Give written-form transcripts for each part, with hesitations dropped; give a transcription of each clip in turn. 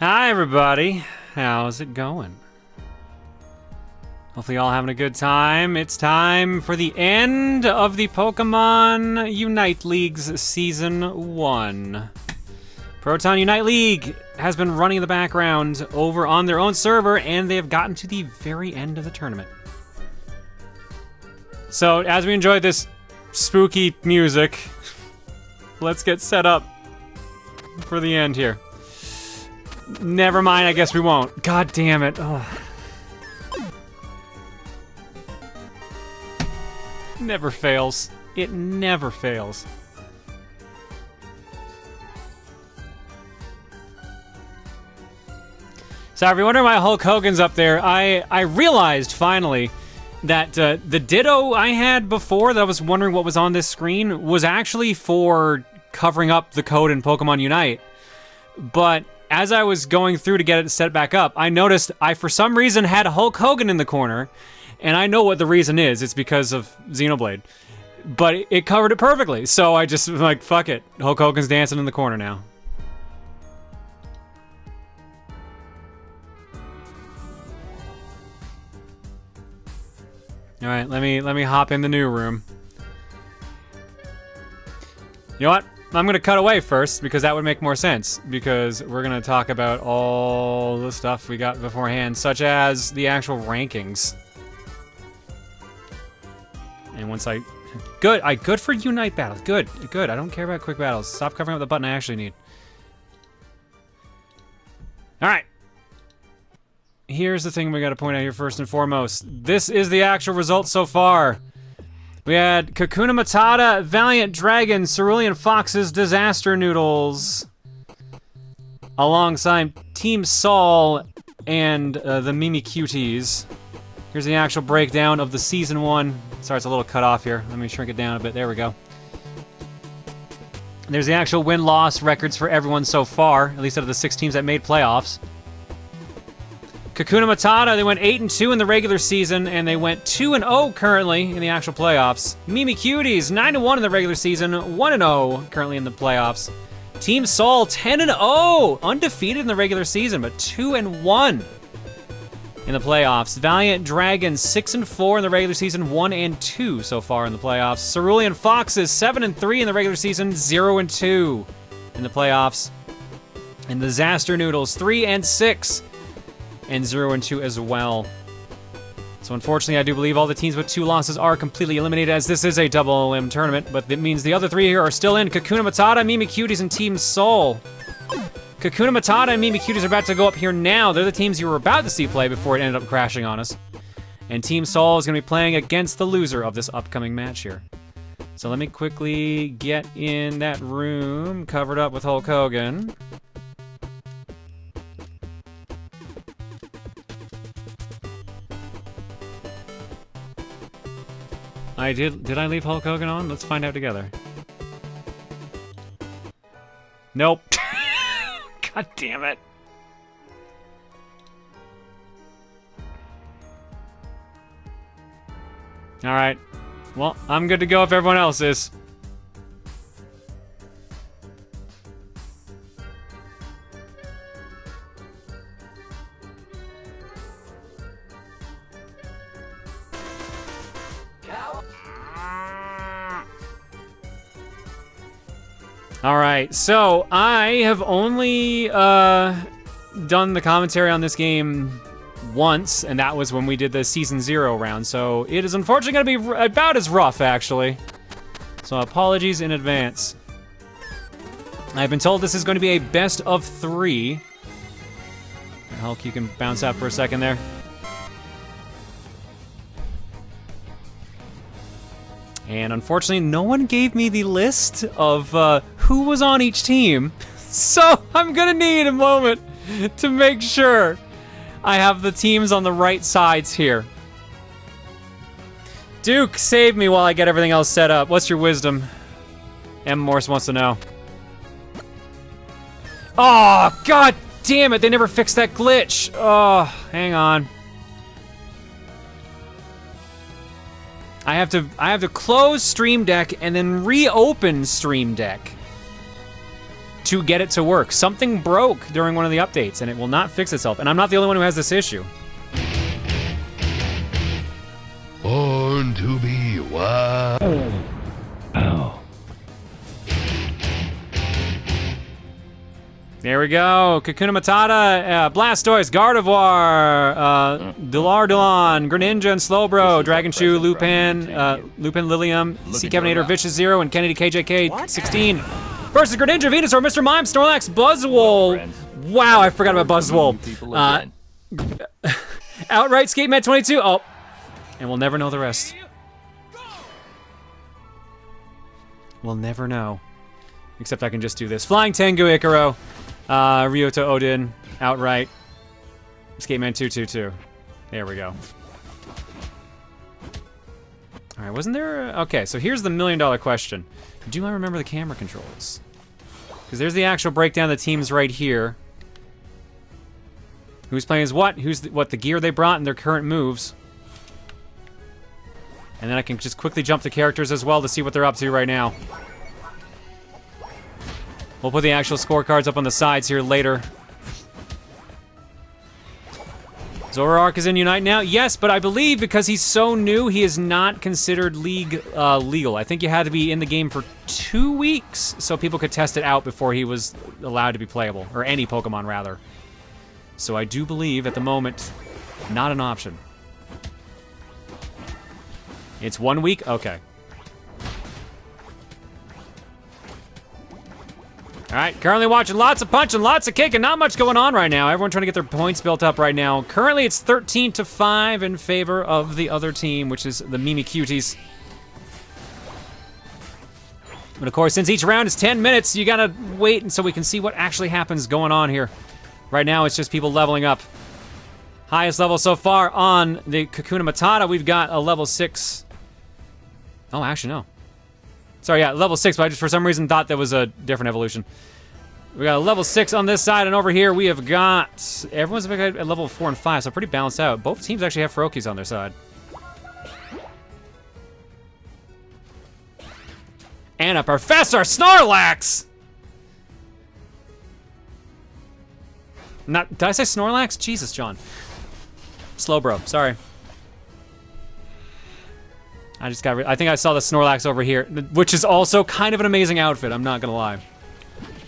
Hi everybody, how's it going? Hopefully y'all having a good time. It's time for the end of the Pokemon Unite League's Season 1. Proton Unite League has been running in the background over on their own server, and they have gotten to the very end of the tournament. So, as we enjoy this spooky music, let's get set up for the end here. Never mind, I guess we won't. God damn it. Ugh. Never fails. It never fails. So if you're wondering why Hulk Hogan's up there, I realized finally that the Ditto I had before that I was wondering what was on this screen was actually for covering up the code in Pokemon Unite. But as I was going through to get it set back up, I noticed I, for some reason, had Hulk Hogan in the corner. And I know what the reason is. It's because of Xenoblade. But it covered it perfectly. So I just was like, fuck it. Hulk Hogan's dancing in the corner now. All right, let me hop in the new room. You know what? I'm gonna cut away first because that would make more sense, because we're gonna talk about all the stuff we got beforehand, such as the actual rankings. And once good for Unite battles. Good. I don't care about quick battles. Stop covering up the button I actually need. All right. Here's the thing we gotta point out here first and foremost. This is the actual results so far. We had Kakuna Matata, Valiant Dragon, Cerulean Foxes, Disaster Noodles, alongside Team Sol and the Mimikyuties. Here's the actual breakdown of the Season 1. Sorry, it's a little cut off here. Let me shrink it down a bit. There we go. There's the actual win-loss records for everyone so far, at least out of the 6 teams that made playoffs. Kakuna Matata, they went 8-2 in the regular season, and they went 2-0 currently in the actual playoffs. Mimikyuties, 9-1 in the regular season, 1-0 currently in the playoffs. Team Sol, 10-0, undefeated in the regular season, but 2-1 in the playoffs. Valiant Dragon, 6-4 in the regular season, 1-2 so far in the playoffs. Cerulean Foxes, 7-3 in the regular season, 0-2 in the playoffs. And Disaster Noodles, 3-6. And 0-2 as well. So unfortunately, I do believe all the teams with 2 losses are completely eliminated, as this is a double elim tournament, but that means the other 3 here are still in. Kakuna Matata, Mimikyuties, and Team Sol. Kakuna Matata and Mimikyuties are about to go up here now. They're the teams you were about to see play before it ended up crashing on us. And Team Sol is going to be playing against the loser of this upcoming match here. So let me quickly get in that room covered up with Hulk Hogan. Did I leave Hulk Hogan on? Let's find out together. Nope. God damn it. All right. Well, I'm good to go if everyone else is. All right, so I have only done the commentary on this game once, and that was when we did the Season 0 round, so it is unfortunately going to be about as rough, actually. So apologies in advance. I've been told this is going to be a best of 3. Hulk, you can bounce out for a second there. And unfortunately, no one gave me the list of who was on each team. So I'm gonna need a moment to make sure I have the teams on the right sides here. Duke, save me while I get everything else set up. What's your wisdom? M. Morse wants to know. Oh, god damn it, they never fixed that glitch. Oh, hang on. I have to close Stream Deck and then reopen Stream Deck to get it to work. Something broke during one of the updates and it will not fix itself. And I'm not the only one who has this issue. Born to be wild. Oh. There we go. Kakuna Matata, Blastoise, Gardevoir, Dulardulon, Greninja and Slowbro, Dragonchu, Lupin, LupinLilium, CoolKevinator, Vicious Zero, and Kennedy KJK 16 versus Greninja, Venusaur, Mr. Mime, Snorlax, Buzzwole. Wow, I forgot about Buzzwole. Outright Skateman 22. Oh, and we'll never know the rest. We'll never know. Except I can just do this. FlyingTengu, Ikkarow, Ryota, Odin, Outright, Skateman 222. There we go. All right, wasn't there... Okay, so here's the $1,000,000 question. Do I remember the camera controls? Because there's the actual breakdown of the teams right here. Who's playing as what? What the gear they brought and their current moves. And then I can just quickly jump to characters as well to see what they're up to right now. We'll put the actual scorecards up on the sides here later. Zoroark is in Unite now? Yes, but I believe because he's so new, he is not considered league legal. I think you had to be in the game for 2 weeks so people could test it out before he was allowed to be playable. Or any Pokemon, rather. So I do believe, at the moment, not an option. It's 1 week? Okay. All right, currently watching lots of punching, lots of kicking, not much going on right now. Everyone trying to get their points built up right now. Currently, it's 13-5 in favor of the other team, which is the Mimikyuties. But of course, since each round is 10 minutes, you gotta wait until we can see what actually happens going on here. Right now, it's just people leveling up. Highest level so far on the Kakuna Matata, we've got a level 6. Oh, actually, no. Sorry, yeah, level 6, but I just for some reason thought that was a different evolution. We got a level 6 on this side, and over here we have got... Everyone's at level 4 and 5, so pretty balanced out. Both teams actually have Furokias on their side. And a Professor Snorlax! Did I say Snorlax? Jesus, John. Slowbro, sorry. I think I saw the Snorlax over here, which is also kind of an amazing outfit, I'm not gonna lie.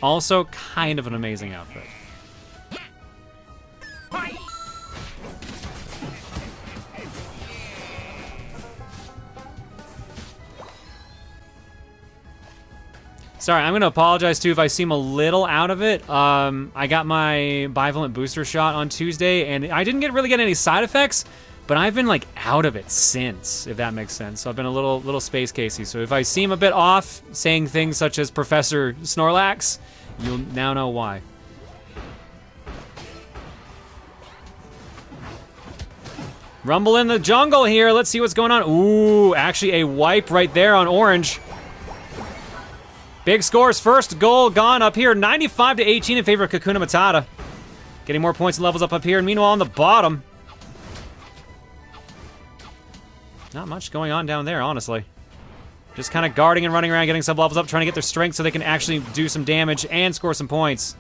Also kind of an amazing outfit. Sorry, I'm gonna apologize too if I seem a little out of it. I got my bivalent booster shot on Tuesday, and I didn't really get any side effects, but I've been like out of it since, if that makes sense. So I've been a little space casey. So if I seem a bit off, saying things such as Professor Snorlax, you'll now know why. Rumble in the jungle here. Let's see what's going on. Ooh, actually a wipe right there on orange. Big scores, first goal gone up here, 95-18 in favor of Kakuna Matata. Getting more points and levels up here, and meanwhile on the bottom, not much going on down there, honestly. Just kind of guarding and running around, getting some levels up, trying to get their strength so they can actually do some damage and score some points.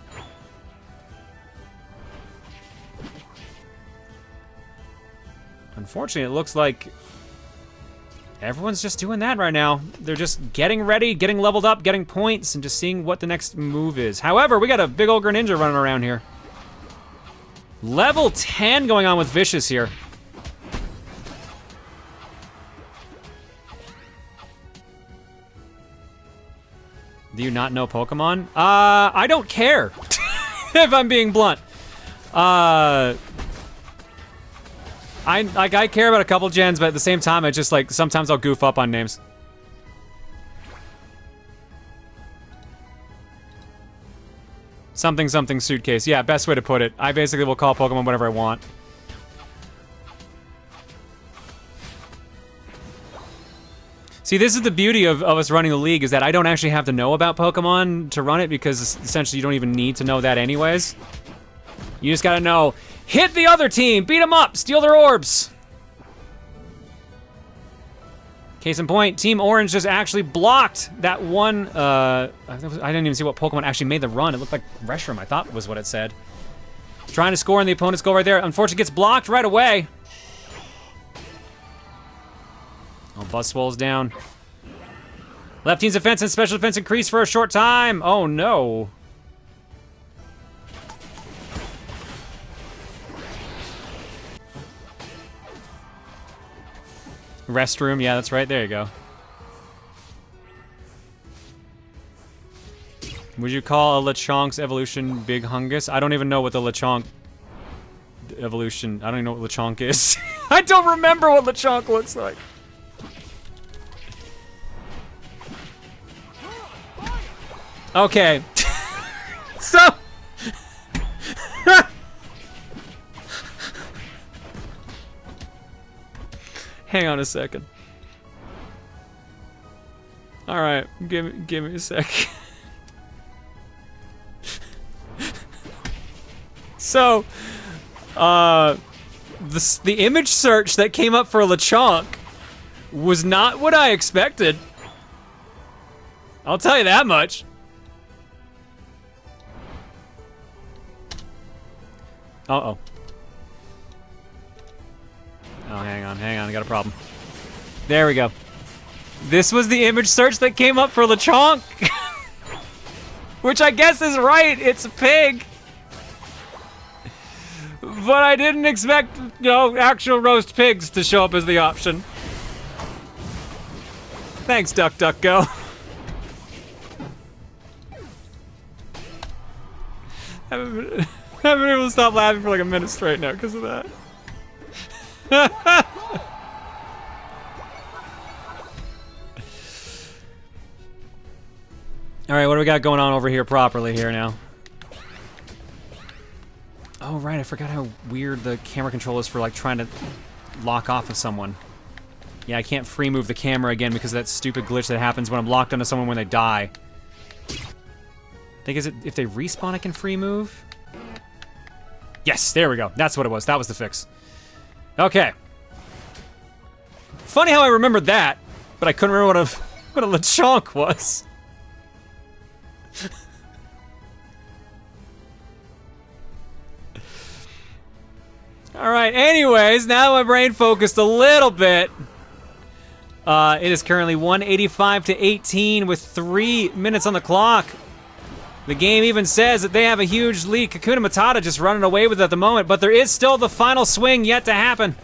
Unfortunately, it looks like everyone's just doing that right now. They're just getting ready, getting leveled up, getting points, and just seeing what the next move is. However, we got a big old Greninja running around here. Level 10 going on with Vicious here. Do you not know Pokemon? I don't care, if I'm being blunt. I care about a couple gens, but at the same time, I just like, sometimes I'll goof up on names. Something suitcase. Yeah, best way to put it. I basically will call Pokemon whatever I want. See, this is the beauty of us running the league, is that I don't actually have to know about Pokemon to run it, because essentially you don't even need to know that anyways. You just gotta know, hit the other team, beat them up, steal their orbs. Case in point, Team Orange just actually blocked that one, I didn't even see what Pokemon actually made the run. It looked like Reshiram, I thought was what it said. Trying to score in the opponent's goal right there. Unfortunately, gets blocked right away. Oh, Buzzwole's down. Left team's defense and special defense increase for a short time. Oh, no. Restroom, yeah, that's right. There you go. Would you call a Lechonk's evolution Big Hungus? I don't even know what the Lechonk evolution... I don't even know what Lechonk is. I don't remember what Lechonk looks like. Okay. So... Hang on a second. All right, give me a sec. So, the image search that came up for Lechonk was not what I expected. I'll tell you that much. Uh-oh. Oh, hang on, I got a problem. There we go. This was the image search that came up for Lechonk. Which I guess is right, it's a pig. But I didn't expect, you know, actual roast pigs to show up as the option. Thanks, DuckDuckGo. I haven't been able to stop laughing for like a minute straight now because of that. Alright, what do we got going on over here properly here now? Oh, right, I forgot how weird the camera control is for, like, trying to lock off of someone. Yeah, I can't free move the camera again because of that stupid glitch that happens when I'm locked onto someone when they die. I think is it if they respawn I can free move? Yes, there we go. That's what it was. That was the fix. Okay. Funny how I remembered that, but I couldn't remember what a Lechonk was. Alright, anyways, now my brain focused a little bit. It is currently 185 to 18 with 3 minutes on the clock. The game even says that they have a huge lead. Kakuna Matata just running away with it at the moment, but there is still the final swing yet to happen.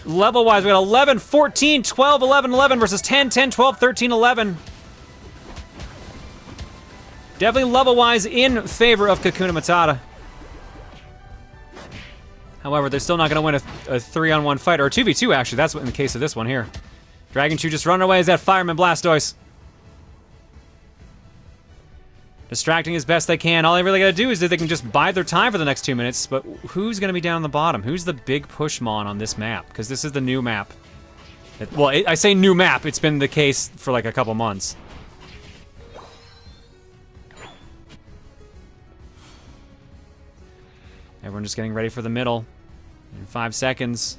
Level-wise, we got 11, 14, 12, 11, 11 versus 10, 10, 12, 13, 11. Definitely level-wise in favor of Kakuna Matata. However, they're still not going to win a 3-on-1 fight, or a 2v2 actually, that's what in the case of this one here. Dragonchu just running away as that Fireman Blastoise. Distracting as best they can. All they really gotta do is that they can just bide their time for the next 2 minutes, but who's gonna be down the bottom? Who's the big pushmon on this map? Because this is the new map. Well, I say new map, it's been the case for like a couple months. Everyone just getting ready for the middle. In 5 seconds.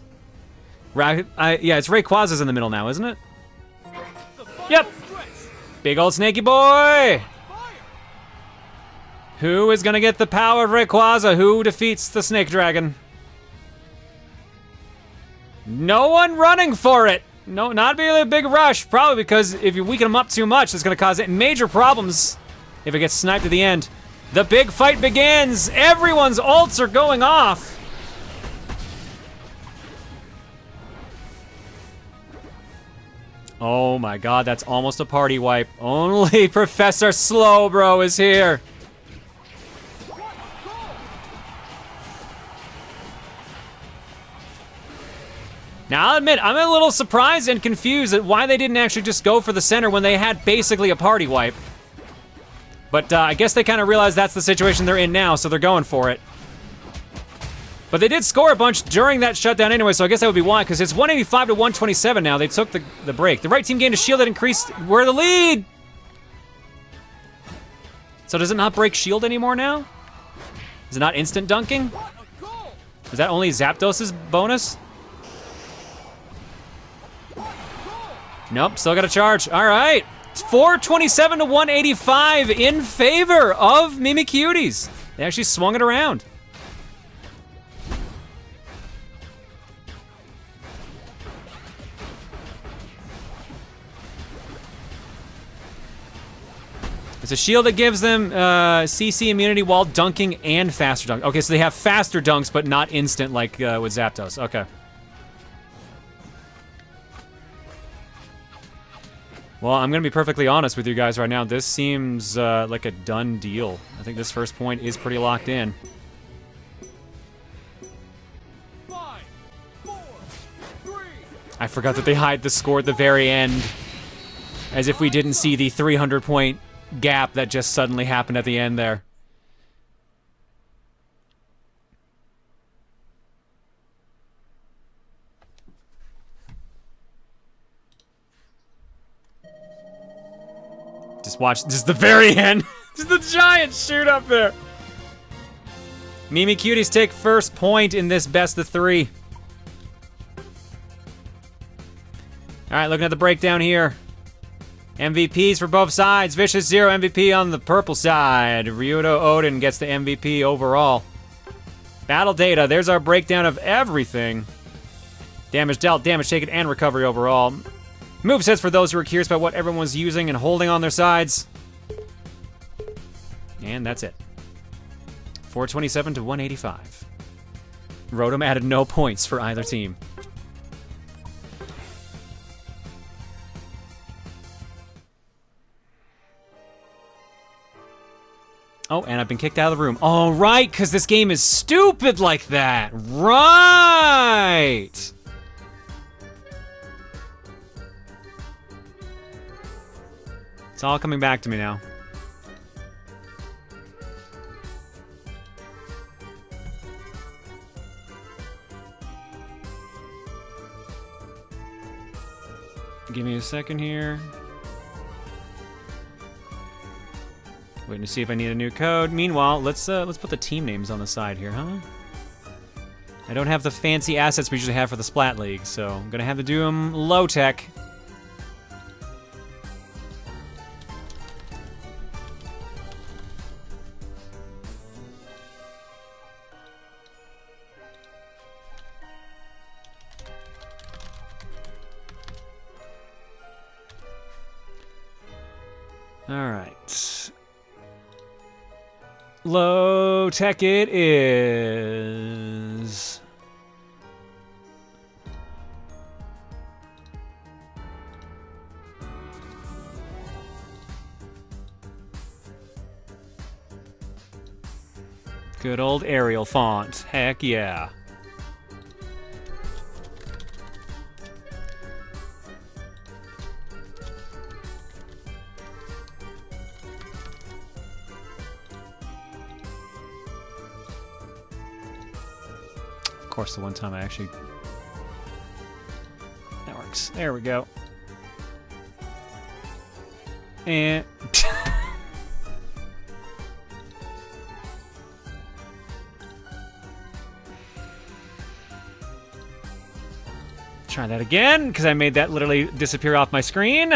Yeah, it's Rayquaza's in the middle now, isn't it? Yep! Big old snaky boy! Who is gonna get the power of Rayquaza? Who defeats the Snake Dragon? No one running for it! No, not really a big rush. Probably because if you weaken him up too much, it's gonna cause major problems if it gets sniped at the end. The big fight begins! Everyone's ults are going off! Oh my god, that's almost a party wipe. Only Professor Slowbro is here. Now, I'll admit, I'm a little surprised and confused at why they didn't actually just go for the center when they had basically a party wipe. But I guess they kind of realized that's the situation they're in now, so they're going for it. But they did score a bunch during that shutdown anyway, so I guess that would be why, because it's 185 to 127 now. They took the break. The right team gained a shield that increased. We're the lead! So does it not break shield anymore now? Is it not instant dunking? Is that only Zapdos's bonus? Nope, still got a charge. All right. It's 427 to 185 in favor of Mimikyuties. They actually swung it around. It's a shield that gives them CC immunity while dunking and faster dunk. Okay, so they have faster dunks, but not instant like with Zapdos. Okay. Well, I'm gonna be perfectly honest with you guys right now. This seems like a done deal. I think this first point is pretty locked in. 5, 4, 3. I forgot that they hide the score at the very end. As if we didn't see the 300-point gap that just suddenly happened at the end there. Just watch, just the very end. Just the giant shoot up there. Mimikyuties take first point in this best of 3. All right, looking at the breakdown here. MVPs for both sides. Vicious 0 MVP on the purple side. Ryudo Odin gets the MVP overall. Battle data, there's our breakdown of everything. Damage dealt, damage taken, and recovery overall. Movesets for those who are curious about what everyone was using and holding on their sides. And that's it. 427 to 185. Rotom added no points for either team. Oh, and I've been kicked out of the room. All right, because this game is stupid like that. Right. It's all coming back to me now. Give me a second here. Waiting to see if I need a new code. Meanwhile, let's put the team names on the side here, huh? I don't have the fancy assets we usually have for the Splat League, so I'm gonna have to do them low tech. All right. Low tech it is. Good old Arial font. Heck yeah. Of course, the one time I actually... That works. There we go. And... Try that again, because I made that literally disappear off my screen.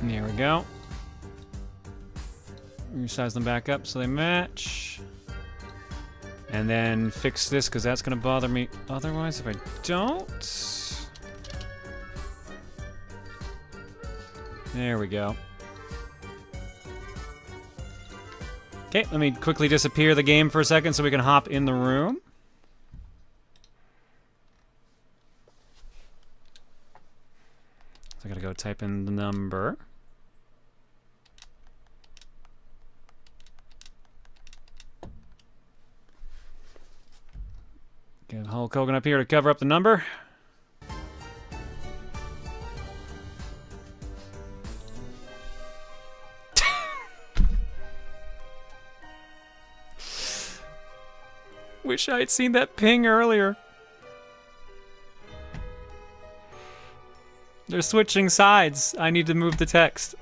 There we go. Resize them back up so they match. And then fix this, because that's going to bother me otherwise if I don't. There we go. Okay, let me quickly disappear the game for a second so we can hop in the room. So I gotta go type in the number. Get Hulk Hogan up here to cover up the number. Wish I had seen that ping earlier. They're switching sides. I need to move the text.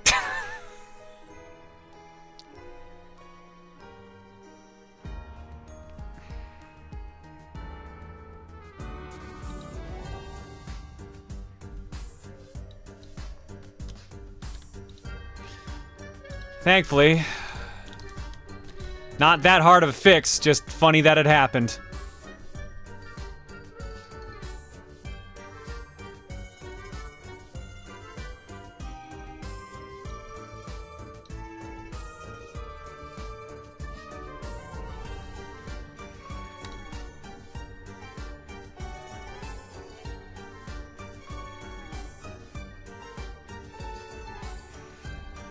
Thankfully, not that hard of a fix, just funny that it happened.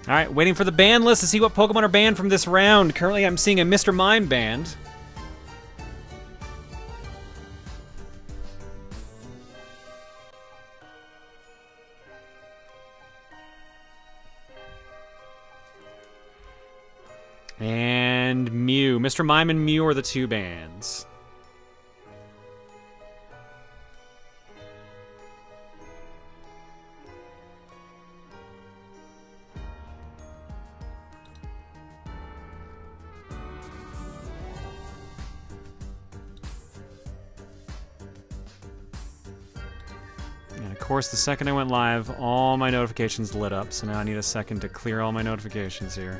All right, waiting for the ban list to see what Pokemon are banned from this round. Currently, I'm seeing a Mr. Mime banned. And Mew. Mr. Mime and Mew are the two bands. And of course, the second I went live, all my notifications lit up, so now I need a second to clear all my notifications here.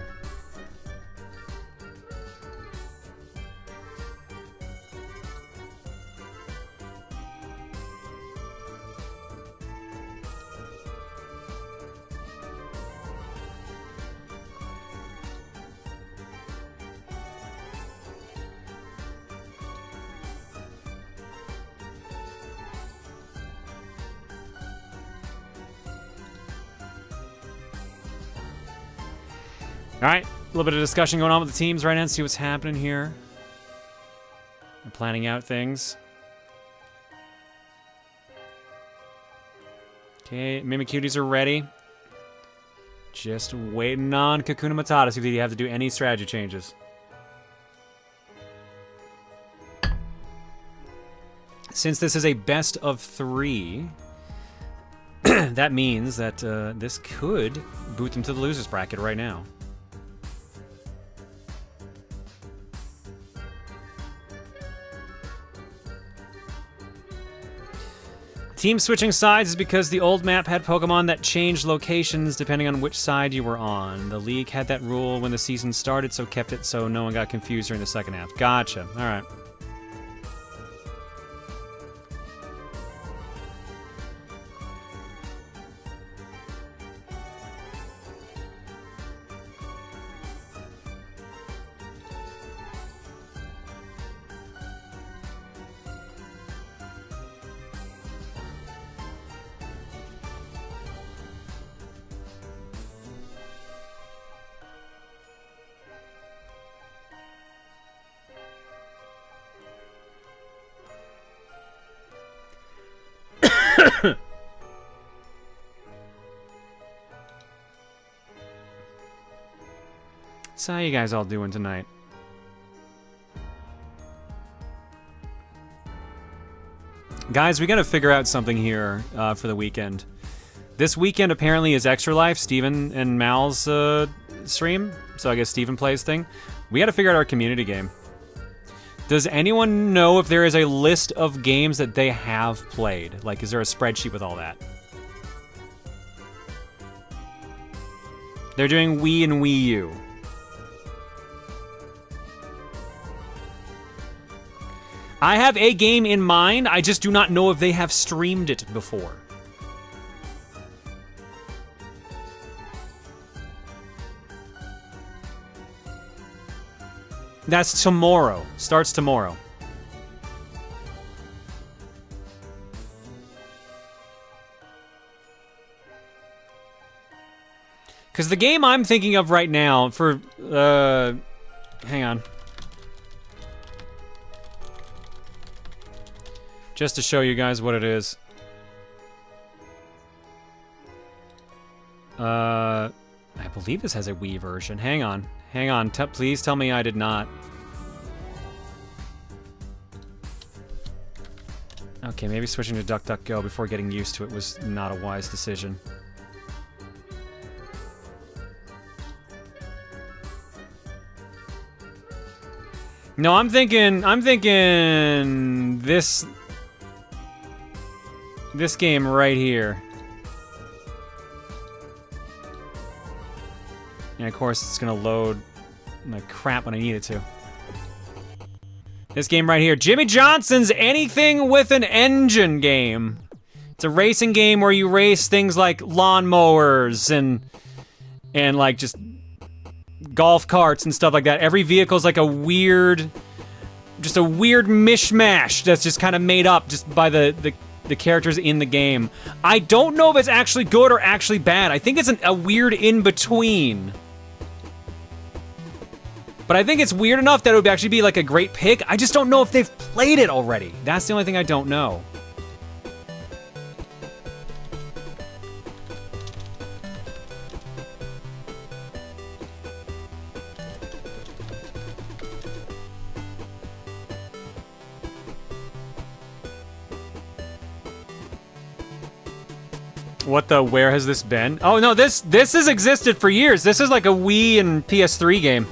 All right, a little bit of discussion going on with the teams right now. See what's happening here. We're planning out things. Okay, Mimikyuties are ready. Just waiting on Kakuna Matata to see if they have to do any strategy changes. Since this is a best of 3, that means that this could boot them to the losers bracket right now. Team switching sides is because the old map had Pokemon that changed locations depending on which side you were on. The league had that rule when the season started, so kept it so no one got confused during the second half. Gotcha. All right. So how you guys all doing tonight? Guys, we gotta figure out something here for the weekend. This weekend apparently is Extra Life, Steven and Mal's stream, so I guess Steven plays thing. We gotta figure out our community game. Does anyone know if there is a list of games that they have played? Like, is there a spreadsheet with all that? They're doing Wii and Wii U. I have a game in mind, I just do not know if they have streamed it before. That's tomorrow. Starts tomorrow. Because the game I'm thinking of right now for, hang on. Just to show you guys what it is. I believe this has a Wii version. Hang on. Hang on. Please tell me I did not. Okay, maybe switching to DuckDuckGo before getting used to it was not a wise decision. No, I'm thinking this game right here. And of course it's gonna load like crap when I need it to. This game right here, Jimmy Johnson's Anything with an Engine game. It's a racing game where you race things like lawnmowers and like just golf carts and stuff like that. Every vehicle is like a weird mishmash that's just kind of made up just by the characters in the game. I don't know if it's actually good or actually bad. I think it's a weird in-between. But I think it's weird enough that it would actually be like a great pick. I just don't know if they've played it already. That's the only thing I don't know. What the, where has this been? Oh no, this has existed for years. This is like a Wii and PS3 game.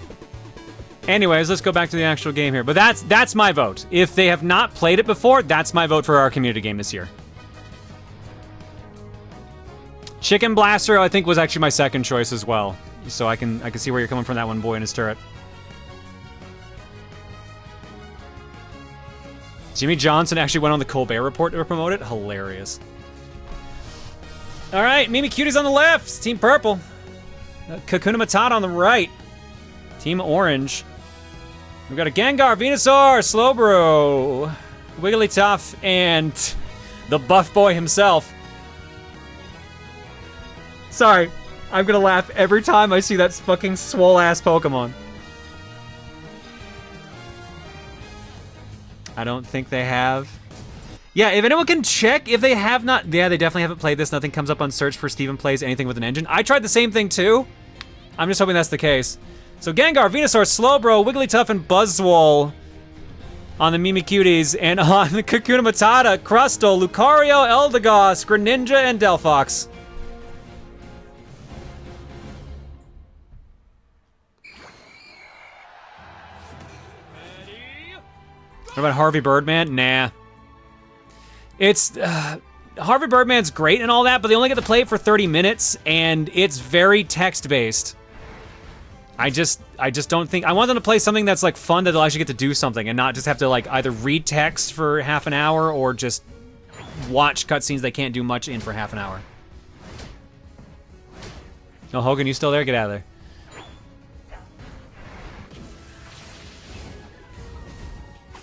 Anyways, let's go back to the actual game here. But that's my vote. If they have not played it before, that's my vote for our community game this year. Chicken Blaster, I think, was actually my second choice as well. So I can see where you're coming from, that one boy in his turret. Jimmy Johnson actually went on the Colbert Report to promote it. Hilarious. All right, Mimikyuties on the left, Team Purple. Kakuna Matata on the right, Team Orange. We've got a Gengar, Venusaur, Slowbro, Wigglytuff, and the buff boy himself. Sorry, I'm gonna laugh every time I see that fucking swole-ass Pokemon. I don't think they have. Yeah, if anyone can check if they have not... Yeah, they definitely haven't played this. Nothing comes up on search for Steven Plays Anything with an Engine. I tried the same thing too. I'm just hoping that's the case. So Gengar, Venusaur, Slowbro, Wigglytuff, and Buzzwole on the Mimikyuties. And on the Kakuna Matata, Crustle, Lucario, Eldegoss, Greninja, and Delphox. What about Harvey Birdman? Nah. It's, Harvey Birdman's great and all that, but they only get to play it for 30 minutes, and it's very text-based. I just don't think, I want them to play something that's like fun that they'll actually get to do something and not just have to like either read text for half an hour or just watch cutscenes they can't do much in for half an hour. Oh, Hogan, you still there? Get out of there.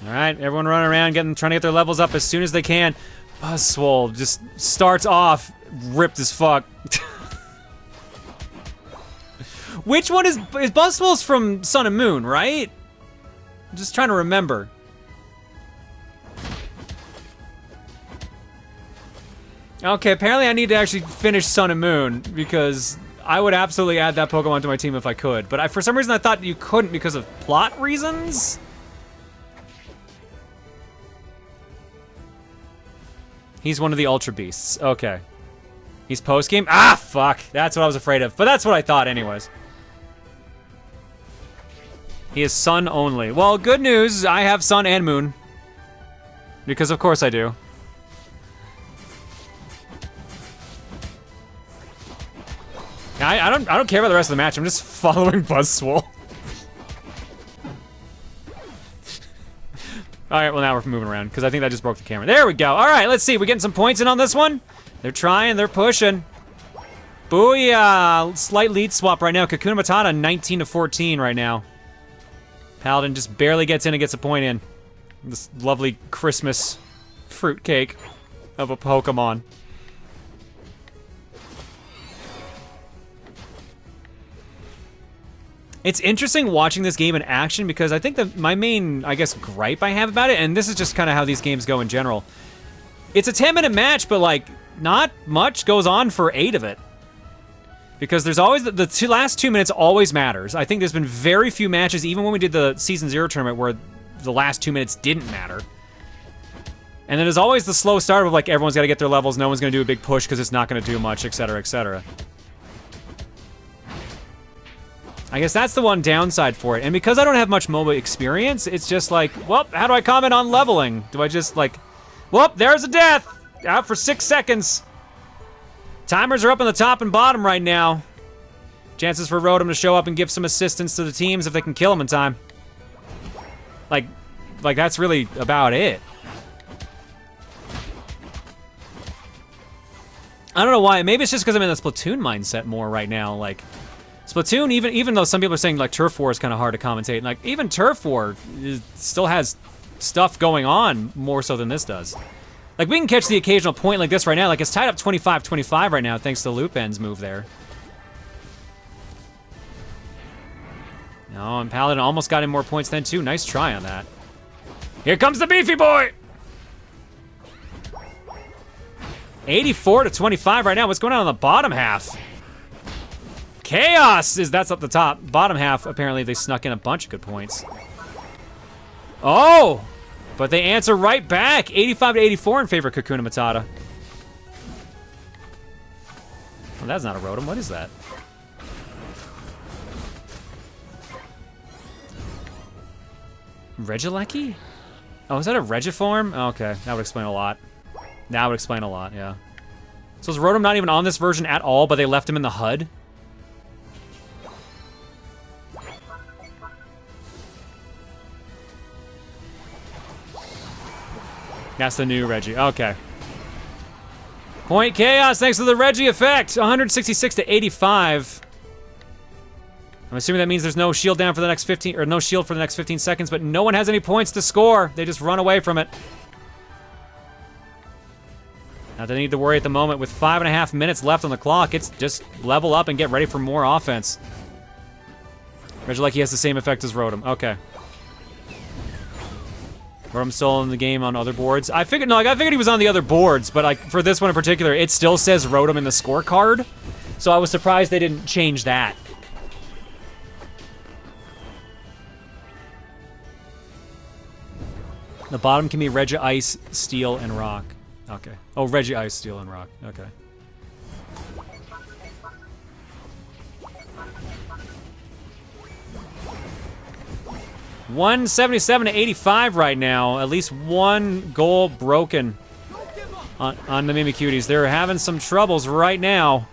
All right, everyone running around, trying to get their levels up as soon as they can. Buzzwole just starts off ripped as fuck. Which one is Buzzwole's from Sun and Moon, right? I'm just trying to remember. Okay, apparently I need to actually finish Sun and Moon because I would absolutely add that Pokemon to my team if I could. But for some reason I thought you couldn't because of plot reasons. He's one of the Ultra Beasts. Okay. He's post-game? Ah, fuck. That's what I was afraid of. But that's what I thought anyways. He is Sun only. Well, good news. I have Sun and Moon. Because of course I do. I don't care about the rest of the match. I'm just following Buzzwole. All right, well now we're moving around because I think that just broke the camera. There we go. All right, let's see. We getting some points in on this one? They're trying, they're pushing. Booyah! Slight lead swap right now. Kakuna Matata 19 to 14 right now. Paladin just barely gets in and gets a point in. This lovely Christmas fruitcake of a Pokemon. It's interesting watching this game in action because I think that my main, I guess, gripe I have about it, and this is just kind of how these games go in general. It's a 10-minute match, but like, not much goes on for 8 of it. Because there's always, the last 2 minutes always matters. I think there's been very few matches, even when we did the Season 0 tournament, where the last 2 minutes didn't matter. And then there's always the slow start of like, everyone's got to get their levels, no one's going to do a big push because it's not going to do much, etc., etc. I guess that's the one downside for it. And because I don't have much MOBA experience, it's just like, well, how do I comment on leveling? Do I just like, well, there's a death! Out for 6 seconds. Timers are up on the top and bottom right now. Chances for Rotom to show up and give some assistance to the teams if they can kill him in time. Like that's really about it. I don't know why. Maybe it's just because I'm in the Splatoon mindset more right now. Like, Splatoon, even though some people are saying like Turf War is kind of hard to commentate, like even Turf War still has stuff going on more so than this does. Like we can catch the occasional point like this right now. Like it's tied up 25-25 right now thanks to Lupin's move there. No, and Paladin almost got him more points then too. Nice try on that. Here comes the beefy boy! 84-25 right now. What's going on the bottom half? Chaos that's up the top. Bottom half, apparently they snuck in a bunch of good points. Oh! But they answer right back. 85-84 in favor of Kakuna Matata. Well, that's not a Rotom. What is that? Regieleki? Oh, is that a Regiform? Oh, okay, that would explain a lot. That would explain a lot, yeah. So is Rotom not even on this version at all, but they left him in the HUD? That's the new Reggie, okay. Point Chaos, thanks to the Reggie effect. 166 to 85. I'm assuming that means there's no shield down for the next 15, or no shield for the next 15 seconds, but no one has any points to score. They just run away from it. Not that they need to worry at the moment. With 5.5 minutes left on the clock, it's just level up and get ready for more offense. Regieleki has the same effect as Rotom, okay. Rotom's still in the game on other boards. I figured he was on the other boards, but like for this one in particular, it still says Rotom in the scorecard. So I was surprised they didn't change that. The bottom can be Regi Ice, Steel, and Rock. Okay. Oh, Regi Ice, Steel, and Rock. Okay. $177 to 85 right now. At least one goal broken on the Mimikyuties. They're having some troubles right now.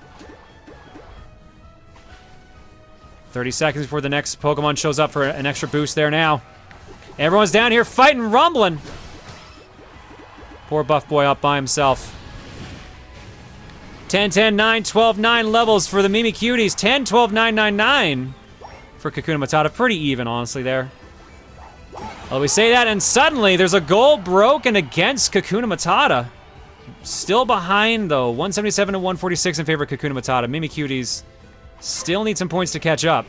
30 seconds before the next Pokemon shows up for an extra boost there now. Everyone's down here fighting, rumbling. Poor buff boy up by himself. 10, 10, 9, 12, 9 levels for the Mimikyuties. 10, 12, 9, 9, 9 for Kakuna Matata. Pretty even, honestly, there. Well, we say that, and suddenly there's a goal broken against Kakuna Matata. Still behind, though. 177 to 146 in favor of Kakuna Matata. Mimikyuties still need some points to catch up.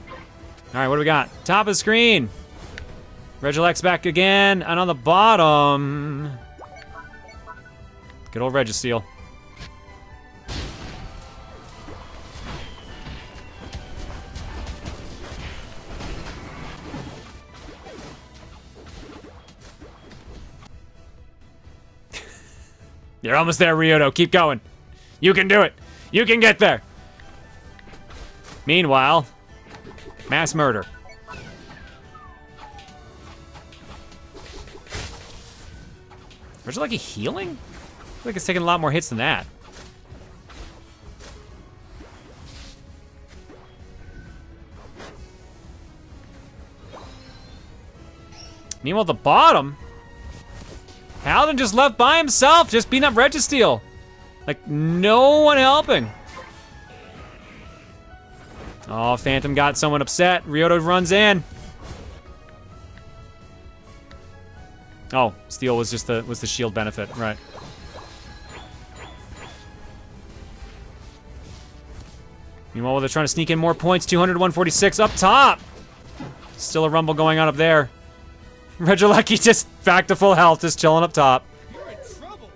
All right, what do we got? Top of the screen. Regielek's back again, and on the bottom, good old Registeel. You're almost there, Ryoto. Keep going. You can do it. You can get there. Meanwhile, mass murder. Regieleki healing? I feel like it's taking a lot more hits than that. Meanwhile, at the bottom, Halden just left by himself, just beating up Registeel. Like, no one helping. Oh, Phantom got someone upset. Ryoto runs in. Oh, Steel was just the shield benefit, right? Meanwhile, they're trying to sneak in more points. 200 to 146 up top. Still a rumble going on up there. Regieleki just back to full health, just chilling up top. You're in trouble.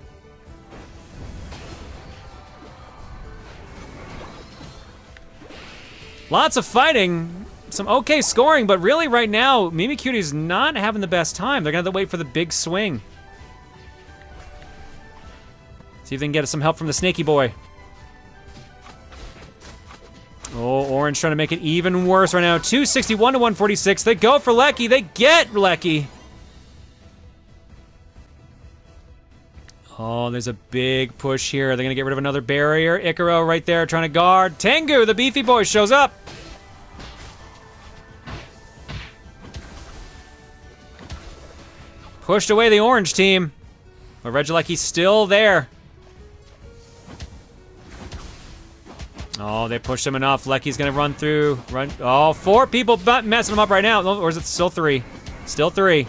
Lots of fighting. Some okay scoring, but really right now, Mimikyuties not having the best time. They're gonna have to wait for the big swing. See if they can get some help from the Snaky Boy. Oh, Orange trying to make it even worse right now. 261 to 146. They go for Lecky. They get Lecky. Oh, there's a big push here. They're gonna get rid of another barrier. Ikkarow right there trying to guard. Tengu, the beefy boy, shows up. Pushed away the orange team. But Regieleki's still there. Oh, they pushed him enough. Lecky's gonna run through. Oh, 4 people messing him up right now. Or is it still 3? Still 3.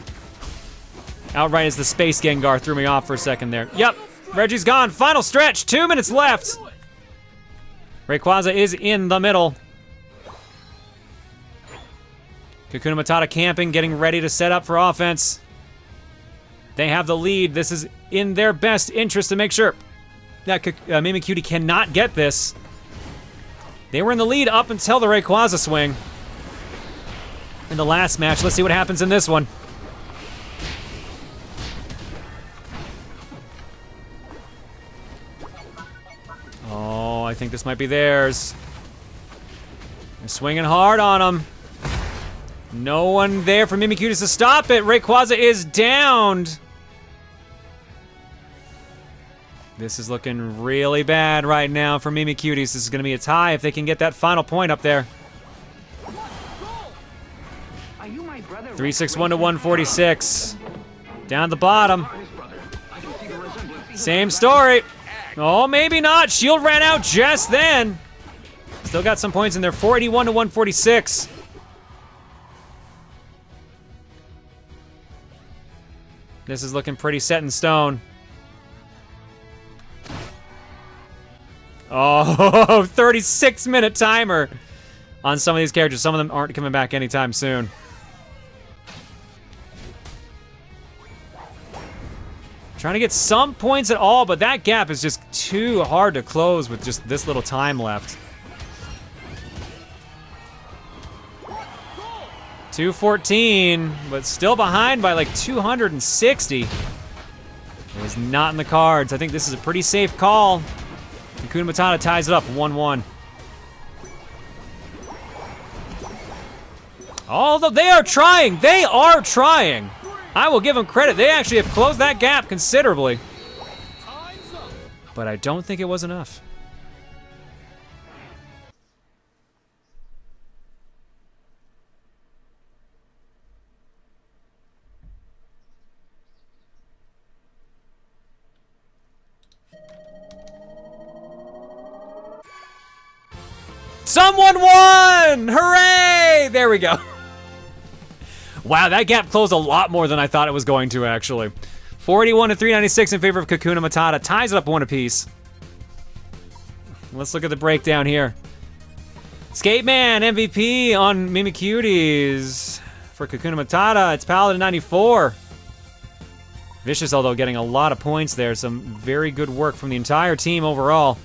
Outright as the Space Gengar threw me off for a second there. Yep, Reggie's gone. Final stretch, 2 minutes left. Rayquaza is in the middle. Kakuna Matata camping, getting ready to set up for offense. They have the lead. This is in their best interest to make sure that Mimikyutie cannot get this. They were in the lead up until the Rayquaza swing in the last match. Let's see what happens in this one. Oh, think this might be theirs. They're swinging hard on them. No one there for Mimikyuties to stop it. Rayquaza is downed. This is looking really bad right now for Mimikyuties. This is going to be a tie if they can get that final point up there. 361 to 146. Down at the bottom. Same story. Oh, maybe not. Shield ran out just then. Still got some points in there. 481 to 146. This is looking pretty set in stone. Oh, 36-minute timer on some of these characters. Some of them aren't coming back anytime soon. Trying to get some points at all, but that gap is just too hard to close with just this little time left. 214, but still behind by like 260. It is not in the cards. I think this is a pretty safe call. Kakuna Matata ties it up 1-1. Although they are trying. They are trying. I will give them credit. They actually have closed that gap considerably. But I don't think it was enough. Someone won! Hooray! There we go. Wow, that gap closed a lot more than I thought it was going to, actually. 481 to 396 in favor of Kakuna Matata. Ties it up 1 apiece. Let's look at the breakdown here. Skateman MVP on Mimikyuties. For Kakuna Matata, it's Paladin 94. Vicious, although, getting a lot of points there. Some very good work from the entire team overall.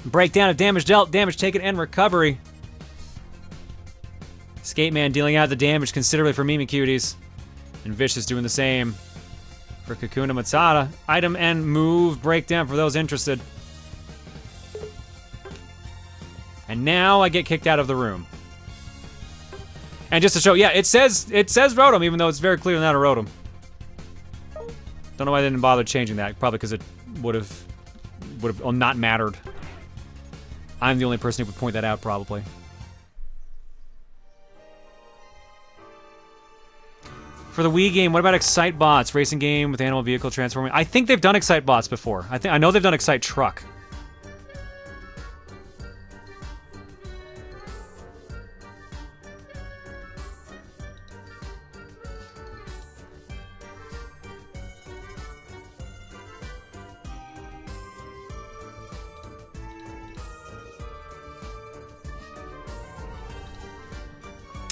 Breakdown of damage dealt, damage taken, and recovery. Skateman dealing out the damage considerably for Mimikyuties. And Vicious doing the same for Kakuna Matata. Item and move breakdown for those interested. And now I get kicked out of the room. And just to show, yeah, it says Rotom, even though it's very clearly not a Rotom. Don't know why they didn't bother changing that. Probably because it would have not mattered. I'm the only person who would point that out, probably. For the Wii game, what about Excite Bots? Racing game with animal vehicle transforming. I think they've done Excite Bots before. I know they've done Excite Truck.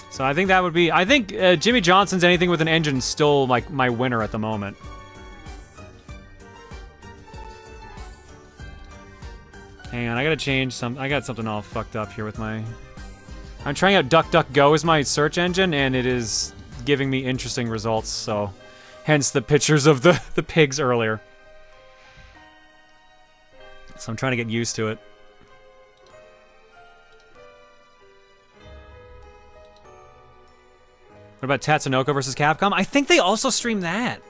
So I think that would be, I think Jimmy Johnson's anything with an engine is still like my winner at the moment. Hang on, I gotta change some, I got something all fucked up here with my, I'm trying out DuckDuckGo as my search engine and it is giving me interesting results, so hence the pictures of the pigs earlier. So I'm trying to get used to it. What about Tatsunoko versus Capcom? I think they also stream that.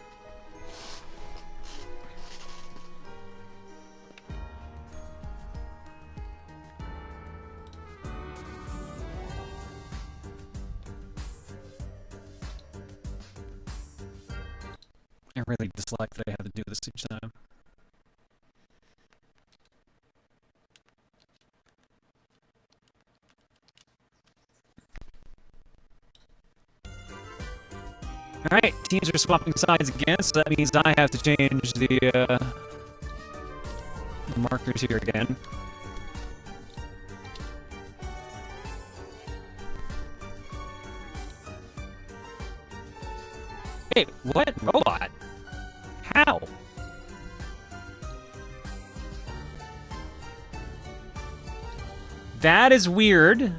I really dislike that I have to do this each time. Alright, teams are swapping sides again, so that means I have to change the markers here again. Wait, what? Robot? How? That is weird.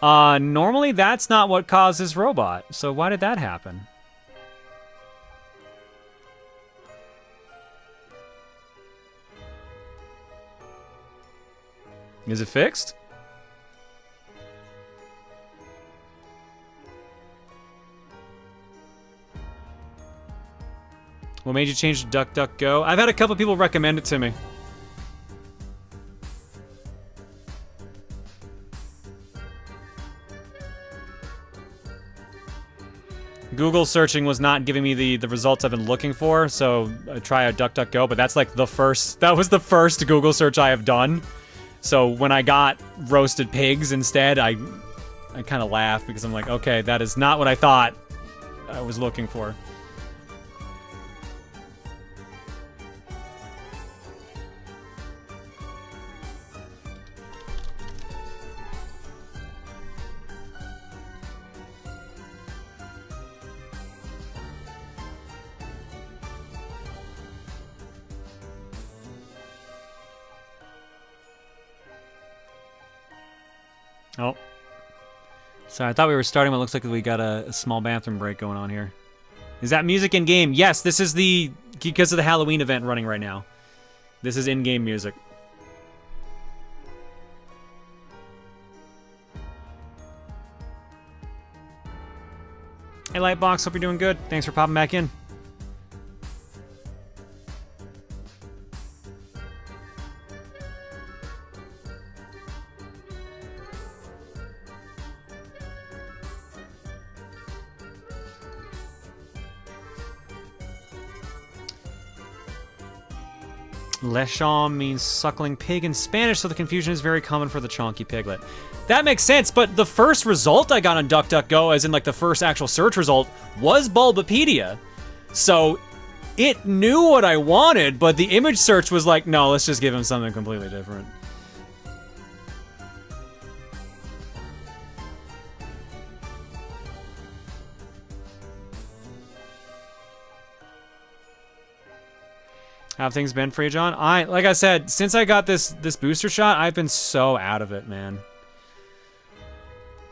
Normally that's not what causes robot, so why did that happen? Is it fixed? What made you change to DuckDuckGo? I've had a couple people recommend it to me. Google searching was not giving me the results I've been looking for, so I try a DuckDuckGo, but that's like that was the first Google search I have done. So when I got roasted pigs instead, I kind of laughed because I'm like, okay, that is not what I thought I was looking for. Oh. Sorry, I thought we were starting, but it looks like we got a small bathroom break going on here. Is that music in-game? Yes, this is because of the Halloween event running right now. This is in-game music. Hey, Lightbox, hope you're doing good. Thanks for popping back in. Lechon means suckling pig in Spanish, so the confusion is very common for the chonky piglet. That makes sense, but the first result I got on DuckDuckGo, as in like the first actual search result, was Bulbapedia. So it knew what I wanted, but the image search was like, no, let's just give him something completely different. How have things been for you, John? Like I said, since I got this booster shot, I've been so out of it, man.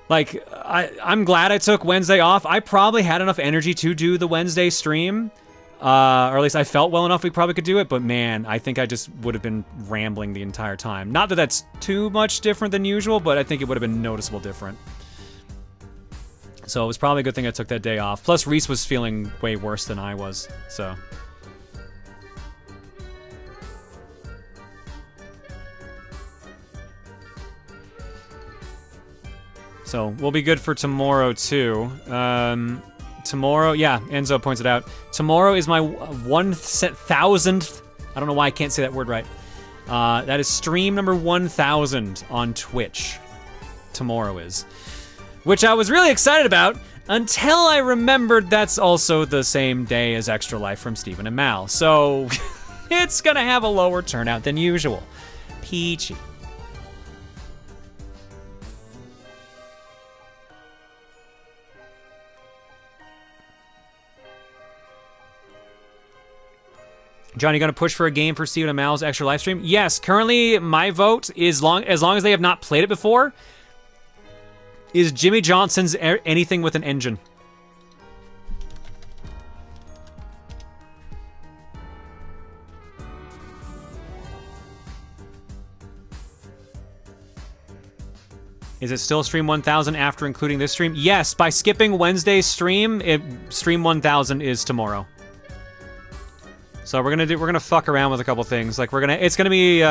Like, I'm glad I took Wednesday off. I probably had enough energy to do the Wednesday stream. Or at least I felt well enough we probably could do it. But man, I think I just would have been rambling the entire time. Not that that's too much different than usual, but I think it would have been noticeable different. So it was probably a good thing I took that day off. Plus, Reese was feeling way worse than I was, so... So we'll be good for tomorrow too. Tomorrow, yeah, Enzo points it out. Tomorrow is my 1,000th. I don't know why I can't say that word right. That is stream number 1,000 on Twitch. Tomorrow is, which I was really excited about until I remembered that's also the same day as Extra Life from Stephen and Mal. So it's gonna have a lower turnout than usual. Peachy. John, you gonna push for a game for Steven and Mal's Extra Live stream? Yes, currently my vote is as long as they have not played it before, is Jimmy Johnson's Anything with an Engine. Is it still stream 1,000 after including this stream? Yes, by skipping Wednesday's stream, stream 1,000 is tomorrow. So we're gonna fuck around with a couple things. Like it's gonna be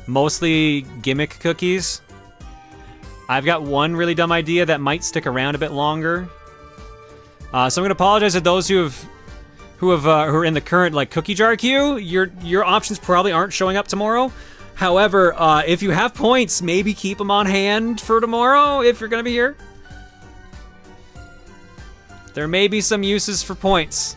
mostly gimmick cookies. I've got one really dumb idea that might stick around a bit longer. So I'm gonna apologize to those who are in the current like cookie jar queue. Your options probably aren't showing up tomorrow. However, if you have points, maybe keep them on hand for tomorrow if you're gonna be here. There may be some uses for points.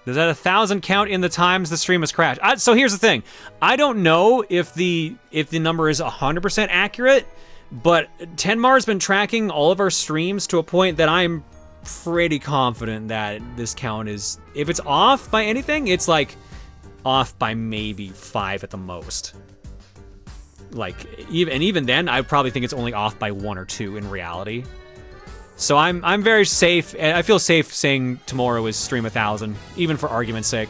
Does that 1,000 count in the times the stream has crashed? So here's the thing. I don't know if the number is 100% accurate, but Tenmar's been tracking all of our streams to a point that I'm pretty confident that this count is, if it's off by anything, it's like off by maybe 5 at the most. Like, even then, I probably think it's only off by 1 or 2 in reality. So I'm very safe, and I feel safe saying tomorrow is stream 1,000, even for argument's sake.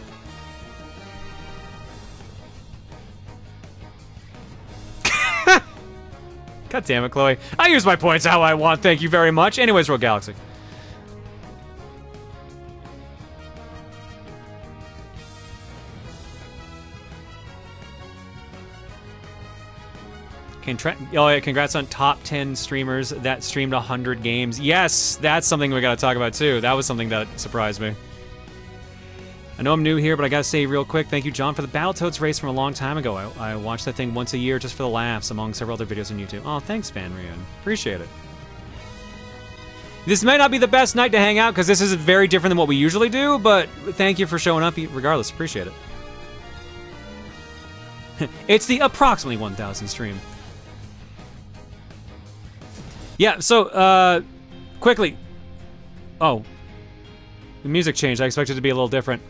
God damn it, Chloe. I use my points how I want, thank you very much. Anyways, Rogue Galaxy. Oh yeah, congrats on top 10 streamers that streamed 100 games. Yes, that's something we gotta talk about too. That was something that surprised me. I know I'm new here, but I gotta say real quick, thank you, John, for the Battletoads race from a long time ago. I watched that thing once a year just for the laughs, among several other videos on YouTube. Oh, thanks, Van Rian. Appreciate it. This might not be the best night to hang out, because this is very different than what we usually do, but thank you for showing up regardless. Appreciate it. It's the approximately 1,000 stream. Yeah, so, quickly. Oh. The music changed. I expected it to be a little different.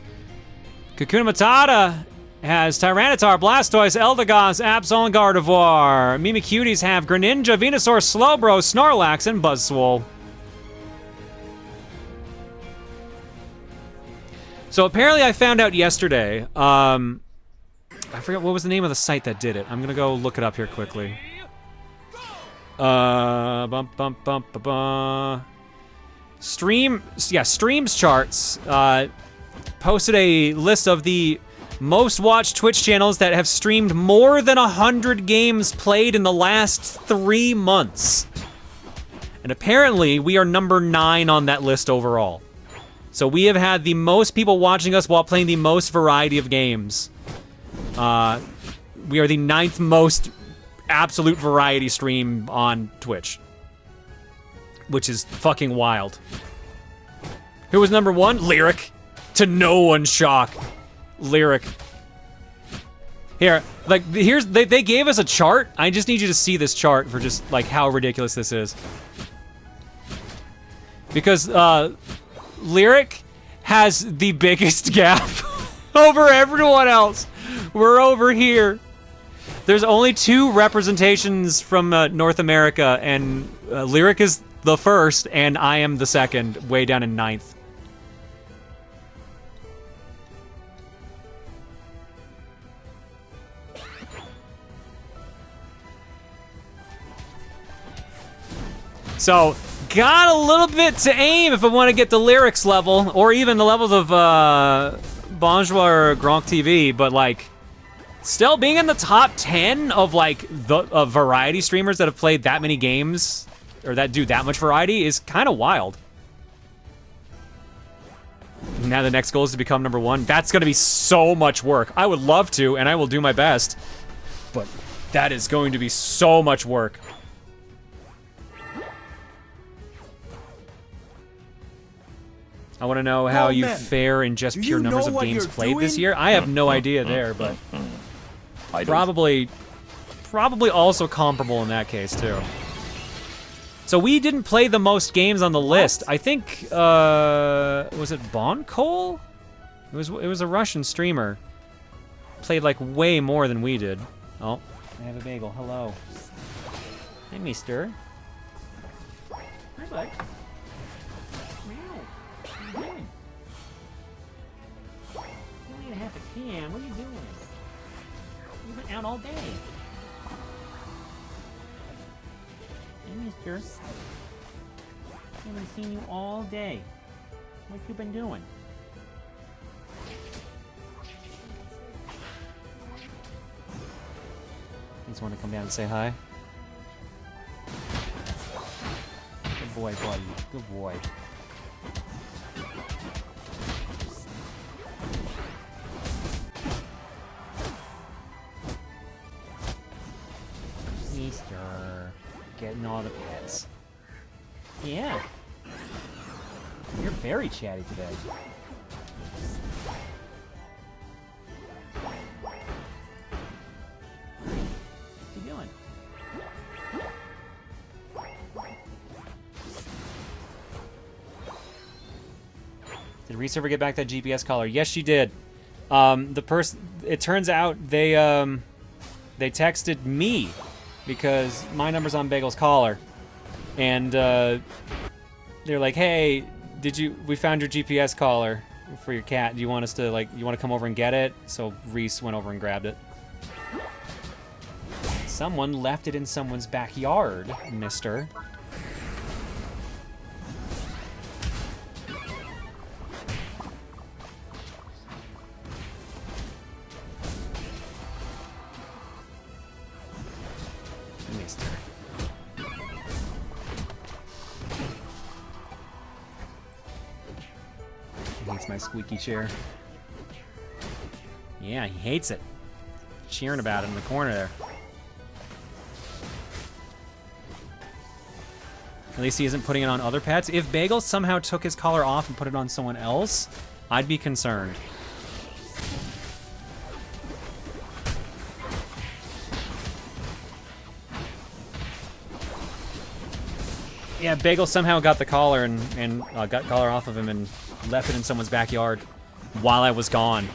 Kakuna Matata has Tyranitar, Blastoise, Eldegoss, Absol, and Gardevoir. Mimikyuties have Greninja, Venusaur, Slowbro, Snorlax, and Buzzwole. So apparently I found out yesterday, I forget what was the name of the site that did it. I'm gonna go look it up here quickly. Streams Charts posted a list of the most watched Twitch channels that have streamed more than 100 games played in the last 3 months. And apparently we are number 9 on that list overall. So we have had the most people watching us while playing the most variety of games. We are the 9th most absolute variety stream on Twitch, which is fucking wild. Who was number 1? Lyric. To no one's shock. Lyric. Here, like, they gave us a chart. I just need you to see this chart for just, like, how ridiculous this is. Because, Lyric has the biggest gap over everyone else. We're over here. There's only 2 representations from North America, and Lyric is the first, and I am the second, way down in 9th. So, got a little bit to aim if I want to get the Lyrics level, or even the levels of Bonjour or Gronk TV, but like, still being in the top 10 of like the variety streamers that have played that many games, or that do that much variety, is kind of wild. Now the next goal is to become number 1. That's gonna be so much work. I would love to, and I will do my best, but that is going to be so much work. I want to know how you fare in just pure numbers of games played this year. I have no idea there, but probably also comparable in that case too. So we didn't play the most games on the list. I think was it Bonkol? It was a Russian streamer. Played like way more than we did. Oh, I have a bagel. Hello. Hey, mister. Hi, bud. Cam, what are you doing? You've been out all day. Hey, mister. I haven't seen you all day. What you been doing? You just want to come down and say hi? Good boy, buddy. Good boy. Easter. Getting all the pets. Yeah. You're very chatty today. What's he doing? Did Reese ever get back that GPS collar? Yes, she did. It turns out they, They texted me because my number's on Bagel's collar. And they're like, hey, we found your GPS collar for your cat. Do you want us to, like, you want to come over and get it? So Reese went over and grabbed it. Someone left it in someone's backyard, mister. Mister. He hates my squeaky chair. Yeah, he hates it. Cheering about it in the corner there. At least he isn't putting it on other pets. If Bagel somehow took his collar off and put it on someone else, I'd be concerned. Yeah, Bagel somehow got the collar and got collar off of him and left it in someone's backyard while I was gone.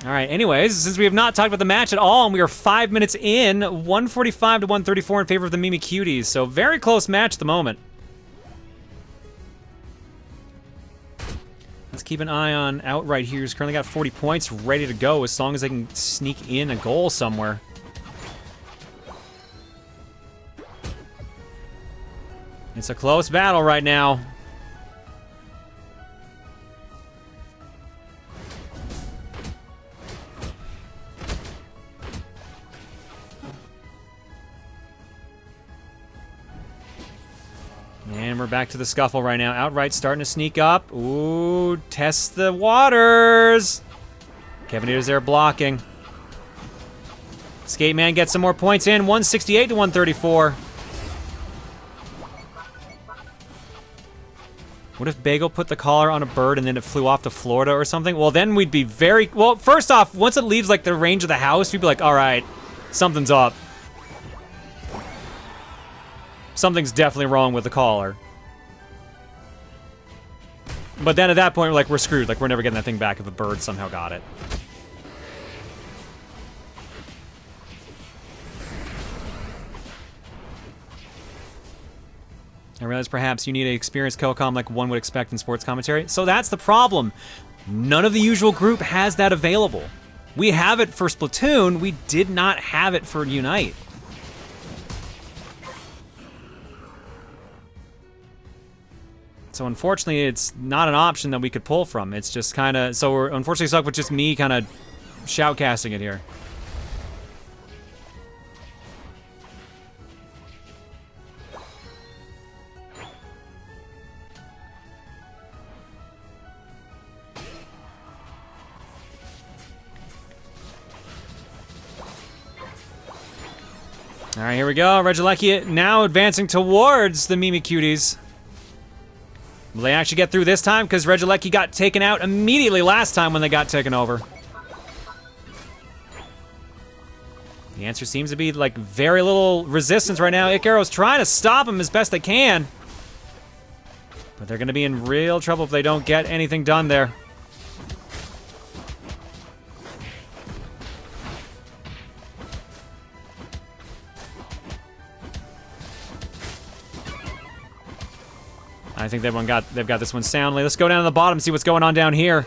All right, anyways, since we have not talked about the match at all, and we are 5 minutes in, 145 to 134 in favor of the Mimikyuties, so very close match at the moment. Let's keep an eye on Outright here, who's currently got 40 points, ready to go, as long as they can sneak in a goal somewhere. It's a close battle right now. And we're back to the scuffle right now. Outright starting to sneak up. Ooh, test the waters. Kevinator's there blocking. Skate Man gets some more points in. 168 to 134. What if Bagel put the collar on a bird and then it flew off to Florida or something? Well, then we'd be very... Well, first off, once it leaves, like, the range of the house, we'd be like, all right, something's up. Something's definitely wrong with the collar. But then at that point, we're like, we're screwed. Like, we're never getting that thing back if a bird somehow got it. I realize perhaps you need an experienced co-com like one would expect in sports commentary. So that's the problem. None of the usual group has that available. We have it for Splatoon. We did not have it for Unite. So unfortunately, it's not an option that we could pull from. It's just kind of... So we're unfortunately stuck with just me kind of shoutcasting it here. All right, here we go. Regieleki now advancing towards the Mimikyuties. Will they actually get through this time? Because Regieleki got taken out immediately last time when they got taken over. The answer seems to be, like, very little resistance right now. Ikkarow's trying to stop him as best they can. But they're going to be in real trouble if they don't get anything done there. I think they've got this one soundly. Let's go down to the bottom and see what's going on down here.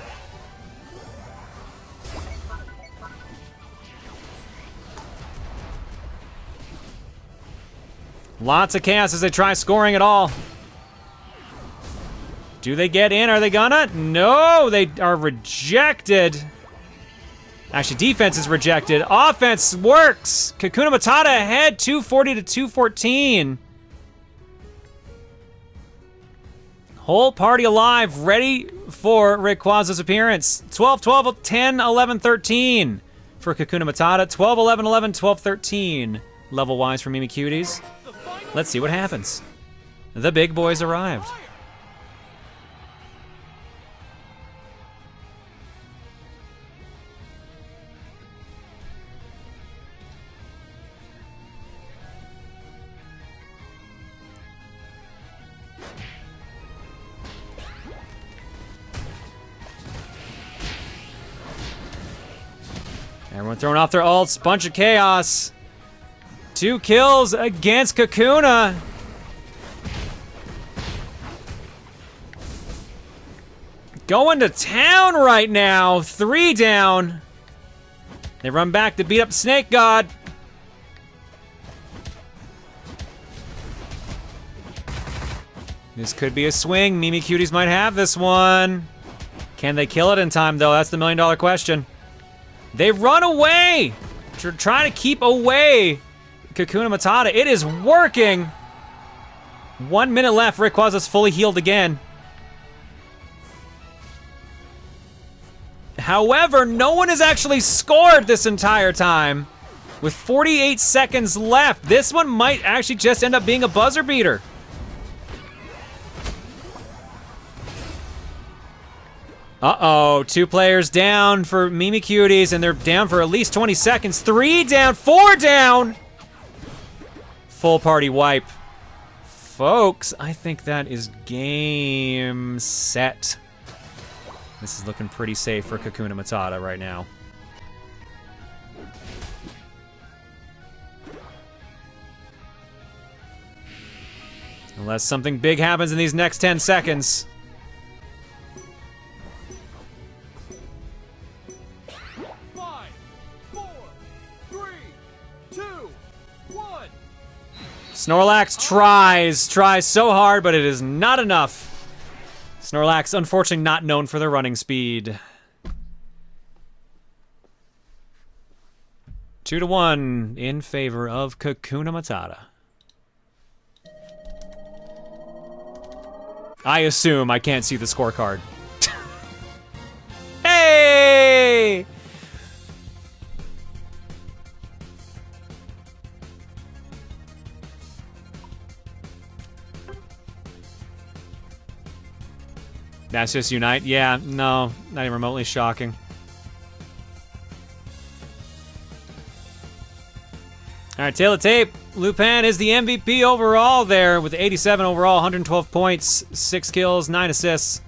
Lots of chaos as they try scoring it all. Do they get in? Are they gonna? No, they are rejected. Actually, defense is rejected. Offense works. Kakuna Matata ahead, 240 to 214. Whole party alive, ready for Rayquaza's appearance. 12, 12, 10, 11, 13 for Kakuna Matata. 12, 11, 11, 12, 13 level-wise for Mimikyuties. Let's see what happens. The big boys arrived. Everyone throwing off their ults. Bunch of chaos. 2 kills against Kakuna. Going to town right now. 3 down. They run back to beat up Snake God. This could be a swing. Mimikyuties might have this one. Can they kill it in time, though? That's the $1,000,000 question. They run away! Trying to keep away Kakuna Matata. It is working! 1 minute left. Rayquaza's fully healed again. However, no one has actually scored this entire time. With 48 seconds left, this one might actually just end up being a buzzer beater. Uh-oh, 2 players down for Mimikyuties, and they're down for at least 20 seconds. 3 down, 4 down! Full party wipe. Folks, I think that is game set. This is looking pretty safe for Kakuna Matata right now. Unless something big happens in these next 10 seconds. Snorlax tries so hard, but it is not enough. Snorlax, unfortunately, not known for their running speed. 2-1 in favor of Kakuna Matata. I assume I can't see the scorecard. Hey! That's just Unite? Yeah, no, not even remotely shocking. All right, tail of tape. Lupin is the MVP overall there with 87 overall, 112 points, 6 kills, 9 assists.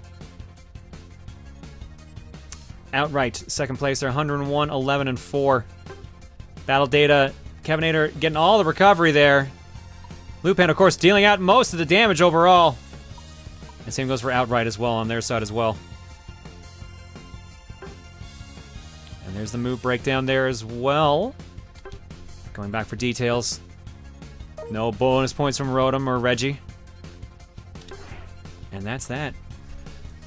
Outright, second place there, 101, 11, and 4. Battle data, KevinaTor getting all the recovery there. Lupin, of course, dealing out most of the damage overall. And same goes for Outright as well on their side as well. And there's the move breakdown there as well. Going back for details. No bonus points from Rotom or Reggie. And that's that.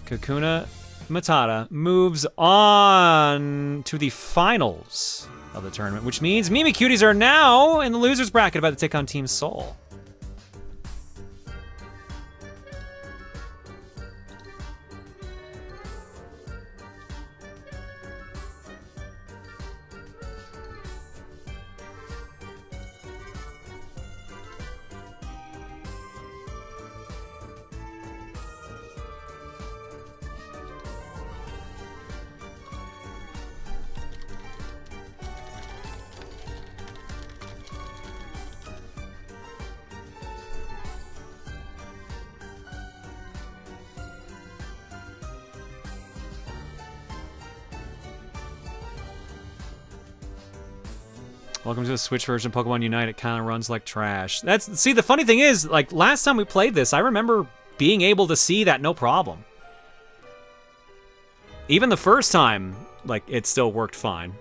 Kakuna Matata moves on to the finals of the tournament, which means Mimikyuties are now in the losers bracket about to take on Team Soul. Welcome to the Switch version of Pokemon Unite. It kind of runs like trash. See, the funny thing is, like, last time we played this, I remember being able to see that no problem. Even the first time, like, it still worked fine.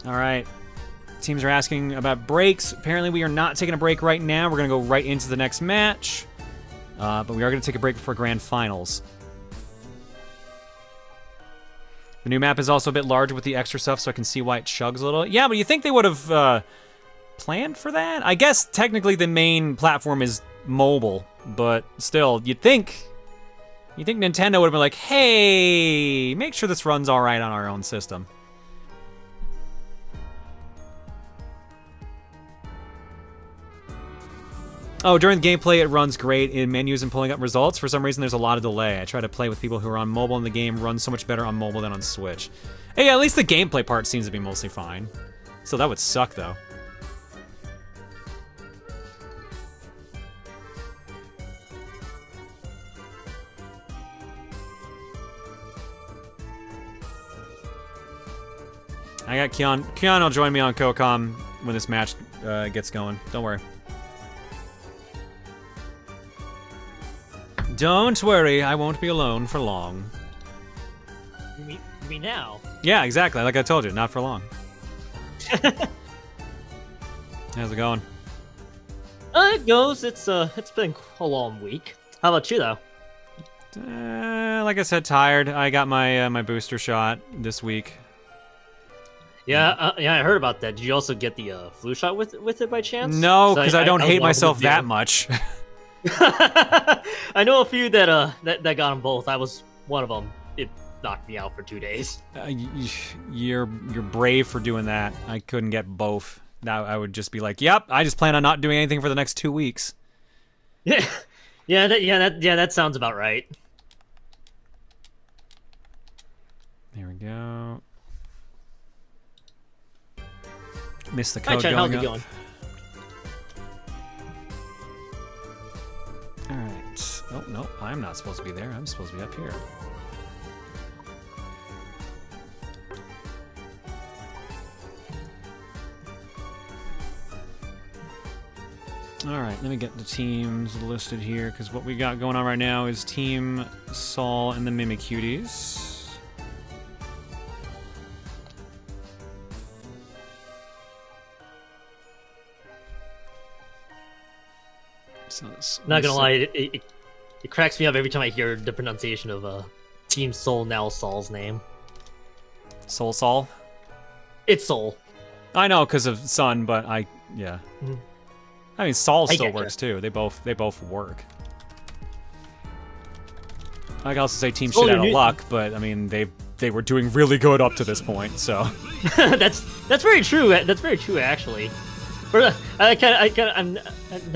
All right. Teams are asking about breaks. Apparently, we are not taking a break right now. We're going to go right into the next match. But we are going to take a break before Grand Finals. The new map is also a bit larger with the extra stuff, so I can see why it chugs a little. Yeah, but you think they would have planned for that? I guess technically the main platform is mobile, but still, you'd think Nintendo would have been like, hey, make sure this runs all right on our own system. Oh, during the gameplay, it runs great in menus and pulling up results. For some reason, there's a lot of delay. I try to play with people who are on mobile, and the game runs so much better on mobile than on Switch. Hey, at least the gameplay part seems to be mostly fine. So that would suck, though. I got Keon. Keon will join me on Kokam when this match gets going. Don't worry. Don't worry, I won't be alone for long. You mean now? Yeah, exactly. Like I told you, not for long. How's it going? It goes. It's been a long week. How about you though? Like I said, tired. I got my my booster shot this week. Yeah, I heard about that. Did you also get the flu shot with it by chance? No, because I don't hate myself that much. I know a few that got them both. I was one of them. It knocked me out for 2 days. You're brave for doing that. I couldn't get both. Now I would just be like, yep. I just plan on not doing anything for the next 2 weeks. Yeah, that sounds about right. There we go. Missed the code Hi, Chen, how's going it up. going? Alright. Oh, no, I'm not supposed to be there. I'm supposed to be up here. Alright, let me get the teams listed here, because what we got going on right now is Team Sol and the Mimikyuties. So Not gonna lie, it cracks me up every time I hear the pronunciation of Team Sol, now Sol's name. Sol? It's Sol. I know because of Sun, but yeah. Mhm. I mean, Sol I still get ya. works too. They both work. I can also say Team Sol, shit out you're of new- luck, but I mean they were doing really good up to this point. So that's very true. That's very true, actually. But now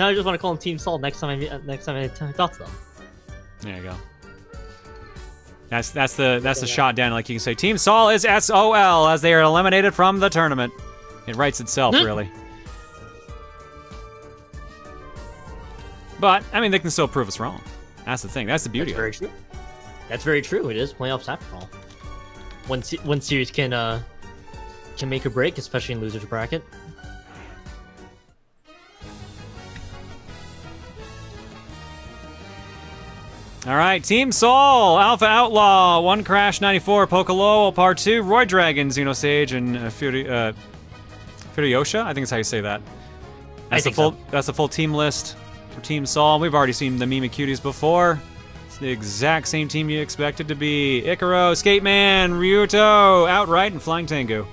I just want to call him Team Sol next time I talk to them. there you go. That's the shot down. Like you can say, Team Sol is SOL as they are eliminated from the tournament. It writes itself, really. But I mean, they can still prove us wrong. That's the thing. That's the beauty That's of very it. true. That's very true. It is playoffs after all. One series can make or break, especially in losers bracket. All right, Team Sol, AlphaOutlaw, 1 Crash 94, PokeLowell, ParTwo, Roydragon, Xenosage, and Furiocia. I think that's how you say that. That's the full team list for Team Sol. We've already seen the Mimikyuties before. It's the exact same team you expected to be. Ikkarow, Skateman, Ryuto, Outright, and FlyingTengu.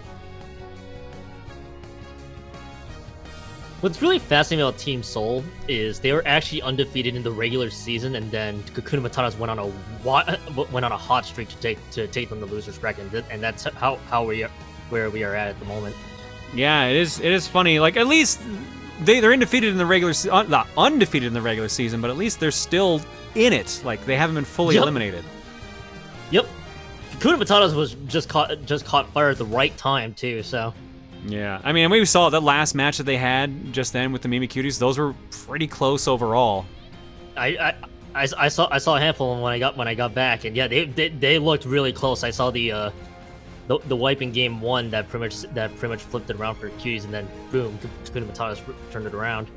What's really fascinating about Team Sol is they were actually undefeated in the regular season, and then Kakuna Matata went on a hot streak to take them to losers bracket, and that's where we are at the moment. Yeah, it is funny. Like at least they're undefeated in the regular not undefeated in the regular season, but at least they're still in it. Like they haven't been fully eliminated. Yep. Kakuna Matata was just caught fire at the right time too. So. Yeah, I mean, we saw that last match that they had just then with the Mimikyuties. Those were pretty close overall. I saw a handful of them when I got back, and yeah, they looked really close. I saw the wipe in game 1 that pretty much flipped it around for Cuties, and then boom, Kakuna Matata turned it around.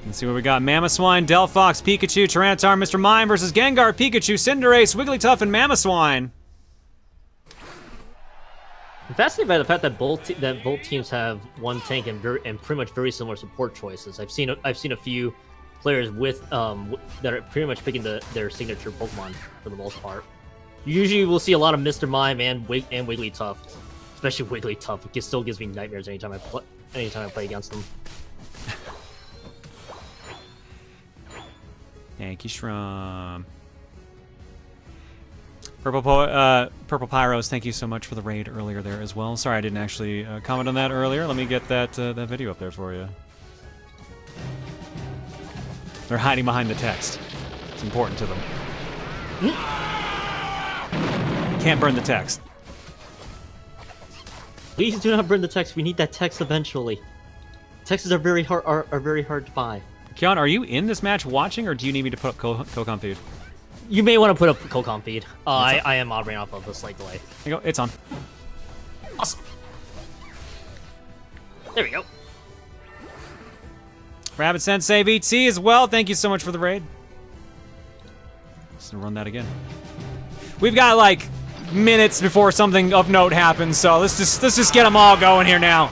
Let's see what we got. Mamoswine, Delphox, Pikachu, Tyranitar, Mr. Mime versus Gengar, Pikachu, Cinderace, Wigglytuff, and Mamoswine. I'm fascinated by the fact that both teams have one tank and pretty much very similar support choices. I've seen a few players with that are pretty much picking their signature Pokemon for the most part. Usually we'll see a lot of Mr. Mime and Wigglytuff, especially Wigglytuff. It still gives me nightmares anytime I play against them. Thank you, Shrum. Purple Pyros, thank you so much for the raid earlier there as well. Sorry I didn't actually comment on that earlier. Let me get that that video up there for you. They're hiding behind the text. It's important to them. Can't burn the text. Please do not burn the text. We need that text eventually. Texts are very hard to buy. Kion, are you in this match watching, or do you need me to put up co-com feed? You may want to put up co-com feed. I am operating off of a slight delay. There you go. It's on. Awesome. There we go. Rabbit Sensei VT as well. Thank you so much for the raid. Just gonna run that again. We've got like minutes before something of note happens, so let's just get them all going here now.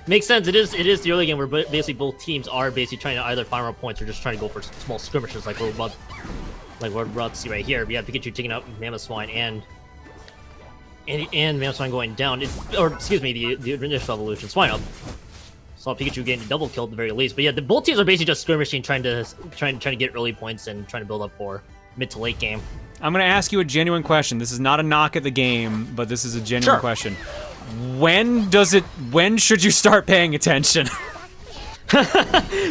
Makes sense. It is the early game where basically both teams are basically trying to either find more points or just trying to go for small skirmishes, like we're about to see right here. We have Pikachu taking out Mamoswine and Mamoswine going down. Excuse me, the initial evolution Swine Up. Saw Pikachu getting a double kill at the very least. But yeah, both teams are basically just skirmishing, trying to get early points and trying to build up for mid to late game. I'm gonna ask you a genuine question. This is not a knock at the game, but this is a genuine question. When should you start paying attention?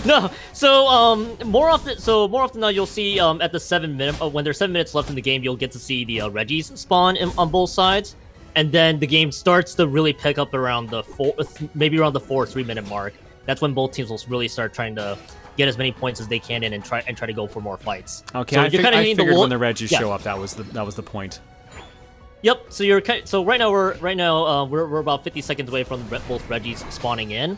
No, so more often now you'll see at the 7 minute when there's 7 minutes left in the game, you'll get to see the Reggies spawn on both sides, and then the game starts to really pick up around the 3 minute mark. That's when both teams will really start trying to get as many points as they can in and try to go for more fights. Okay, so I figured when the Reggies show up, that was the point. Yep. So right now we're about 50 seconds away from both Reggies spawning in,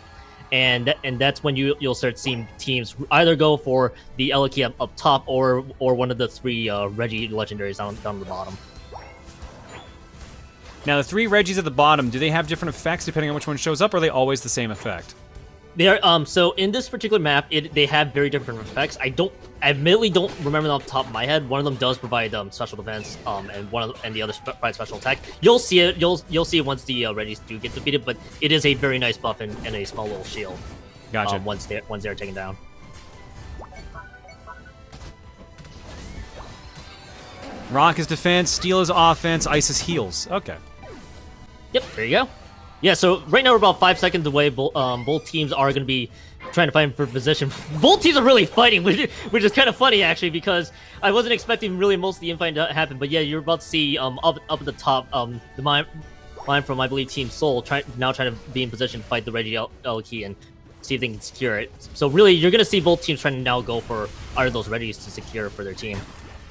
and that's when you'll start seeing teams either go for the Eliki up top or one of the 3 Reggie legendaries down at the bottom. Now the 3 Reggies at the bottom, do they have different effects depending on which one shows up, or are they always the same effect? They are so in this particular map, they have very different effects. I admittedly don't remember them off the top of my head. One of them does provide special defense, and the other provide special attack. You'll see it. You'll see it once the Reggies do get defeated. But it is a very nice buff and a small little shield. Gotcha. Once they're taken down. Rock is defense, Steel is offense, Ice is heals. Okay. Yep. There you go. Yeah, so right now we're about 5 seconds away. Both teams are going to be trying to fight for position. Both teams are really fighting, which is kind of funny, actually, because I wasn't expecting really most of the infighting to happen. But yeah, you're about to see up at the top, the mine from, I believe, Team Soul trying to be in position to fight the Reggie Eliki and see if they can secure it. So really, you're going to see both teams trying to now go for either of those Reggies to secure for their team.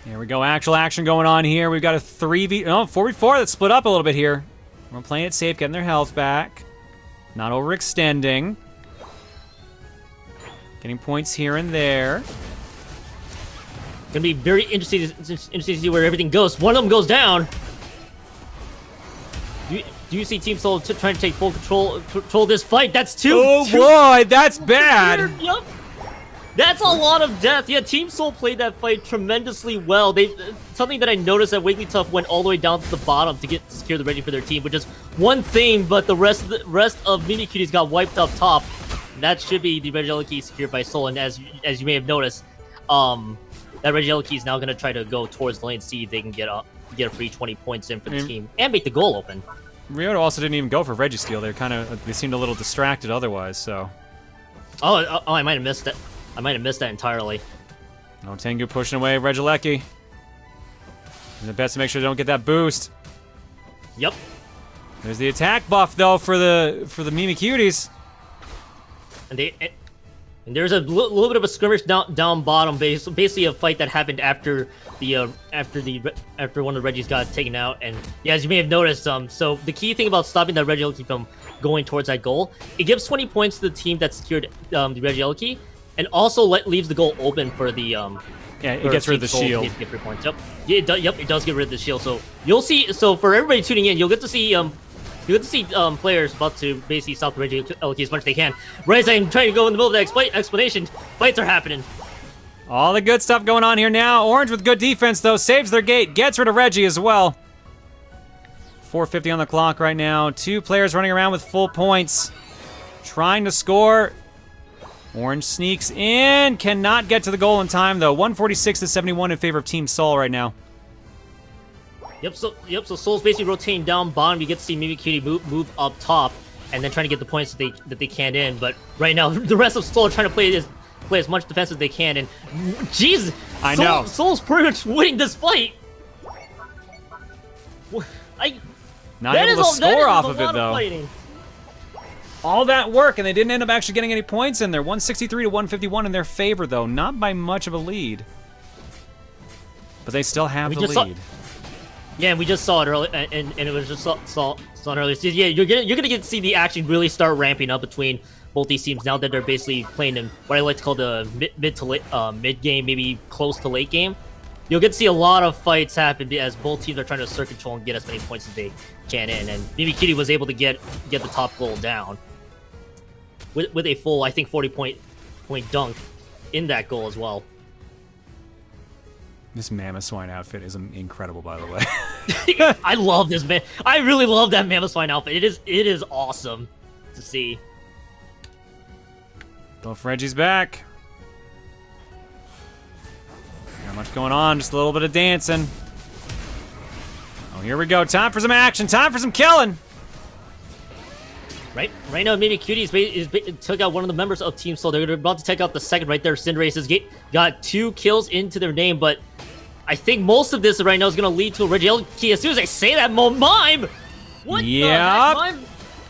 Here we go. Actual action going on here. We've got a 4v4 that's split up a little bit here. We're playing it safe, getting their health back. Not overextending. Getting points here and there. Gonna be very interesting to see where everything goes. One of them goes down. Do you see Team Soul trying to take full control of this fight? That's two. Oh boy, that's bad. Yep. That's a lot of death. Yeah, Team Soul played that fight tremendously well. Something that I noticed that Wigglytuff went all the way down to the bottom to secure the Reggie for their team, which is one thing, but the rest of Mimikyuties got wiped up top. That should be the Reggie Eliki secured by Soul, and as you may have noticed, that Reggie Eliki is now going to try to go towards the lane, see if they can get a free 20 points in for the team and make the goal open. Ryoto also didn't even go for Registeel. They seemed a little distracted otherwise, so. Oh, I might have missed it. I might have missed that entirely. No, Tengu pushing away Regieleki. And the best to make sure they don't get that boost. Yep. There's the attack buff though for the Mimikyuties. And there's a little bit of a skirmish down bottom, basically a fight that happened after one of the Reggies got taken out. And yeah, as you may have noticed, so the key thing about stopping that Regieleki from going towards that goal, it gives 20 points to the team that secured the Regieleki. And also leaves the goal open for the yeah, it gets rid of the shield. Get 3 points. Yep. Yeah, it does get rid of the shield. So you'll see. So for everybody tuning in, you'll get to see players about to basically stop the Reggie Eliki as much as they can. Right as I'm trying to go in the middle of the explanation, fights are happening. All the good stuff going on here now. Orange with good defense, though. Saves their gate. Gets rid of Reggie as well. 4:50 on the clock right now. 2 players running around with full points. Trying to score. Orange sneaks in. Cannot get to the goal in time, though. 146-71 in favor of Team Sol right now. Yep, so Sol's basically rotating down bottom. You get to see Mimikyutie move up top, and then trying to get the points that they can in. But right now, the rest of Sol are trying to play as much defense as they can. And jeez, I know Sol's pretty much winning this fight. Not able to score off of it, though. All that work, and they didn't end up actually getting any points in there. 163-151 in their favor, though. Not by much of a lead. But they still have the lead. Yeah, and we just saw it earlier, and it was just saw it earlier. So yeah, you're gonna get to see the action really start ramping up between both these teams now that they're basically playing in what I like to call the mid game, maybe close to late game. You'll get to see a lot of fights happen as both teams are trying to assert control and get as many points as they can in. And Mimikyutie was able to get the top goal down with a full, I think, 40-point dunk in that goal as well. This Mammoth outfit is incredible, by the way. I love this, man. I really love that Mammoth outfit. It is awesome to see. Both Reggie's back. Not much going on, just a little bit of dancing. Oh, here we go. Time for some action. Time for some killing. Right now, Mimikyuties took out one of the members of Team Sol. They're about to take out the second right there. Cinderace has got 2 kills into their name, but I think most of this right now is going to lead to a Reggie key. As soon as I say that, Mime! What the heck? Mime?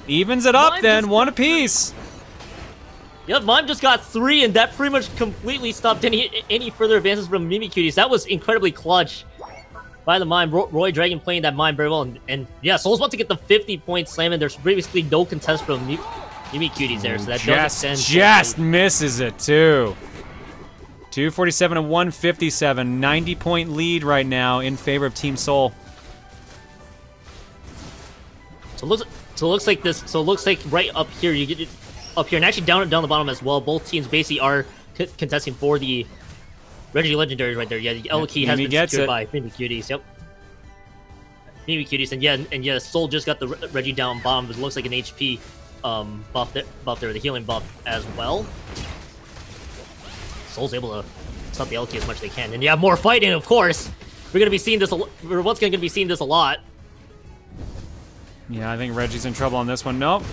Evens it up then, 1 apiece. Yep, Mime just got 3, and that pretty much completely stopped any further advances from Mimikyuties. That was incredibly clutch by the Mime. Roydragon playing that Mime very well. And yeah, Sol's about to get the 50-point slam, and there's previously no contest from Mimikyuties there. So that just misses it, too. 247-157. 90-point lead right now in favor of Team Sol. So it looks like right up here, you get it. Up here, and actually down the bottom as well. Both teams basically are contesting for the Reggie Legendaries right there. Yeah, the L key has been secured by Mimikyuties. Yep. Mimikyuties, and yeah, Sol just got the Reggie down bottom. It looks like an HP buff there, the healing buff as well. Sol's able to stop the L key as much as they can. And yeah, more fighting, of course. We're gonna be seeing this. We're once again gonna be seeing this a lot. Yeah, I think Reggie's in trouble on this one. Nope.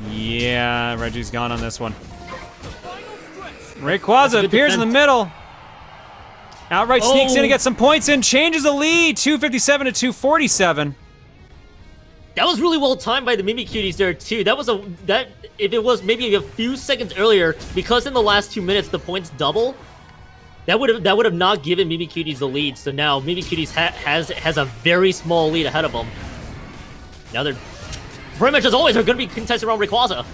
Yeah, Reggie's gone on this one. Rayquaza appears in the middle. Outright sneaks in to get some points in, changes the lead, 257-247. That was really well timed by the Mimikyuties there too. If it was maybe a few seconds earlier, because in the last 2 minutes the points double, that would have not given Mimikyuties the lead. So now Mimikyuties has a very small lead ahead of them. Now they're pretty much as always are going to be contested around Rayquaza.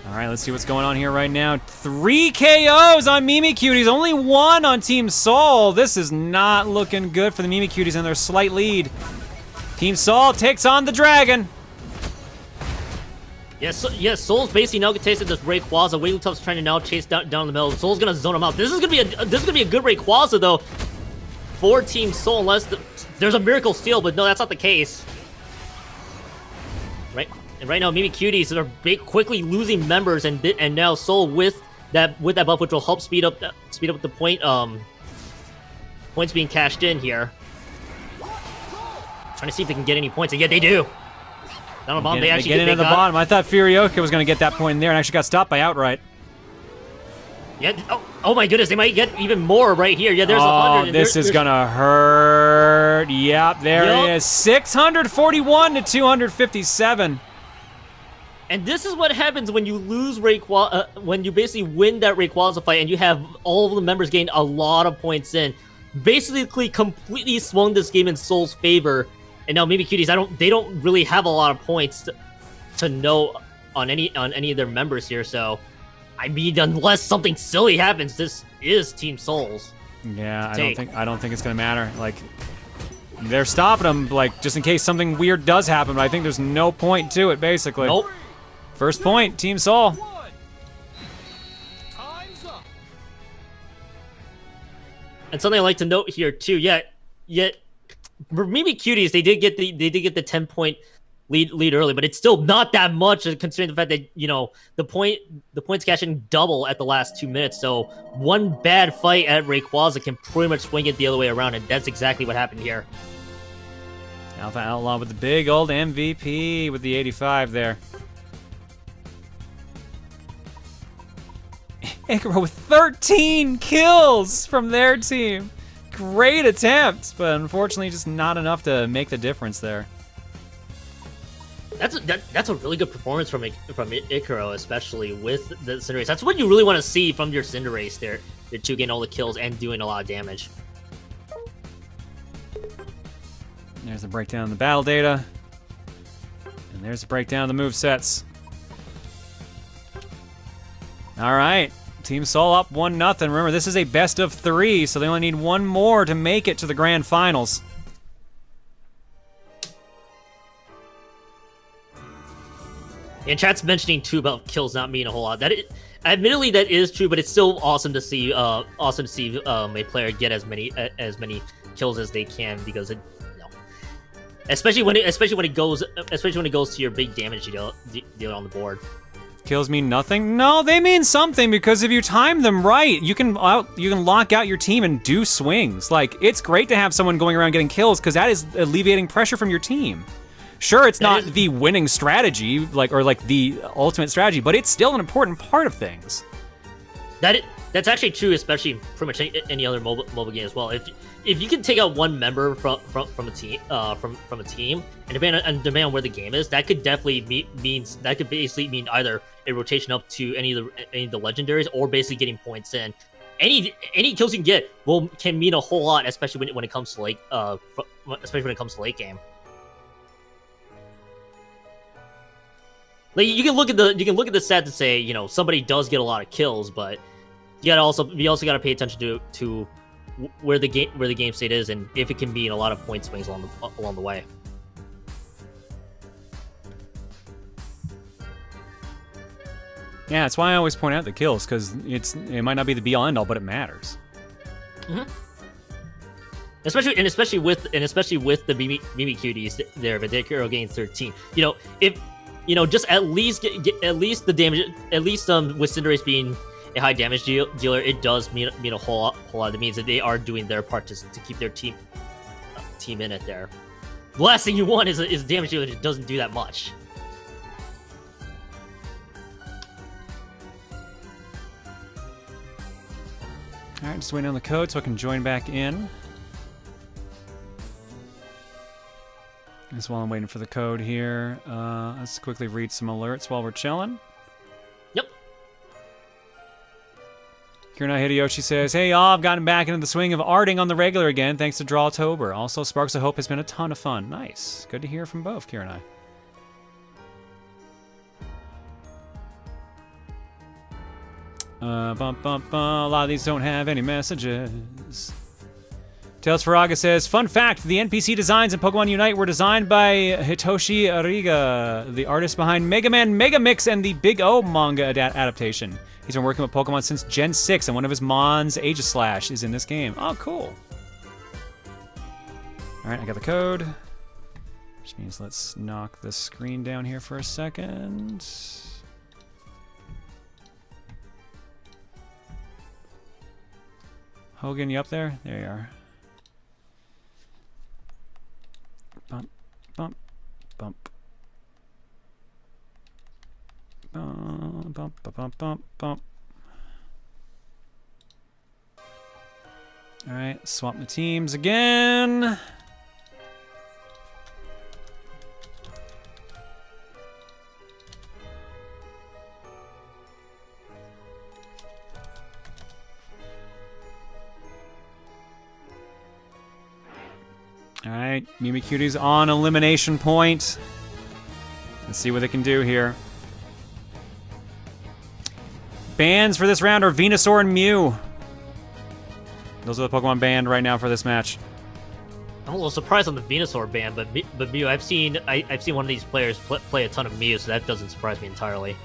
All right, let's see what's going on here right now. 3 KOs on Mimikyuties, only 1 on Team Sol. This is not looking good for the Mimikyuties and their slight lead. Team Sol takes on the Dragon. Yes, Sol's basically now contested this Rayquaza. Wigglytuff's trying to now chase down the middle. Sol's going to zone him out. This is going to be a good Rayquaza though for Team Sol, unless there's a miracle steal, but no, that's not the case. And right now, Mimikyuties are quickly losing members, and now Sol with that buff, which will help speed up the points being cashed in here. Trying to see if they can get any points, and yeah, they do. Down the bottom, they actually get into the bottom. I thought Furiocia was going to get that point in there, and actually got stopped by Outright. Yeah. Oh my goodness, they might get even more right here. Yeah, there's 100. This is gonna hurt. Yep, there it is. 641 to 257. And this is what happens when you lose Rayquaza, when you basically win that Rayquaza fight and you have all of the members gain a lot of points in. Basically, completely swung this game in Sol's favor. And now Mimikyuties, they don't really have a lot of points to know on any of their members here. So, I mean, unless something silly happens, this is Team Sol's. Yeah, I don't think it's gonna matter. Like, they're stopping them, like, just in case something weird does happen. But I think there's no point to it, basically. Nope. First point, Team Sol. Time's up. And something I like to note here too. Yet for Mimikyuties, they did get the 10-point lead early, but it's still not that much considering the fact that the points cashing double at the last 2 minutes. So one bad fight at Rayquaza can pretty much swing it the other way around, and that's exactly what happened here. AlphaOutlaw with the big old MVP with the 85 there. Ikkarow with 13 kills from their team. Great attempt, but unfortunately just not enough to make the difference there. That's a really good performance from Ikkarow, especially with the Cinderace. That's what you really want to see from your Cinderace there. Your two getting all the kills and doing a lot of damage. There's the breakdown of the battle data. And there's the breakdown of the movesets. All right. Team Soul up 1-0. Remember, this is a best of 3, so they only need one more to make it to the grand finals. And chat's mentioning too about kills not mean a whole lot. Admittedly, that is true, but it's still awesome to see. A player get as many kills as they can, because especially when it goes to your big damage deal on the board. Kills mean nothing? No, they mean something, because if you time them right, you can lock out your team and do swings. Like, it's great to have someone going around getting kills, because that is alleviating pressure from your team. Sure, it's not the winning strategy, like the ultimate strategy, but it's still an important part of things. That's actually true, especially pretty much any other mobile game as well. If you can take out one member from a team, and depending on where the game is, that could definitely basically mean either a rotation up to any of the legendaries, or basically getting points in. Any kills you can get can mean a whole lot, especially when it comes to late game. Like, you can look at the stats and say, somebody does get a lot of kills, but you also got to pay attention to where the game state is, and if it can be in a lot of point swings along the way. Yeah, that's why I always point out the kills, because it might not be the be all end all, but it matters. Mm-hmm. Especially with the Mimikyuties there, but Ikkarow getting 13. Just at least the damage, with Cinderace being a high damage dealer, it does mean a whole lot. It means that they are doing their part to keep their team in it there. The last thing you want is a damage dealer that doesn't do that much. All right, just waiting on the code so I can join back in. Just while I'm waiting for the code here, let's quickly read some alerts while we're chilling. Yep. Kirna Hideyoshi says, "Hey y'all, I've gotten back into the swing of arting on the regular again thanks to Drawtober. Also, Sparks of Hope has been a ton of fun." Nice. Good to hear from both, Kirna. A lot of these don't have any messages. Tales Faraga says, "Fun fact, the NPC designs in Pokemon Unite were designed by Hitoshi Ariga, the artist behind Mega Man Mega Mix and the Big O manga adaptation. He's been working with Pokemon since Gen 6, and one of his Mons, Aegislash, is in this game." Oh, cool. All right, I got the code. Which means let's knock the screen down here for a second. Hogan, you up there? There you are. Bump, bump, bump. Bump, bump, bump, bump, bump. All right, swap the teams again. All right, Mimikyuties on elimination point. Let's see what they can do here. Bans for this round are Venusaur and Mew. Those are the Pokemon banned right now for this match. I'm a little surprised on the Venusaur ban, but Mew, I've seen one of these players play a ton of Mew, so that doesn't surprise me entirely.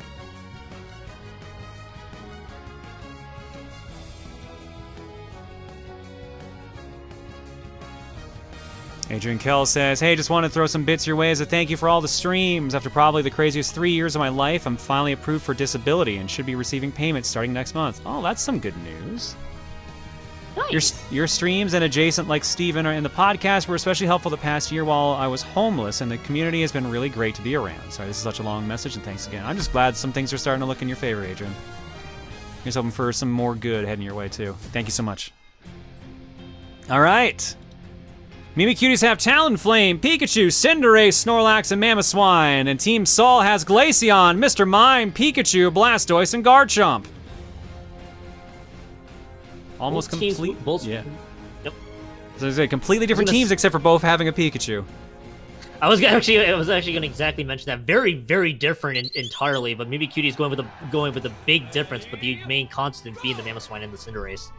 Adrian Kell says, hey, just wanted to throw some bits your way as a thank you for all the streams. After probably the craziest 3 years of my life, I'm finally approved for disability and should be receiving payments starting next month. Oh, that's some good news. Nice. Your streams and adjacent like Steven are in the podcast were especially helpful the past year while I was homeless, and the community has been really great to be around. Sorry, this is such a long message, and thanks again. I'm just glad some things are starting to look in your favor, Adrian. Here's hoping for some more good heading your way, too. Thank you so much. All right. Mimikyuties have Talonflame, Pikachu, Cinderace, Snorlax, and Mamoswine. And Team Sol has Glaceon, Mr. Mime, Pikachu, Blastoise, and Garchomp. Almost Both teams- complete. both- Yeah. Yep. So it's completely different teams except for both having a Pikachu. I was actually going to exactly mention that. Very, very different entirely, but Mimikyuties going with a big difference, but the main constant being the Mamoswine and the Cinderace.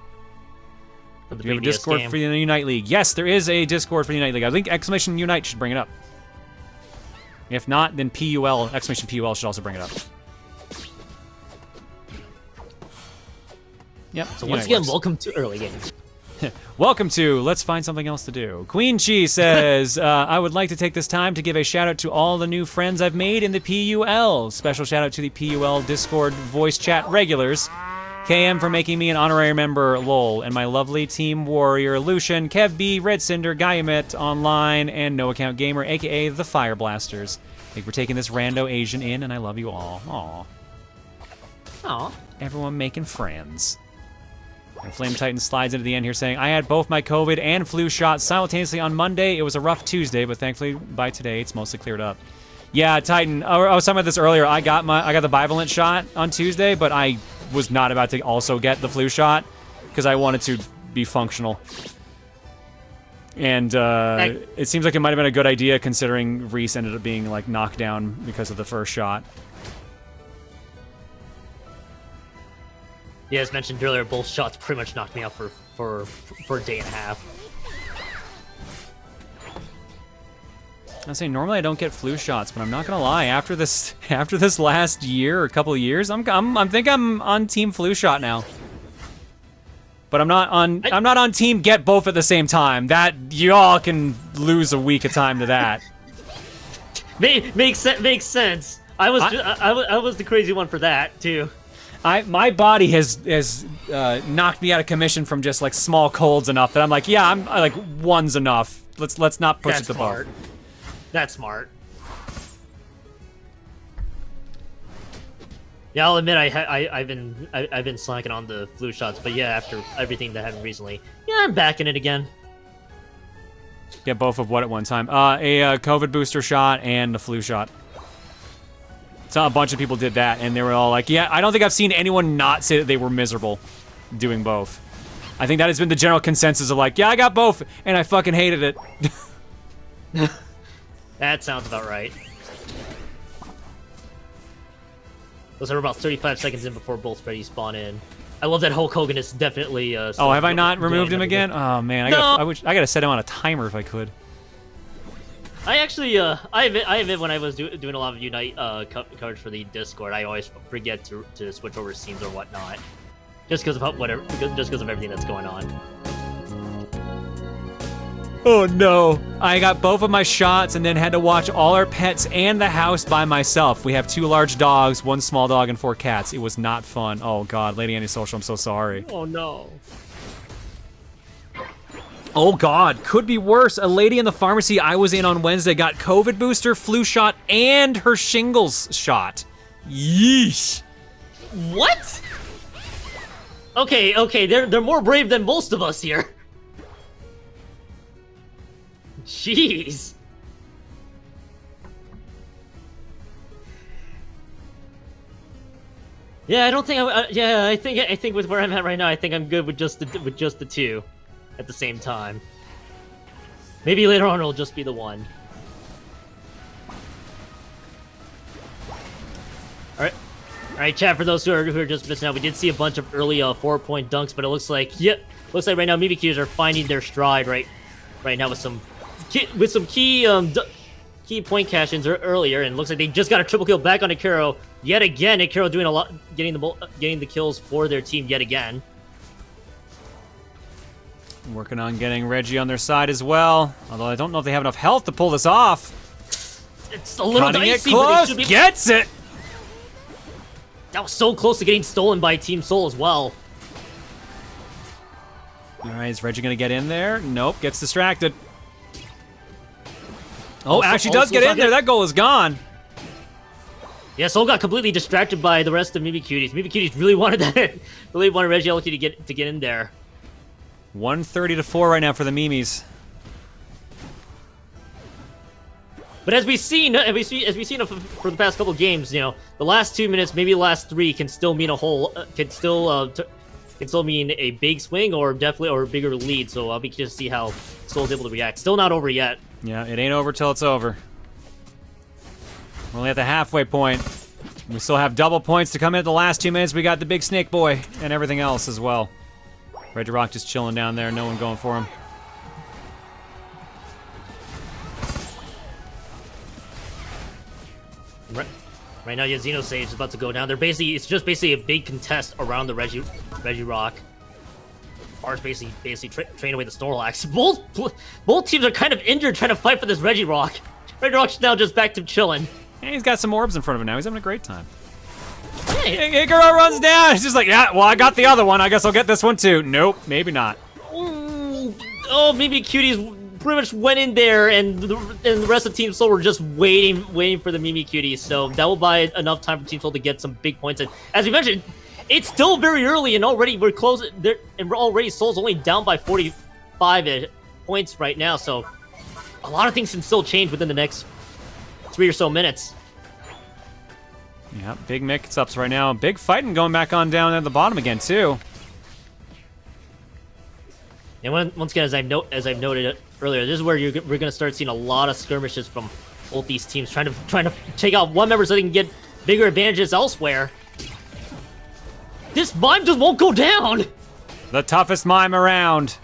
Do you have a Discord for the Unite League? Yes, there is a Discord for the Unite League. I think exclamation Unite should bring it up. If not, then PUL, exclamation PUL should also bring it up. Yep. So once again, welcome to early game. Welcome to Let's Find Something Else to Do. Queen Chi says, I would like to take this time to give a shout out to all the new friends I've made in the PUL. Special shout out to the PUL Discord voice chat regulars. KM for making me an honorary member, lol, and my lovely team warrior, Lucian, Kev B, Red Cinder, Guyamit Online, and No Account Gamer, aka the Fire Blasters. Thank you for taking this rando Asian in, and I love you all. Aw. Aw. Everyone making friends. And Flame Titan slides into the end here saying, I had both my COVID and flu shots simultaneously on Monday. It was a rough Tuesday, but thankfully by today it's mostly cleared up. Yeah, Titan, I was talking about this earlier. I got the bivalent shot on Tuesday, but I was not about to also get the flu shot because I wanted to be functional. And it seems like it might have been a good idea considering Reese ended up being like knocked down because of the first shot. Yeah, as mentioned earlier, both shots pretty much knocked me out for a day and a half. I say normally I don't get flu shots, but I'm not gonna lie. After this last year or couple of years, I think I'm on team flu shot now. But I'm not on team get both at the same time. That y'all can lose a week of time to that. Makes sense. I was the crazy one for that too. My body has knocked me out of commission from just like small colds enough that I'm like, yeah, I'm like one's enough. Let's not push it to both. That's smart. Yeah, I'll admit I've been slacking on the flu shots, but yeah, after everything that happened recently, yeah, I'm back in it again. Yeah, both of what at one time? A COVID booster shot and the flu shot. So a bunch of people did that, and they were all like, yeah, I don't think I've seen anyone not say that they were miserable doing both. I think that has been the general consensus of like, yeah, I got both, and I fucking hated it. That sounds about right. Those are about 35 seconds in before both ready spawn in. I love that Hulk Hogan is definitely. Oh, have I not removed him again? Oh man, I gotta set him on a timer if I could. I actually, I admit when I was doing a lot of Unite coverage for the Discord, I always forget to switch over scenes or whatnot, just because of everything that's going on. Oh no, I got both of my shots and then had to watch all our pets and the house by myself. We have 2 large dogs, 1 small dog, and 4 cats. It was not fun. Oh god, Lady Antisocial, I'm so sorry. Oh no. Oh god, could be worse. A lady in the pharmacy I was in on Wednesday got COVID booster, flu shot, and her shingles shot. Yeesh. What? Okay, they're more brave than most of us here. Jeez. Yeah, I don't think I think with where I'm at right now, I think I'm good with just the 2 at the same time. Maybe later on it'll just be the 1. All right, chat. For those who are just missing out, we did see a bunch of early 4-point dunks, but it looks like right now Mimikyuties are finding their stride right now with some key point cash-ins earlier, and it looks like they just got a triple kill back on Ikkarow yet again. Ikkarow doing a lot, getting the kills for their team yet again. Working on getting Reggie on their side as well. Although I don't know if they have enough health to pull this off. It's a little Cutting dicey, it but close, it should be... gets it! That was so close to getting stolen by Team Soul as well. All right, is Reggie gonna get in there? Nope, gets distracted. Oh, actually does get in there. That goal is gone. Yeah, Soul got completely distracted by the rest of Mimikyuties. Mimikyuties really wanted that, really wanted Reggie Elkie to get in there. 130-4 right now for the Mimis. But as we've seen for the past couple games, you know, the last 2 minutes, maybe the last 3, can still mean a whole, can still mean a big swing or definitely or a bigger lead. So I'll be curious to see how Soul's able to react. Still not over yet. Yeah, it ain't over till it's over. We're only at the halfway point. We still have double points to come in at the last 2 minutes. We got the big snake boy and everything else as well. Rock just chilling down there, no one going for him. Right now, yeah, Xenosage is about to go down. It's just basically a big contest around the Rock. Ours basically train away the Snorlax. Both teams are kind of injured trying to fight for this Rock. Rock's now just back to chilling. And he's got some orbs in front of him now. He's having a great time. Hey. Ikkarow runs down. He's just like, yeah, well, I got the other one. I guess I'll get this one too. Nope, maybe not. Oh, maybe Cuties pretty much went in there, and the rest of Team Soul were just waiting for the Mimikyuties. So that will buy enough time for Team Soul to get some big points. And as we mentioned, it's still very early, and already we're close. And we're already Soul's only down by 45 points right now. So a lot of things can still change within the next 3 or so minutes. Yeah, big mix-ups right now. Big fighting going back on down at the bottom again too. And once again, as I've noted earlier, this is where we're going to start seeing a lot of skirmishes from both these teams, trying to take out one member so they can get bigger advantages elsewhere. This mime just won't go down. The toughest mime around.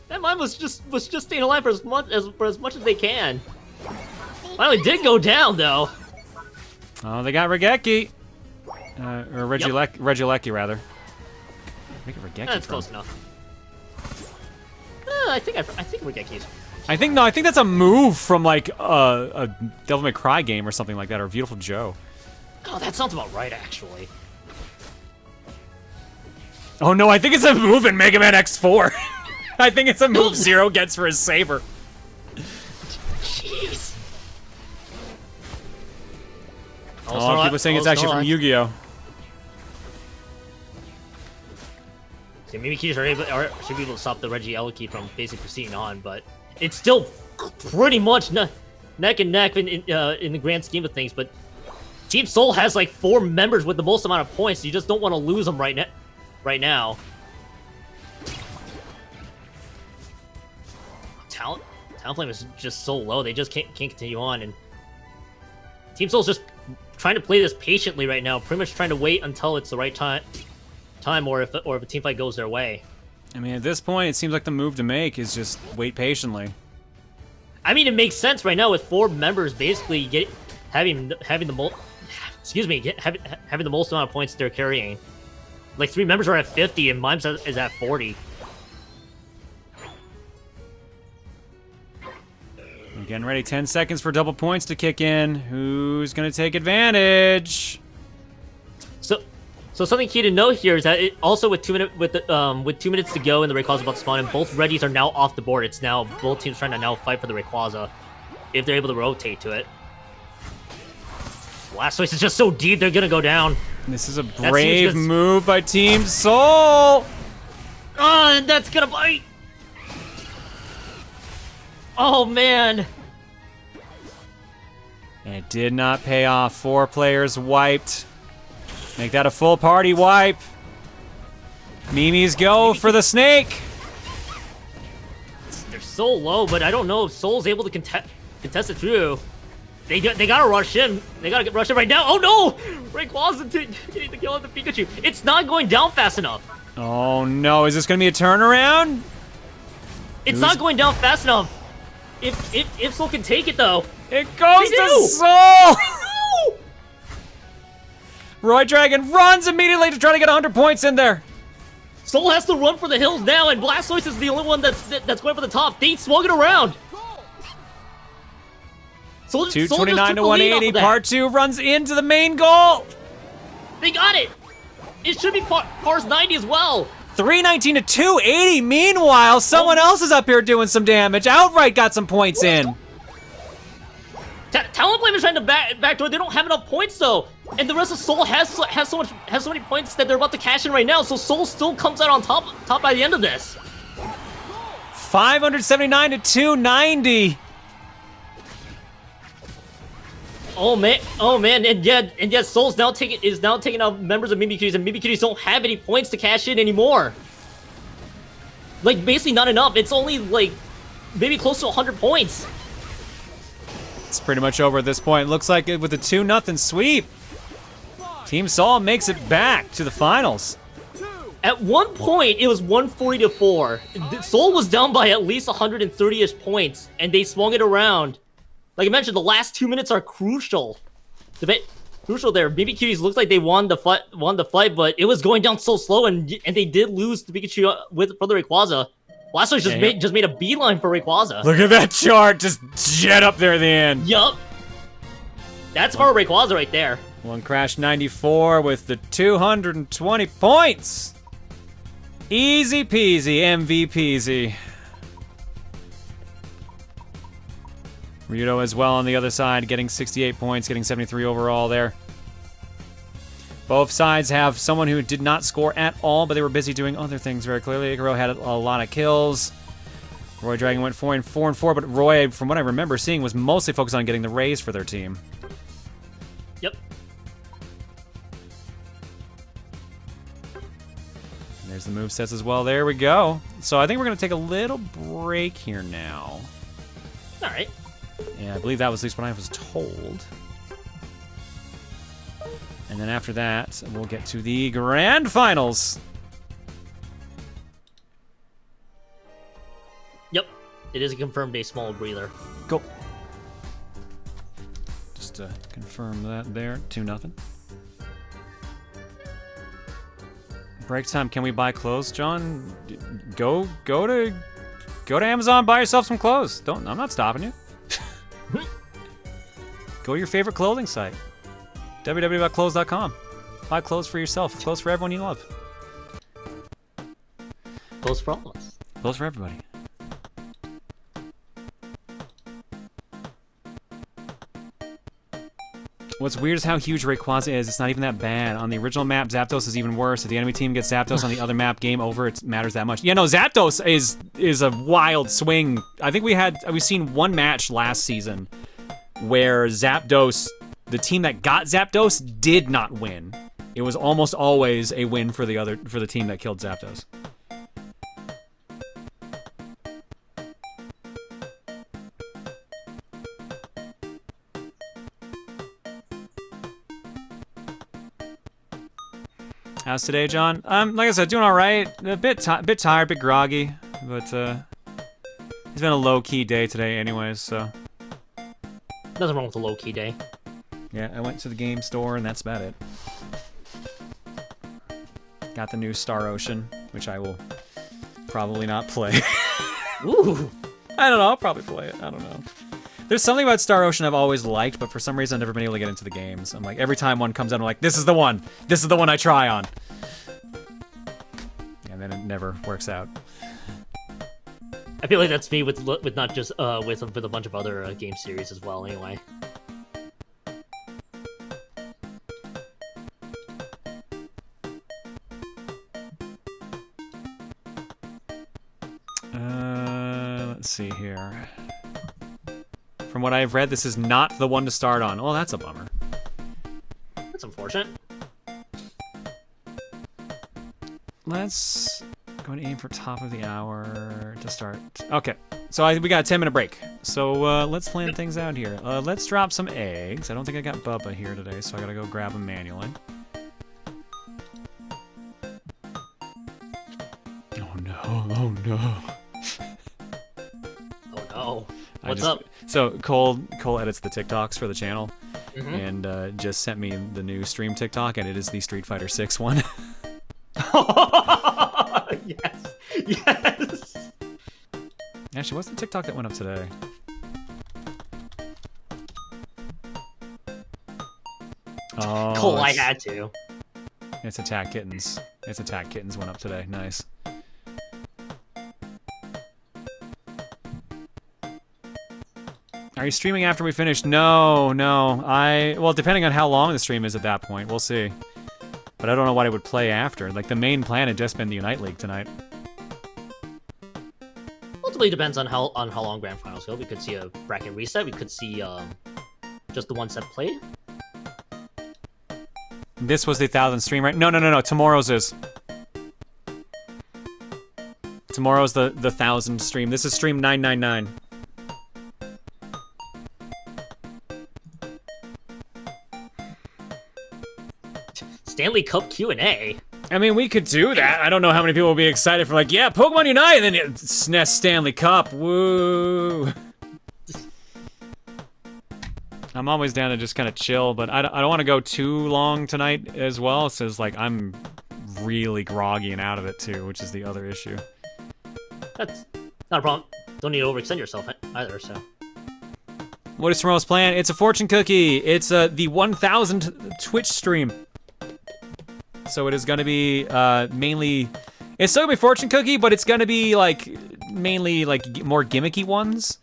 That mime was just staying alive for as much as they can. Finally did go down though. Oh, they got Regeki. Or Regieleki, rather. Make it Regeki. That's close enough. I think Regeki's. I think that's a move from like a Devil May Cry game or something like that, or Beautiful Joe. Oh, that sounds about right, actually. Oh no, I think it's a move in Mega Man X4. I think it's a move Zero gets for his saber. Jeez. Oh, people saying it's actually from Yu-Gi-Oh. So Mimikyuties should be able to stop the Regieleki from basically proceeding on, but it's still pretty much neck and neck in the grand scheme of things. But Team Soul has like 4 members with the most amount of points. So you just don't want to lose them right now. Talonflame is just so low; they just can't continue on, and Team Soul's just trying to play this patiently right now, pretty much trying to wait until it's the right time, or if a team fight goes their way. I mean, at this point, it seems like the move to make is just wait patiently. I mean, it makes sense right now with 4 members basically having the most amount of points they're carrying. Like 3 members are at 50 and Mimes is at 40. We're getting ready. 10 seconds for double points to kick in. Who's gonna take advantage? So something key to note here is that also with 2 minutes to go and the Rayquaza about to spawn, and both Reggies are now off the board. It's now both teams trying to now fight for the Rayquaza if they're able to rotate to it. Blastoise is just so deep; they're gonna go down. This is a brave move by Team Soul. Oh, and that's gonna bite. Oh man. And it did not pay off. 4 players wiped. Make that a full party wipe. Mimis go for the snake. They're so low, but I don't know if Soul's able to contest it through. They gotta rush him. They gotta rush him right now. Oh no! Rayquaza getting the kill on the Pikachu. It's not going down fast enough. Oh no! Is this gonna be a turnaround? It's not going down fast enough. If Soul can take it though. It goes to Soul. Roydragon runs immediately to try to get 100 points in there. Soul has to run for the hills now, and Blastoise is the only one that's going for the top. They swung it around. Soul, 229 to 180. ParTwo runs into the main goal. They got it. It should be Par's 90 as well. 319 to 280. Meanwhile, someone else is up here doing some damage. Outright got some points in. Talonflame is trying to backdoor. They don't have enough points though, and the rest of Soul has so many points that they're about to cash in right now. So Soul still comes out on top by the end of this. 579 to 290. Oh man, and yet Soul's now taking out members of Mimikyuties, and Mimikyuties don't have any points to cash in anymore. Like basically not enough. It's only like maybe close to 100 points. It's pretty much over at this point. Looks like it with a 2-0 sweep. Team Soul makes it back to the finals. At one point, it was 140 to 4. Soul was down by at least 130-ish points, and they swung it around. Like I mentioned, the last 2 minutes are crucial. Crucial there. Mimikyuties looked like they won the fight, but it was going down so slow, and they did lose to Pikachu for the Rayquaza. Blastoise just made a beeline for Rayquaza. Look at that chart, just jet up there at the end. Yup. That's our Rayquaza right there. One Crash 94 with the 220 points. Easy peasy, MVPeasy. Ryudo as well on the other side, getting 68 points, getting 73 overall there. Both sides have someone who did not score at all, but they were busy doing other things very clearly. Ikkarow had a lot of kills. Roydragon went 4-4, but Roy, from what I remember seeing, was mostly focused on getting the raise for their team. Yep. And there's the movesets as well. There we go. So I think we're going to take a little break here now. All right. Yeah, I believe that was at least what I was told. And then after that, we'll get to the grand finals. Yep, it is a confirmed a small breather. Go. Just to confirm that there, 2-0. Break time. Can we buy clothes, John? Go to Amazon. Buy yourself some clothes. I'm not stopping you. Go to your favorite clothing site. www.clothes.com. Buy clothes for yourself. Clothes for everyone you love. Clothes for all of us. Clothes for everybody. What's weird is how huge Rayquaza is. It's not even that bad. On the original map, Zapdos is even worse. If the enemy team gets Zapdos on the other map, game over. It matters that much. Yeah, no, Zapdos is a wild swing. I think we've seen one match last season where Zapdos, the team that got Zapdos, did not win. It was almost always a win for the team that killed Zapdos. How's today, John? Like I said, doing all right. A bit tired, a bit groggy, but it's been a low-key day today, anyways. So nothing wrong with a low-key day. Yeah, I went to the game store, and that's about it. Got the new Star Ocean, which I will probably not play. Ooh. I don't know. I'll probably play it. I don't know. There's something about Star Ocean I've always liked, but for some reason I've never been able to get into the games. I'm like, every time one comes out, I'm like, this is the one. This is the one I try on. And then it never works out. I feel like that's me with not just with a bunch of other game series as well. Anyway. Let's see here. From what I've read, this is not the one to start on. Oh, that's a bummer. That's unfortunate. Let's go and aim for top of the hour to start. Okay, so we got a 10-minute break. So let's plan things out here. Let's drop some eggs. I don't think I got Bubba here today, so I gotta go grab them manually. Oh no, oh no. Oh no. What's up? So Cole edits the TikToks for the channel, and just sent me the new stream TikTok, and it is the Street Fighter 6 one. Yes. Yes. Actually, what's the TikTok that went up today? Oh, Cool, I had to. It's Attack Kittens. It's Attack Kittens went up today. Nice. Are you streaming after we finish? No. Well, depending on how long the stream is at that point, we'll see. But I don't know what I would play after. Like, the main plan had just been the Unite League tonight. Ultimately depends on how long Grand Finals go. We could see a bracket reset. We could see just the ones that played. This was the 1,000th stream, right? No. Tomorrow's is. Tomorrow's the 1,000 stream. This is stream 999. Stanley Cup Q&A. I mean, we could do that. I don't know how many people will be excited for, like, yeah, Pokemon Unite, and then SNES Stanley Cup. Woo! I'm always down to just kind of chill, but I don't want to go too long tonight as well, so it's like I'm really groggy and out of it too, which is the other issue. That's not a problem. Don't need to overextend yourself either, so. What is tomorrow's plan? It's a fortune cookie. It's the 1,000th Twitch stream. So it is going to be mainly... It's still going to be fortune cookie, but it's going to be like mainly like more gimmicky ones.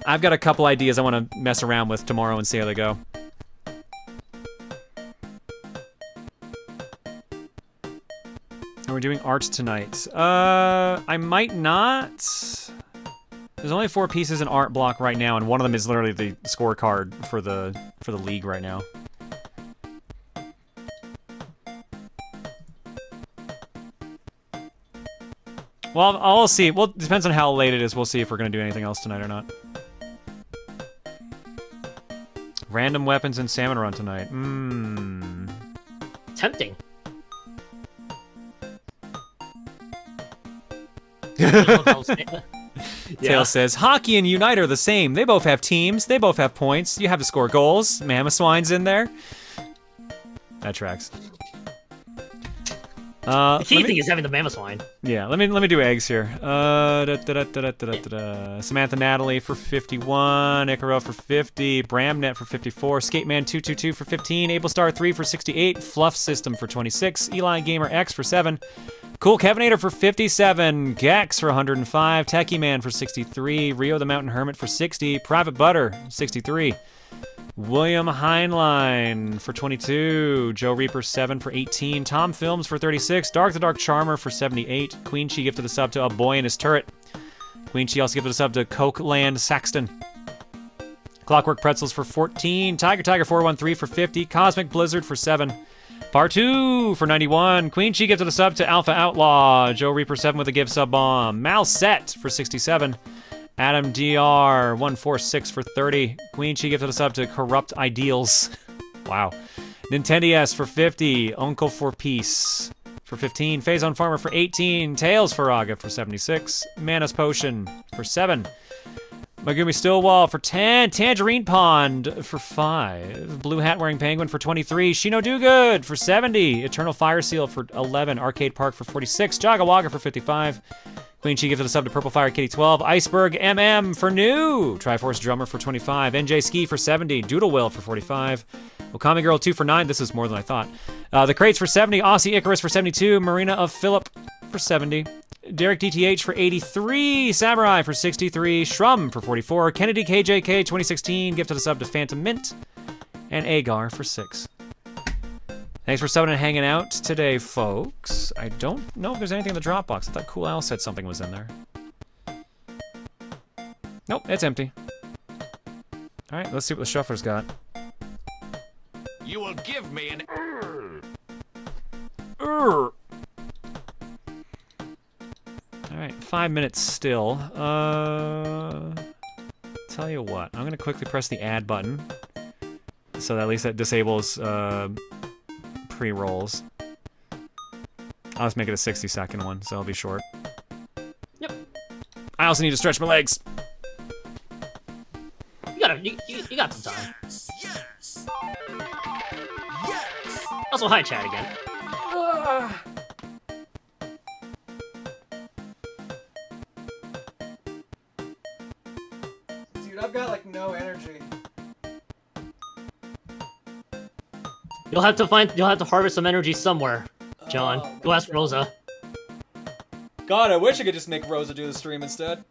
I've got a couple ideas I want to mess around with tomorrow and see how they go. Are we doing art tonight? I might not. There's only 4 pieces in art block right now, and one of them is literally the scorecard for the league right now. Well, I'll see. Well, it depends on how late it is. We'll see if we're gonna do anything else tonight or not. Random weapons in Salmon Run tonight. Tempting. Tails says, Hockey and Unite are the same. They both have teams. They both have points. You have to score goals. Mamoswine's in there. That tracks. The key thing is having the Mamoswine. Yeah, let me do eggs here. Samantha Natalie for 51, Ikkarow for 50, Bramnet for 54, Skateman222 for 15, Ablestar 3 for 68, Fluff System for 26, Eli Gamer X for 7, coolKevinator for 57, Gex for 105, Techie Man for 63, Rio the Mountain Hermit for 60, Private Butter 63, William Heinlein for 22, Joe Reaper 7 for 18, Tom Films for 36, Dark the Dark Charmer for 78, Queen Chi gifted a sub to A Boy in His Turret. Queen Chi also gifted a sub to Cokeland Saxton. Clockwork Pretzels for 14, Tiger 413 for 50, Cosmic Blizzard for 7, ParTwo for 91, Queen Chi gifted a sub to Alpha Outlaw, Joe Reaper 7 with a gift sub bomb, Malset for 67, Adam DR 146 for 30. Queen Chi gifted us up to Corrupt Ideals. Wow. Nintendies for 50. Uncle for Peace for 15. Phazon Farmer for 18. Tails Faraga for 76. Manus Potion for 7. Megumi Stillwall for 10. Tangerine Pond for 5. Blue Hat Wearing Penguin for 23. Shino Dogood for 70. Eternal Fire Seal for 11. Arcade Park for 46. Jagga Wagga for 55. Queen Chi gifted a sub to Purple Fire Kitty 12. Iceberg MM for new. Triforce Drummer for 25. NJ Ski for 70. Doodle Will for 45. Okami Girl 2 for 9. This is more than I thought. The Crates for 70. Aussie Icarus for 72. Marina of Phillip for 70. Derek DTH for 83. Samurai for 63. Shrum for 44. Kennedy KJK 2016 gifted a sub to Phantom Mint. And Agar for 6. Thanks for subbing and hanging out today, folks. I don't know if there's anything in the Dropbox. I thought coolKevinator said something was in there. Nope, it's empty. All right, let's see what the shuffler's got. You will give me an All right, 5 minutes still. Tell you what, I'm gonna quickly press the add button, so that at least that disables pre-rolls. I'll just make it a 60-second one, so it'll be short. Yep. I also need to stretch my legs. You got some time. Yes. Also, hi, chat again. You'll have to harvest some energy somewhere, John. Go ask Rosa. God, I wish I could just make Rosa do the stream instead.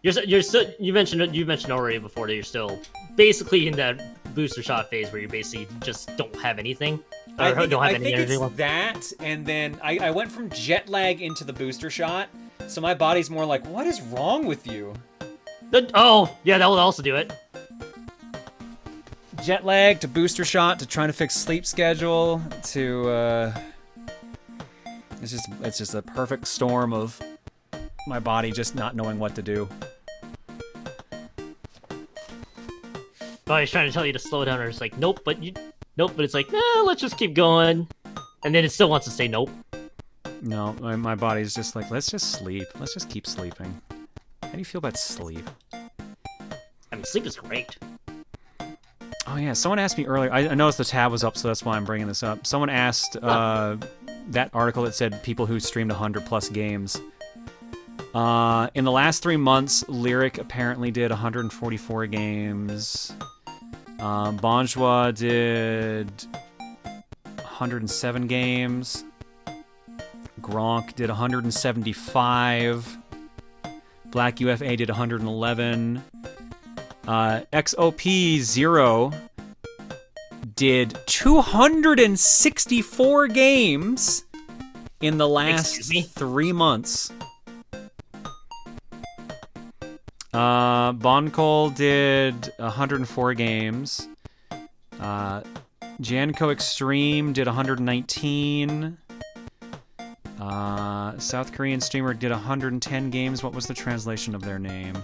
You mentioned already before that you're still basically in that booster shot phase where you basically just don't have anything. I think it's that, and then I went from jet lag into the booster shot, so my body's more like, what is wrong with you? Oh, yeah, that will also do it. Jet lag to booster shot to trying to fix sleep schedule to it's just a perfect storm of my body just not knowing what to do. Body's trying to tell you to slow down, or it's like nope, but it's like let's just keep going, and then it still wants to say nope. No, my body's just like, let's just sleep. Let's just keep sleeping. How do you feel about sleep? I mean, sleep is great. Oh yeah, someone asked me earlier. I noticed the tab was up, so that's why I'm bringing this up. Someone asked that article that said people who streamed 100+ games. In the last 3 months, Lyric apparently did 144 games. Bonjour did 107 games. Gronk did 175. Black UFA did 111. XOP0 did 264 games in the last 3 months. Boncol did 104 games. Janko Extreme did 119. South Korean streamer did 110 games. What was the translation of their name?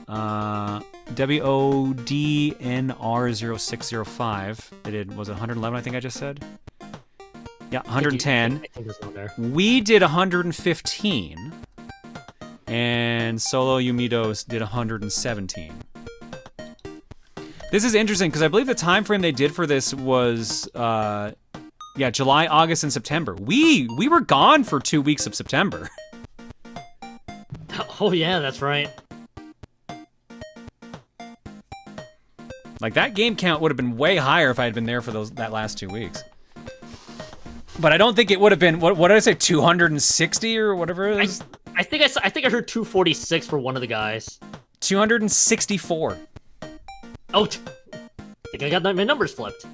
WODNR0605. They did, was it 111, I think I just said? Yeah, 110. I think there's one there. We did 115. And Solo Yumitos did 117. This is interesting because I believe the time frame they did for this was July, August, and September. We were gone for 2 weeks of September. Oh yeah, that's right. Like, that game count would have been way higher if I had been there for that last 2 weeks. But I don't think it would have been, what did I say, 260 or whatever it is? I think I heard 246 for one of the guys. 264. Oh, I think I got my numbers flipped.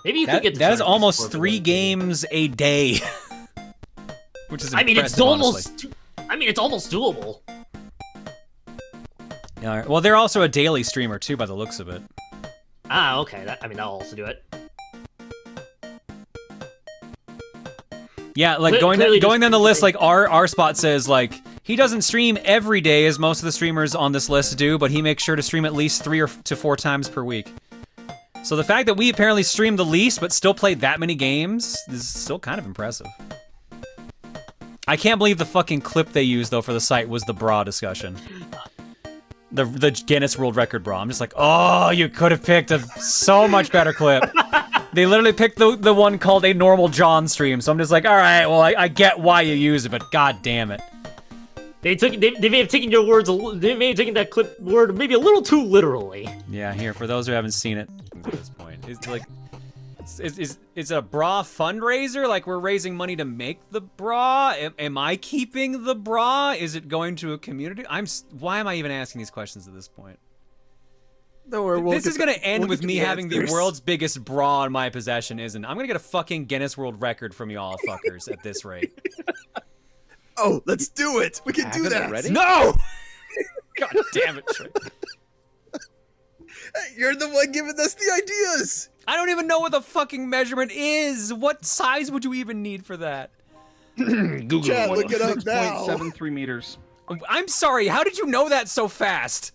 Maybe you could get to that is almost 264 3 games a day. Which is impressive, I mean, it's almost. I mean, it's almost doable. Yeah, well, they're also a daily streamer too, by the looks of it. Ah, okay. That'll also do it. Yeah, like going down the list, like our spot says, like, he doesn't stream every day as most of the streamers on this list do, but he makes sure to stream at least 3 to 4 times per week. So the fact that we apparently stream the least but still played that many games is still kind of impressive. I can't believe the fucking clip they used though for the site was the bra discussion. The Guinness World Record bra. I'm just like, oh, you could have picked a so much better clip. They literally picked the one called a normal John stream, so I'm just like, all right, well, I get why you use it, but god damn it. They may have taken your words, they may have taken that clip word maybe a little too literally. Yeah, here, for those who haven't seen it at this point, it's like, is a bra fundraiser? Like, we're raising money to make the bra? Am I keeping the bra? Is it going to a community? Why am I even asking these questions at this point? Don't worry, this is gonna end with me having the world's biggest bra in my possession, isn't it? I'm gonna get a fucking Guinness World Record from y'all fuckers at this rate. Oh, let's do it! We can do that! Ready? No! God damn it, Trey. You're the one giving us the ideas! I don't even know what the fucking measurement is! What size would you even need for that? Google Chat, look it up now. 6.73 meters. I'm sorry, how did you know that so fast?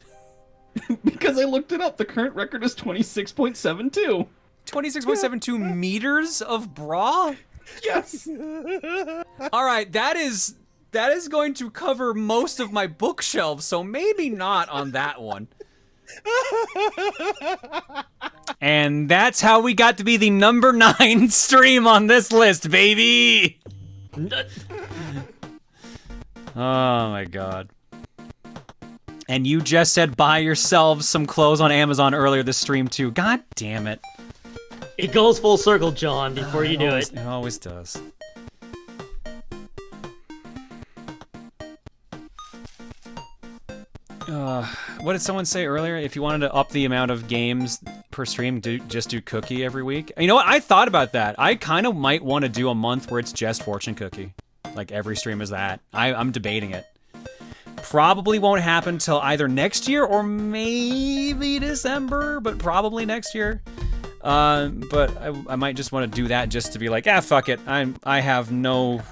Because I looked it up. The current record is 26.72. 26.72 meters of bra? Yes. Alright, that is going to cover most of my bookshelves, so maybe not on that one. And that's how we got to be the number 9 stream on this list, baby! Oh my god. And you just said buy yourselves some clothes on Amazon earlier this stream too. God damn it. It goes full circle, John, before you do it. It always does. What did someone say earlier? If you wanted to up the amount of games per stream, just do Cookie every week. You know what? I thought about that. I kind of might want to do a month where it's just Fortune Cookie. Like every stream is that. I'm debating it. Probably won't happen till either next year or maybe December, but probably next year. But I might just want to do that just to be like, fuck it. I'm not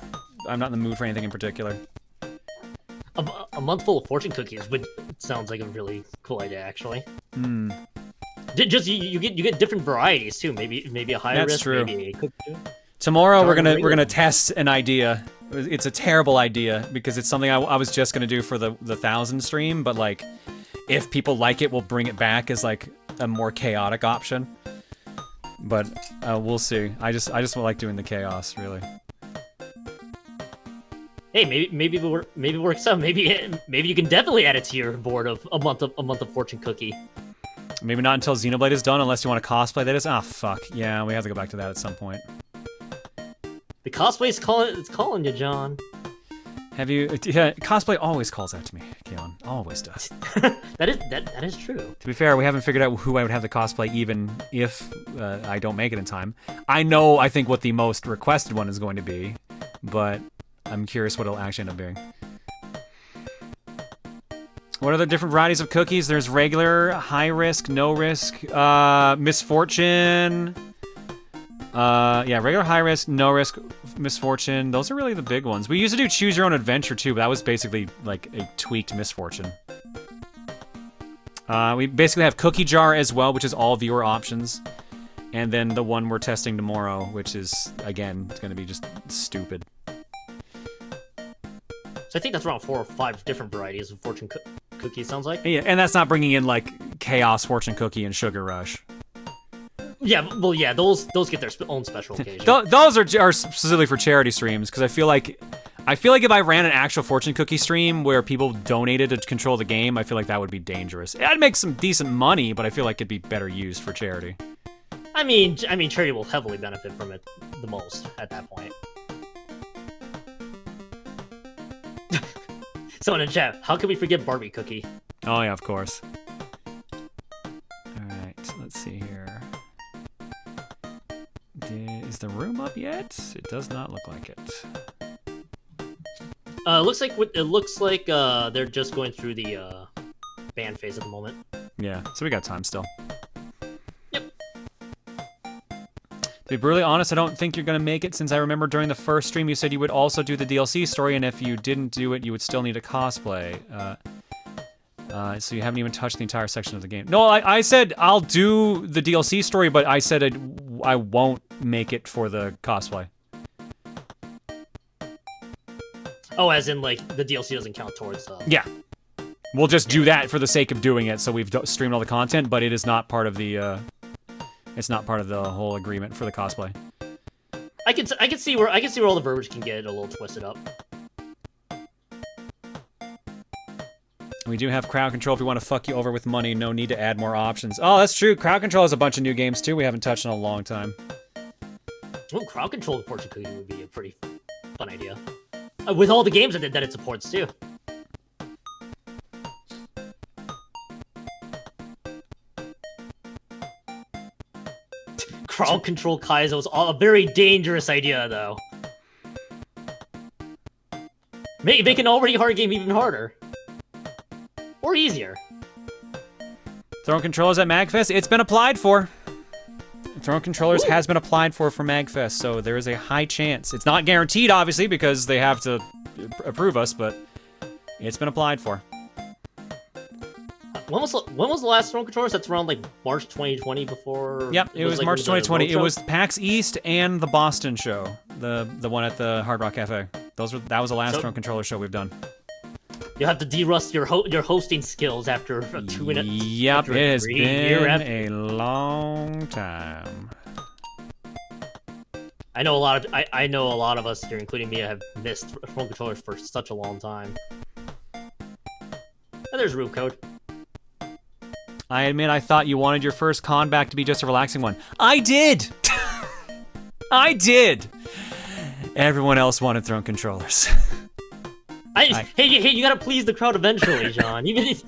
in the mood for anything in particular. A month full of fortune cookies sounds like a really cool idea, actually. Just you get different varieties too. Maybe a high risk. True. Maybe a cookie. Tomorrow we're gonna test an idea. It's a terrible idea because it's something I was just gonna do for the 1,000 stream, but like, if people like it, we'll bring it back as like a more chaotic option. But we'll see. I just like doing the chaos, really. Hey, maybe it works out. Maybe you can definitely add it to your board of a month of fortune cookie. Maybe not until Xenoblade is done, unless you want to cosplay that is. Ah, fuck. Yeah, we have to go back to that at some point. The cosplay's calling you, John. Have you? Yeah, cosplay always calls out to me, Keon. Always does. that is true. To be fair, we haven't figured out who I would have the cosplay, even if I don't make it in time. I think what the most requested one is going to be, but I'm curious what it'll actually end up being. What are the different varieties of cookies? There's regular, high risk, no risk, misfortune. Yeah, regular, high risk, no risk, misfortune. Those are really the big ones. We used to do choose your own adventure too, but that was basically like a tweaked misfortune. We basically have cookie jar as well, which is all viewer options. And then the one we're testing tomorrow, which is, again, it's going to be just stupid. So I think that's around 4 or 5 different varieties of fortune cookies, sounds like. Yeah, and that's not bringing in, like, Chaos, Fortune Cookie, and Sugar Rush. Yeah, well, yeah, those get their own special occasion. Those are specifically for charity streams, because I feel like if I ran an actual Fortune Cookie stream where people donated to control the game, I feel like that would be dangerous. I'd make some decent money, but I feel like it'd be better used for charity. I mean, charity will heavily benefit from it the most at that point. Someone in chat, how can we forget Barbie Cookie? Oh yeah, of course. Alright, let's see here. Is the room up yet? It does not look like it. It looks like they're just going through the ban phase at the moment. Yeah, so we got time still. Yep. To be brutally honest, I don't think you're gonna make it, since I remember during the first stream you said you would also do the DLC story, and if you didn't do it, you would still need a cosplay. So you haven't even touched the entire section of the game. No, I said I'll do the DLC story, but I said I won't make it for the cosplay. Oh, as in, like, the DLC doesn't count towards... Yeah. We'll just do that for the sake of doing it, so we've streamed all the content, but it is not part of the, it's not part of the whole agreement for the cosplay. I can see where all the verbiage can get a little twisted up. We do have crowd control if we want to fuck you over with money. No need to add more options. Oh, that's true. Crowd control has a bunch of new games, too, we haven't touched in a long time. Oh, crowd control in Fortune Cookie would be a pretty fun idea. With all the games that it supports, too. Crowd control Kaizo is a very dangerous idea, though. Make an already hard game even harder. Or easier. Throwing controllers at MagFest? It's been applied for. Throwing controllers has been applied for MagFest, so there is a high chance. It's not guaranteed, obviously, because they have to approve us, but it's been applied for. When was the last Throwing Controllers? That's around, like, March 2020 before... Yep, it was like, March 2020. It was PAX East and the Boston show. The one at the Hard Rock Cafe. That was the last Throwing Controller show we've done. You'll have to de-rust your hosting skills after 2 minutes. Yep, it has been a long time. I know a lot of us here, including me, have missed phone controllers for such a long time. And there's room code. I admit I thought you wanted your first con back to be just a relaxing one. I did! I did! Everyone else wanted throne controllers. Hey, you gotta please the crowd eventually, John. Even if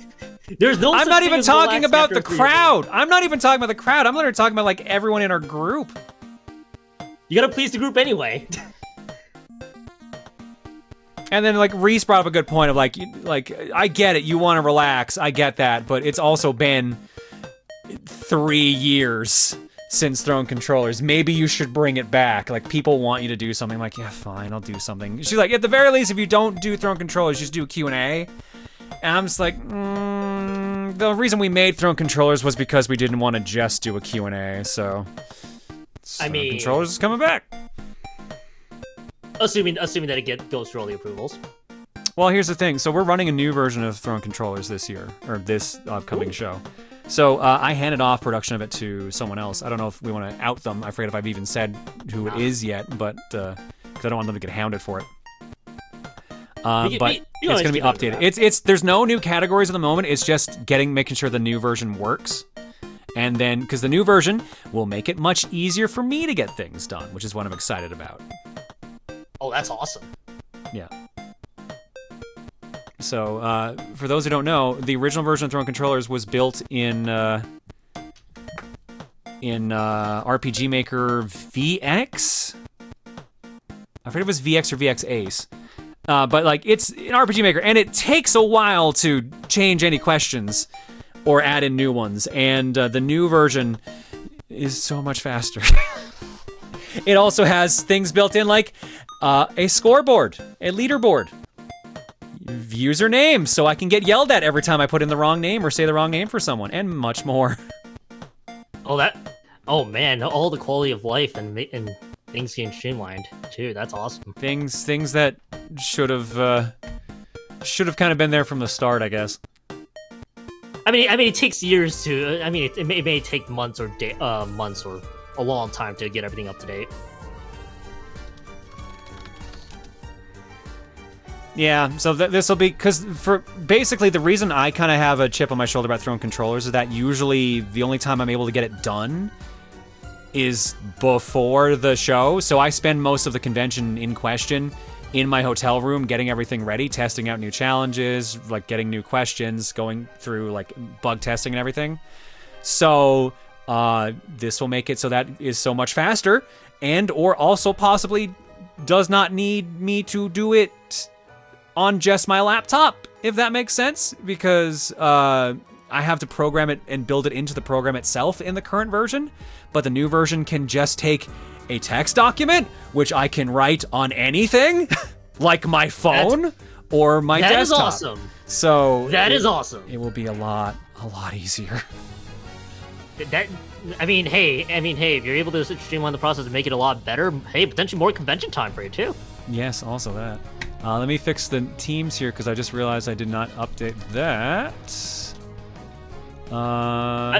there's no. I'm not even talking about the crowd. Years. I'm not even talking about the crowd. I'm literally talking about like everyone in our group. You gotta please the group anyway. And then like Reese brought up a good point of like I get it. You want to relax. I get that, but it's also been 3 years since throne controllers. Maybe you should bring it back. Like people want you to do something. Like yeah, fine, I'll do something. She's like, at the very least, if you don't do throne controllers, just do a Q&A. And I'm just like, the reason we made throne controllers was because we didn't want to just do a Q&A. So, I mean, controllers is coming back. Assuming that it goes through all the approvals. Well, here's the thing. So we're running a new version of throne controllers this year, or this upcoming show. So I handed off production of it to someone else. I don't know if we want to out them. I forget if I've even said who it is yet, but because I don't want them to get hounded for it. But it's going to be updated. There's no new categories at the moment. It's just making sure the new version works. And then, because the new version will make it much easier for me to get things done, which is what I'm excited about. Oh, that's awesome. Yeah. So, for those who don't know, the original version of Throne Controllers was built in RPG Maker VX? I forget if it was VX or VX Ace. But like it's an RPG Maker, and it takes a while to change any questions or add in new ones. And the new version is so much faster. It also has things built in like a scoreboard, a leaderboard, username, so I can get yelled at every time I put in the wrong name or say the wrong name for someone, and much more. Oh man, all the quality of life and things getting streamlined too. That's awesome. Things that should have kind of been there from the start, I guess. I mean, it takes years to. I mean, it may take months or a long time to get everything up to date. Yeah, so this will be because for basically the reason I kind of have a chip on my shoulder about throne controllers is that usually the only time I'm able to get it done is before the show. So I spend most of the convention in question in my hotel room, getting everything ready, testing out new challenges, like getting new questions, going through like bug testing and everything. So this will make it so that is so much faster, and or also possibly does not need me to do it on just my laptop, if that makes sense, because I have to program it and build it into the program itself in the current version, but the new version can just take a text document, which I can write on anything, like my phone or my desktop. That is awesome. So that is awesome. It will be a lot easier. I mean, hey, if you're able to streamline the process and make it a lot better, hey, potentially more convention time for you too. Yes, also that. Let me fix the teams here because I just realized I did not update that.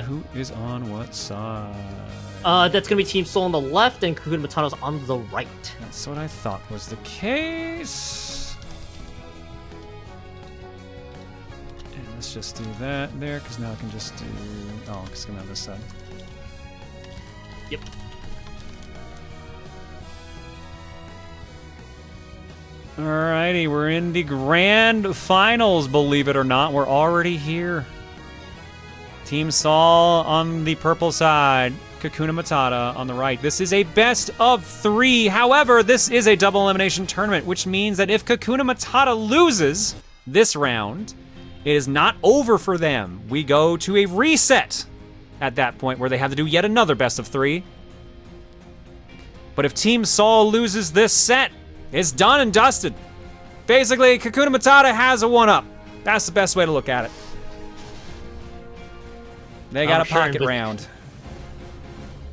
Who is on what side? That's gonna be Team Soul on the left and Kakuna Matata's on the right. That's what I thought was the case. And let's just do that there, because now I can just do... Oh, it's gonna have this side. Yep. Alrighty, we're in the grand finals, believe it or not. We're already here. Team Saul on the purple side, Kakuna Matata on the right. This is a best of 3. However, this is a double elimination tournament, which means that if Kakuna Matata loses this round, it is not over for them. We go to a reset at that point where they have to do yet another best of 3. But if Team Saul loses this set, it's done and dusted. Basically, Kakuna Matata has a 1-up. That's the best way to look at it. They got a pocket round.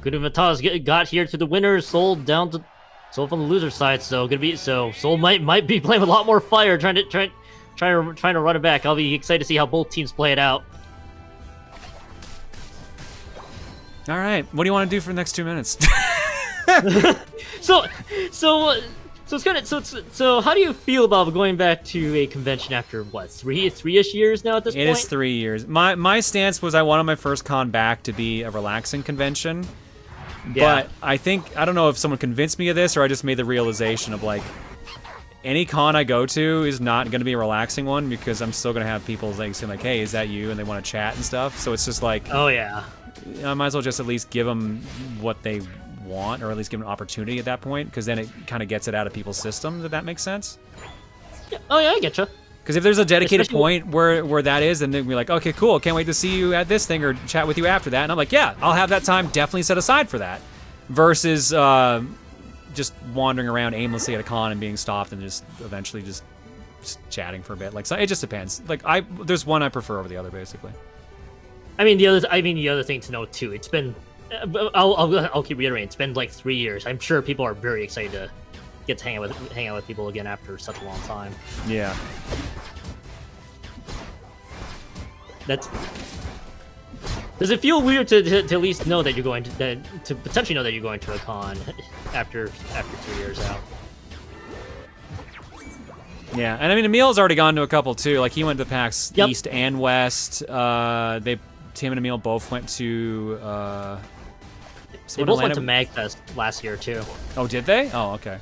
Kakuna Matata's got here to the winners, Soul down to Soul from the loser side. So Soul might be playing with a lot more fire, trying to run it back. I'll be excited to see how both teams play it out. All right, what do you want to do for the next 2 minutes? So it's kind of so. How do you feel about going back to a convention after what three-ish years now at this point? It is 3 years. My stance was I wanted my first con back to be a relaxing convention. Yeah. But I don't know if someone convinced me of this or I just made the realization of like, any con I go to is not going to be a relaxing one because I'm still going to have people like saying like, hey, is that you? And they want to chat and stuff. So it's just like, oh yeah, I might as well just at least give them what they want or at least give them an opportunity at that point because then it kind of gets it out of people's systems, if that makes sense. Yeah. Oh yeah, I getcha. Because if there's a dedicated point where that is, then they'll be like, okay, cool, can't wait to see you at this thing or chat with you after that. And I'm like, yeah, I'll have that time definitely set aside for that. Versus just wandering around aimlessly at a con and being stopped and just eventually just chatting for a bit. Like, so it just depends. Like, there's one I prefer over the other, basically. I mean, the other thing to note too. It's been, I'll keep reiterating. It's been like 3 years. I'm sure people are very excited to get to hang out with people again after such a long time. Yeah. Does it feel weird to at least know that you're going to potentially know that you're going to a con after 3 years out? Yeah, and I mean Emil's already gone to a couple too. Like he went to PAX Yep. East and West. Tim and Emil both went to. They both went to MagFest last year too. Oh, did they? Oh, okay.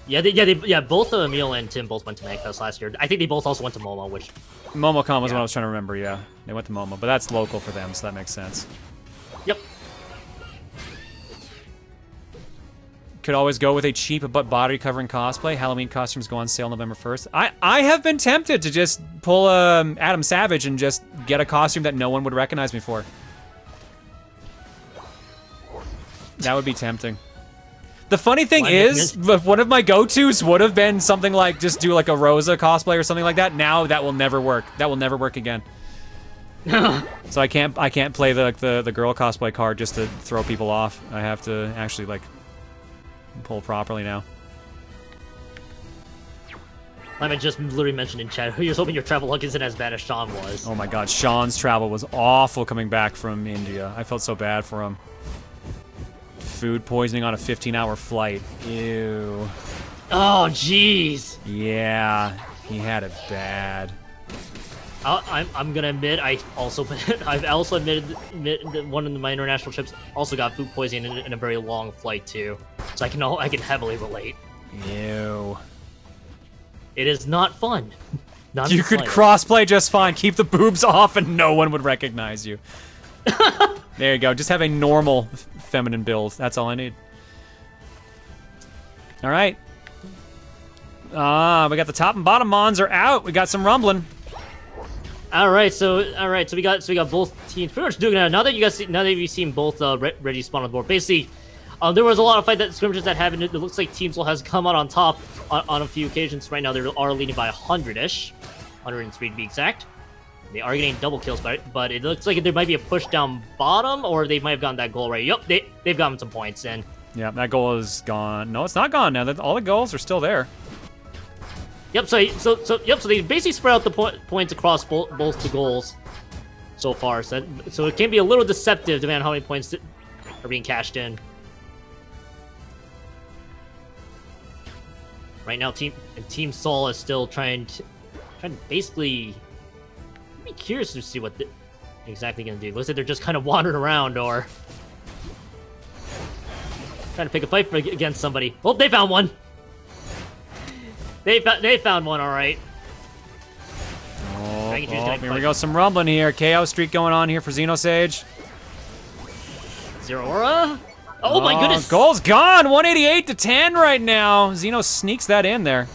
Yeah, both Emil and Tim both went to MagFest last year. I think they both also went to MoMA, which. MomoCon was what I was trying to remember. Yeah, they went to MoMA, but that's local for them, so that makes sense. Yep. Could always go with a cheap but body covering cosplay. Halloween costumes go on sale November 1st. I have been tempted to just pull Adam Savage and just get a costume that no one would recognize me for. That would be tempting. The funny thing is, one of my go-tos would have been something like just do like a Rosa cosplay or something like that. Now that will never work. That will never work again. So I can't play the girl cosplay card just to throw people off. I have to actually like pull properly now. I just literally mentioned in chat, he was hoping your travel luck isn't as bad as Sean was. Oh my god, Sean's travel was awful coming back from India. I felt so bad for him. Food poisoning on a 15-hour flight. Ew. Oh, jeez. Yeah, he had it bad. I'm gonna admit I've also admitted that one of my international trips also got food poisoning in a very long flight too, so I can heavily relate. Ew. It is not fun. You could crossplay just fine. Keep the boobs off, and no one would recognize you. There you go. Just have a normal feminine build. That's all I need. All right. We got the top and bottom mons are out. We got some rumbling. All right, so we got both teams pretty much doing it now that you've seen both Reggie spawn on the board. Basically, there was a lot of skirmishes that happened. It looks like Team Soul has come out on top on a few occasions. Right now, they are leading by 100-ish, 103 to be exact. They are getting double kills, but it looks like there might be a push down bottom, or they might have gotten that goal right. Yep, they've gotten some points in. Yeah, that goal is gone. No, it's not gone now. All the goals are still there. Yep. So they basically spread out the points across both the goals so far. So it can be a little deceptive depending on how many points are being cashed in. Right now, Team Soul is still trying to basically. I'm curious to see what they're exactly going to do. Looks like they're just kind of wandering around or trying to pick a fight against somebody. Oh, they found one. They found one, all right. Oh, here we go. Some rumbling here. KO streak going on here for Xenosage. Zero Aura. Oh my goodness. Goal's gone. 188 to 10 right now. Xeno sneaks that in there.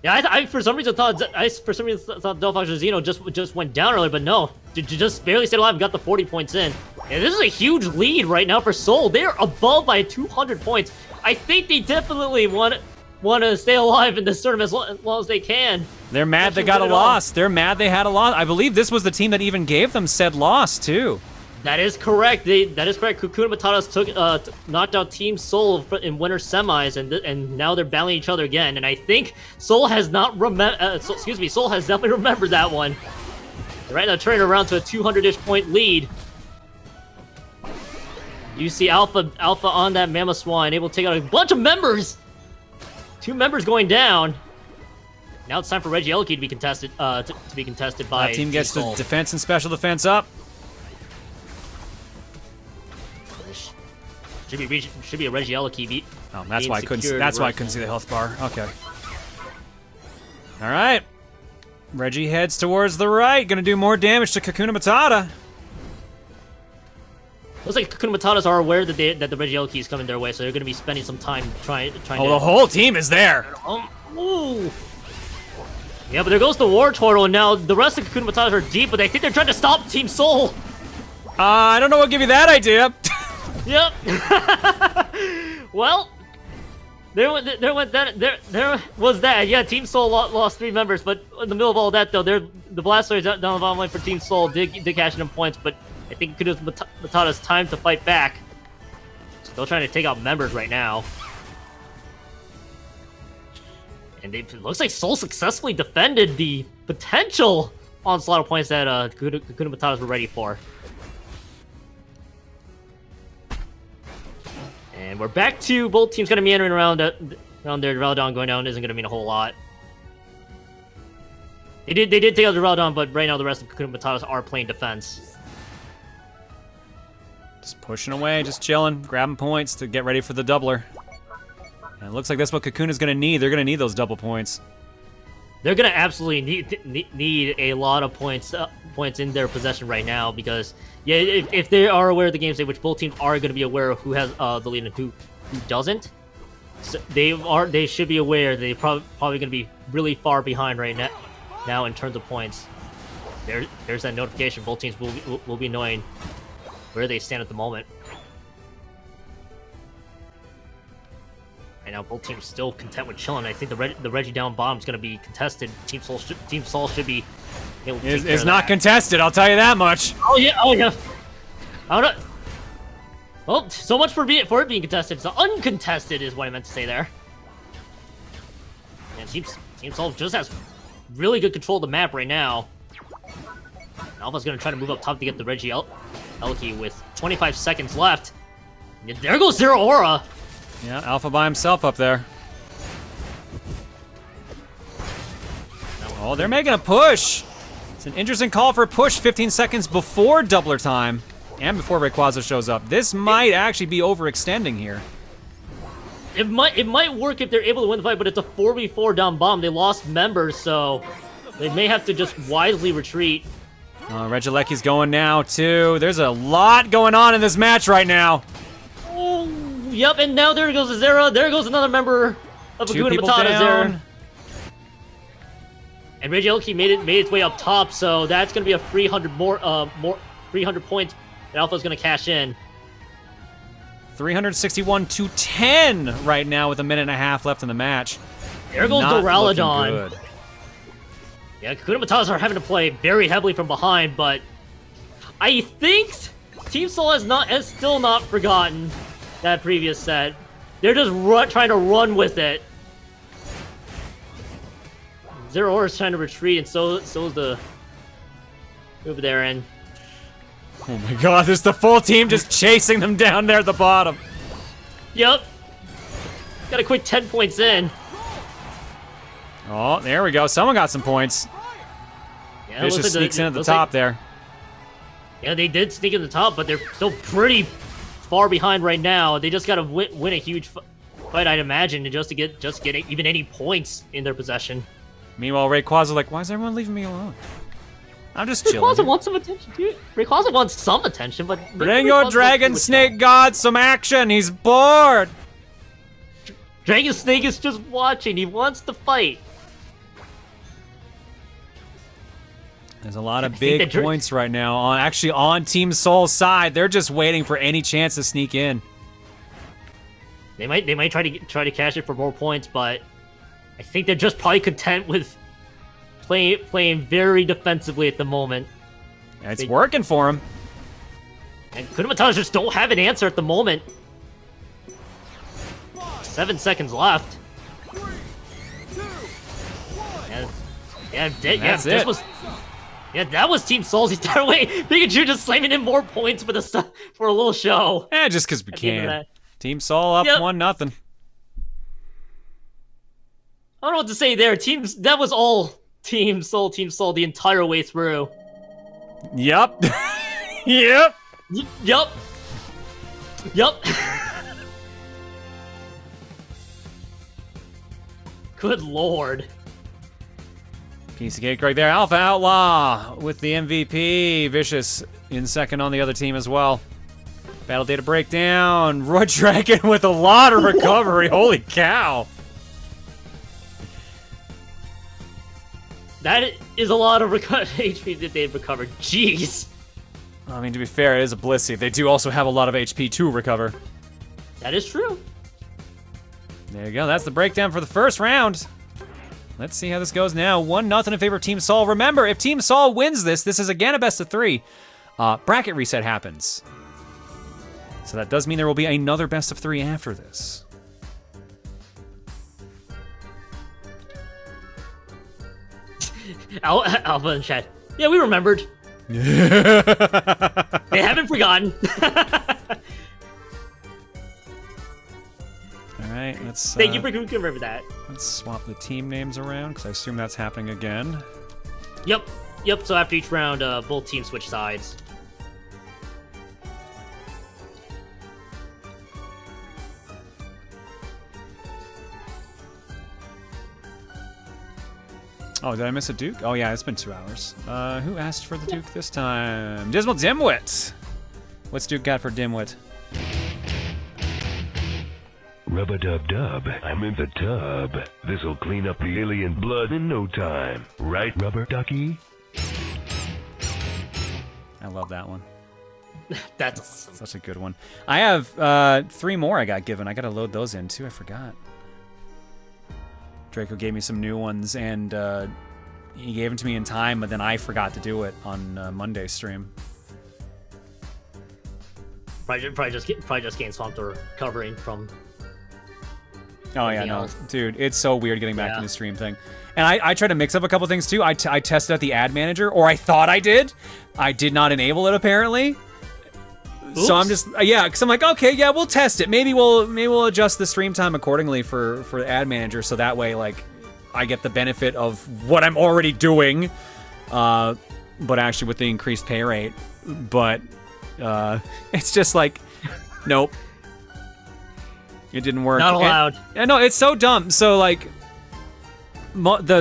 Yeah, I for some reason thought Delphox or Xeno just went down earlier, but no, just barely stayed alive and got the 40 points in. And this is a huge lead right now for Soul. They're above by 200 points. I think they definitely want to stay alive in this tournament as long as they can. They're mad they got a loss. They're mad they had a loss. I believe this was the team that even gave them said loss too. That is correct. That is correct. Kakuna Matata knocked out Team Soul in winter semis, and now they're battling each other again. And I think Soul has Soul has definitely remembered that one. Right now, turning around to a 200-ish point lead. You see Alpha on that Mamoswine, able to take out a bunch of members. 2 members going down. Now it's time for Regieleki to be contested. To be contested by. Team gets the Soul. defense and special defense up. Should be a Regieleki beat. Oh, that's why I couldn't. secured That's why I right couldn't see the health bar. Okay. All right. Reggie heads towards the right. Gonna do more damage to Kakuna Matata. Looks like Kakuna Matatas are aware that the Regieleki is coming their way, so they're gonna be spending some time trying Oh, to. the whole team is there. Ooh. Yeah, but there goes the War Turtle, and now the rest of the Kakuna Matatas are deep, but I think they're trying to stop Team Soul. I don't know what gave you that idea. Yep. Well, there was that. Yeah, Team Soul lost 3 members, but in the middle of all that, though, the Blastoise down the bottom line for Team Soul did cash in points, but I think it was Matata's time to fight back. Still trying to take out members right now. And it looks like Soul successfully defended the potential onslaught of points that Kakuna Matatas were ready for. And we're back to both teams going to be entering around there. Duraludon going down isn't going to mean a whole lot. They did take out the Duraludon, but right now the rest of Kakuna Matatas are playing defense. Just pushing away, just chilling, grabbing points to get ready for the doubler. And it looks like that's what Kakuna's gonna need. They're gonna need those double points. They're gonna absolutely need a lot of points in their possession right now because yeah, if they are aware of the game state, which both teams are gonna be aware of who has the lead and who doesn't, so they should be aware they're probably gonna be really far behind right now in terms of points. There's that notification. Both teams will be knowing where they stand at the moment. Right now, both teams still content with chilling. I think the Reggie down bottom is going to be contested. Team Soul should be able to take care It's of not that. contested, I'll tell you that much. Oh yeah. I don't know. Well, so much for it being contested. So uncontested is what I meant to say there. And Team Soul just has really good control of the map right now. Alpha's going to try to move up top to get the Regieleki with 25 seconds left. And there goes Zero Aura. Yeah, Alpha by himself up there. Oh, they're making a push. It's an interesting call for a push 15 seconds before doubler time and before Rayquaza shows up. This might actually be overextending here. It might work if they're able to win the fight, but it's a 4v4 down bomb. They lost members, so they may have to just wisely retreat. Regieleki's going now, too. There's a lot going on in this match right now. Oh, yep, and now there goes Azera. There goes another member of Two Kakuna people Matata down. there. And Regieleki made its way up top, so that's gonna be a 300 points that Alpha's gonna cash in. 361 to 10 right now with a minute and a half left in the match. There goes Not looking Duraludon. good. Yeah, Kakuna Matatas are having to play very heavily from behind, but I think Team Soul has still not forgotten that previous set. They're just trying to run with it. Zero Aura is trying to retreat, and so is the over there. And Oh my god, there's the full team just chasing them down there at the bottom. yep, got a quick 10 points in. Oh, there we go. Someone got some points. Yeah, it looks Vicious like sneaks in at the looks top like- there. Yeah, they did sneak in the top, but they're still pretty far behind right now. They just gotta win a huge fight, I'd imagine, just to get even any points in their possession. Meanwhile, Rayquaza like, why is everyone leaving me alone? I'm just chilling. Rayquaza wants some attention, dude. Rayquaza wants some attention, but Bring your Dragon Snake God some action. He's bored. Dragon Snake is just watching. He wants to fight. There's a lot of I think big that points right now. On Team Soul's side, they're just waiting for any chance to sneak in. They might try to cash it for more points, but I think they're just probably content with playing very defensively at the moment. It's working for him. And Kakuna Matata just don't have an answer at the moment. 7 seconds left. That's it. Yeah, that was Team Soul's entire way. Pikachu just slamming in more points for for a little show. Just because we At the end of can. that. Team Soul up 1-0. I don't know what to say there. That was all Team Soul the entire way through. Yep. Yep. Yup. Yup. Good lord. Piece of cake right there. Alpha Outlaw with the MVP. Vicious in second on the other team as well. Battle data breakdown. Roydragon with a lot of recovery. Holy cow. That is a lot of HP that they've recovered. Jeez. I mean, to be fair, it is a Blissey. They do also have a lot of HP to recover. That is true. There you go. That's the breakdown for the first round. Let's see how this goes now. 1-0 in favor of Team Sol. Remember, if Team Sol wins this is again a best of 3. Bracket reset happens. So that does mean there will be another best of 3 after this. Alpha and chat. Yeah, we remembered. They haven't forgotten. All right, let's. Thank you for confirming that. Let's swap the team names around because I assume that's happening again. Yep. So after each round, both teams switch sides. Oh, did I miss a Duke? Oh yeah, it's been 2 hours. Who asked for the Duke this time? Dismal Dimwit. What's Duke got for Dimwit? Rub-a-dub-dub, I'm in the tub. This'll clean up the alien blood in no time. Right, Rubber Ducky? I love that one. That's awesome. Such a good one. I have 3 more I got given. I gotta load those in too, I forgot. Draco gave me some new ones, and he gave them to me in time, but then I forgot to do it on Monday's stream. Probably just getting swamped or recovering from. Oh yeah, no, dude, it's so weird getting back to the stream thing. And I tried to mix up a couple things too. I tested out the ad manager, or I thought I did. I did not enable it apparently. Oops. So I'm just because I'm like, okay, yeah, we'll test it. Maybe we'll adjust the stream time accordingly for the ad manager, so that way like I get the benefit of what I'm already doing, but actually with the increased pay rate. But it's just like, nope, it didn't work. Not allowed. And no, it's so dumb. So like.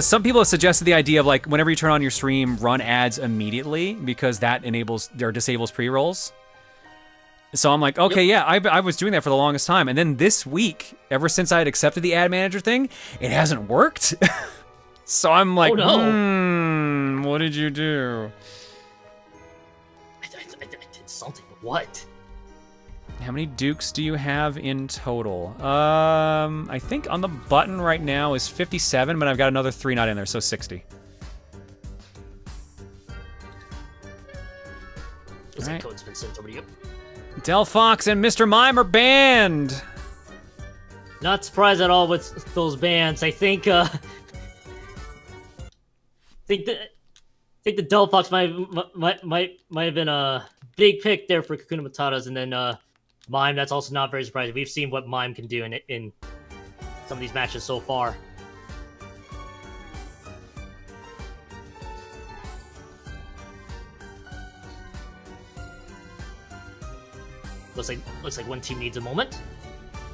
Some people have suggested the idea of like whenever you turn on your stream, run ads immediately because that enables or disables pre-rolls. So I'm like, okay, yeah, I was doing that for the longest time. And then this week, ever since I had accepted the ad manager thing, it hasn't worked. So I'm like, oh, no. What did you do? I did something, but what? How many Dukes do you have in total? I think on the button right now is 57, but I've got another 3 not in there, so 60. Looks like code's been sent over to you. Delphox and Mr. Mime are banned. Not surprised at all with those bans. I think the Delphox might have been a big pick there for Kakuna Matatas, and then Mime. That's also not very surprising. We've seen what Mime can do in some of these matches so far. Looks like one team needs a moment.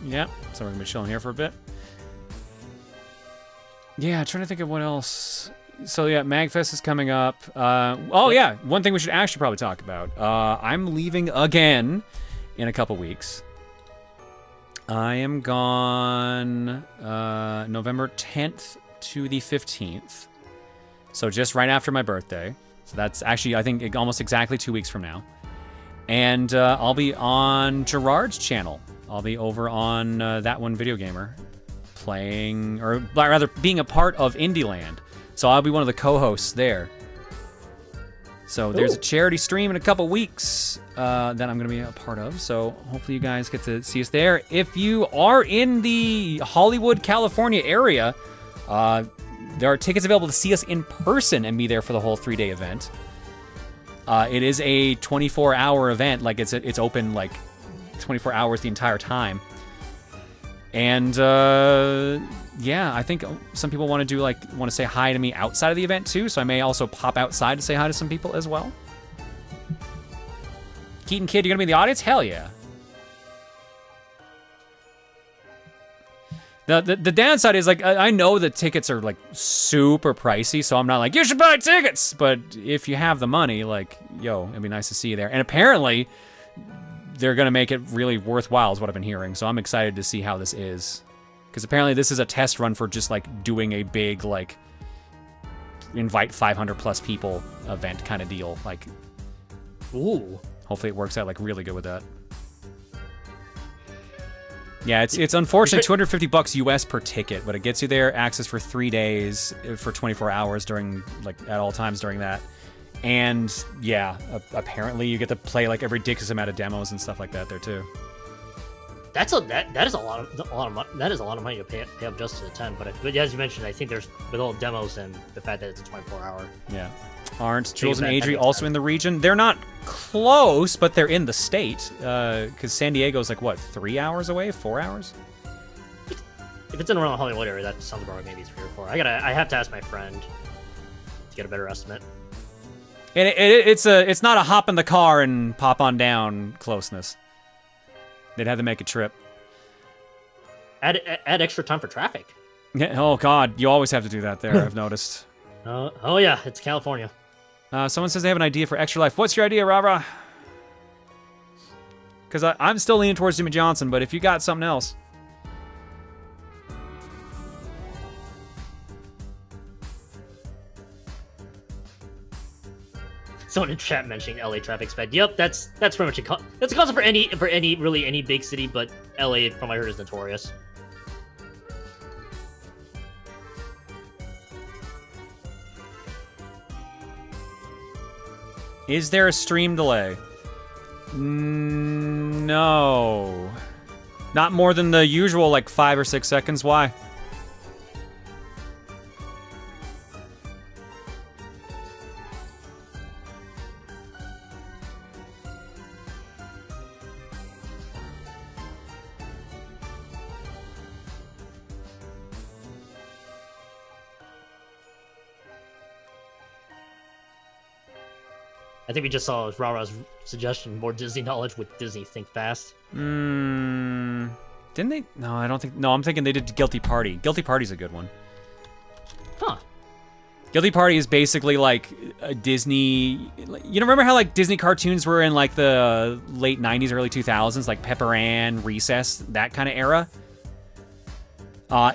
Yeah, so we're gonna be chilling here for a bit. Yeah, trying to think of what else. So yeah, MagFest is coming up. Yeah, one thing we should actually probably talk about. I'm leaving again in a couple weeks. I am gone November 10th to the 15th. So just right after my birthday. So that's actually, I think, almost exactly 2 weeks from now. And I'll be on Gerard's channel. I'll be over on That One Video Gamer playing, or rather being a part of Indieland. So I'll be one of the co-hosts there. So there's a charity stream in a couple weeks that I'm going to be a part of. So hopefully you guys get to see us there. If you are in the Hollywood, California area, there are tickets available to see us in person and be there for the whole 3-day event. It is a 24-hour event. Like it's open like 24 hours the entire time. And yeah, I think some people want to say hi to me outside of the event too. So I may also pop outside to say hi to some people as well. Keaton Kid, you're gonna be in the audience? Hell yeah. The downside is, like, I know the tickets are, like, super pricey, so I'm not like, you should buy tickets! But if you have the money, like, yo, it'd be nice to see you there. And apparently, they're gonna make it really worthwhile is what I've been hearing, so I'm excited to see how this is. Because apparently this is a test run for just, like, doing a big, like, invite 500 plus people event kind of deal. Like, Ooh. hopefully it works out, like, really good with that. Yeah, it's unfortunate, $250 US per ticket, but it gets you there, access for 3 days, for 24 hours during, like, at all times during that. And, yeah, apparently you get to play, like, every ridiculous amount of demos and stuff like that there, too. That is a lot of money to pay up just to attend. But as you mentioned, I think there's, with all demos and the fact that it's a 24-hour. Yeah. Aren't Jules and Adri also in the region? They're not close, but they're in the state. Because San Diego's like, what, 3 hours away? 4 hours? If it's in around the Hollywood area, that sounds about maybe 3 or 4. I have to ask my friend to get a better estimate. And it's not a hop in the car and pop on down closeness. They'd have to make a trip. Add extra time for traffic. Yeah, oh God, you always have to do that there, I've noticed. Oh yeah, it's California. Someone says they have an idea for Extra Life. What's your idea, Rara? Because I'm still leaning towards Jimmy Johnson, but if you got something else. Someone in chat mentioning LA traffic sped. Yep, that's pretty much that's a concept for any big city, but LA, from what I heard, is notorious. Is there a stream delay? No. Not more than the usual, like 5 or 6 seconds. Why? I think we just saw Rara's suggestion, more Disney knowledge with Disney Think Fast. Didn't they? No, I don't think. No, I'm thinking they did Guilty Party. Guilty Party's a good one. Huh. Guilty Party is basically like a Disney. You know, remember how like Disney cartoons were in like the late 90s, early 2000s, like Pepper Ann, Recess, that kind of era?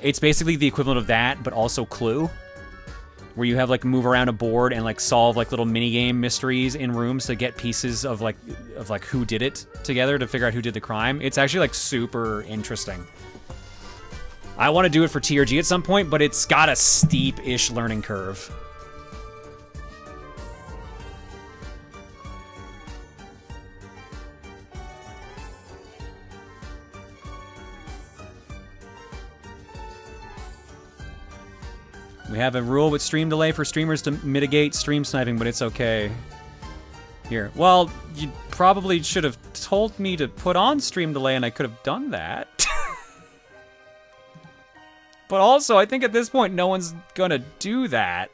It's basically the equivalent of that, but also Clue, where you have like move around a board and like solve like little mini game mysteries in rooms to get pieces of like who did it together to figure out who did the crime. It's actually like super interesting. I want to do it for TRG at some point, but it's got a steep-ish learning curve. We have a rule with stream delay for streamers to mitigate stream sniping, but it's okay. Here. Well, you probably should have told me to put on stream delay, and I could have done that. But also, I think at this point, no one's gonna do that.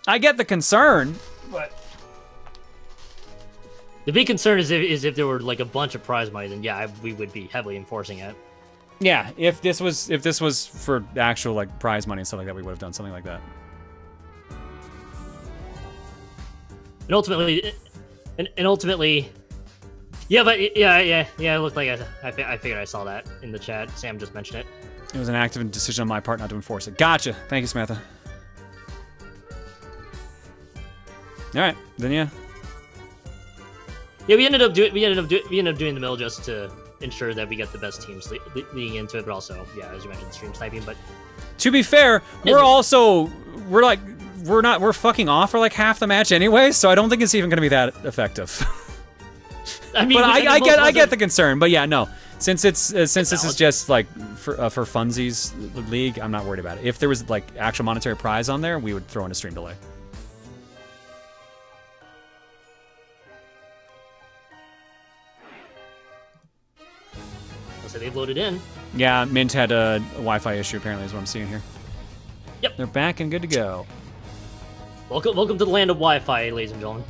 I get the concern, but... The big concern is if there were like a bunch of prize money, then yeah, we would be heavily enforcing it. Yeah, if this was for actual like prize money and stuff like that, we would have done something like that. And ultimately, yeah, but yeah, it looked like I figured I saw that in the chat. Sam just mentioned it. It was an active decision on my part not to enforce it. Gotcha. Thank you, Samantha. All right, then yeah. Yeah, we ended up doing the mill just to ensure that we get the best teams leading into it, but also, yeah, as you mentioned, stream sniping. But to be fair, we're fucking off for like half the match anyway, so I don't think it's even gonna be that effective. I mean, but I get the concern, but yeah, no. Since this is just like for funsies league, I'm not worried about it. If there was like actual monetary prize on there, we would throw in a stream delay. they've loaded in. Yeah, Mint had a Wi-Fi issue, apparently, is what I'm seeing here. Yep. They're back and good to go. Welcome to the land of Wi-Fi, ladies and gentlemen.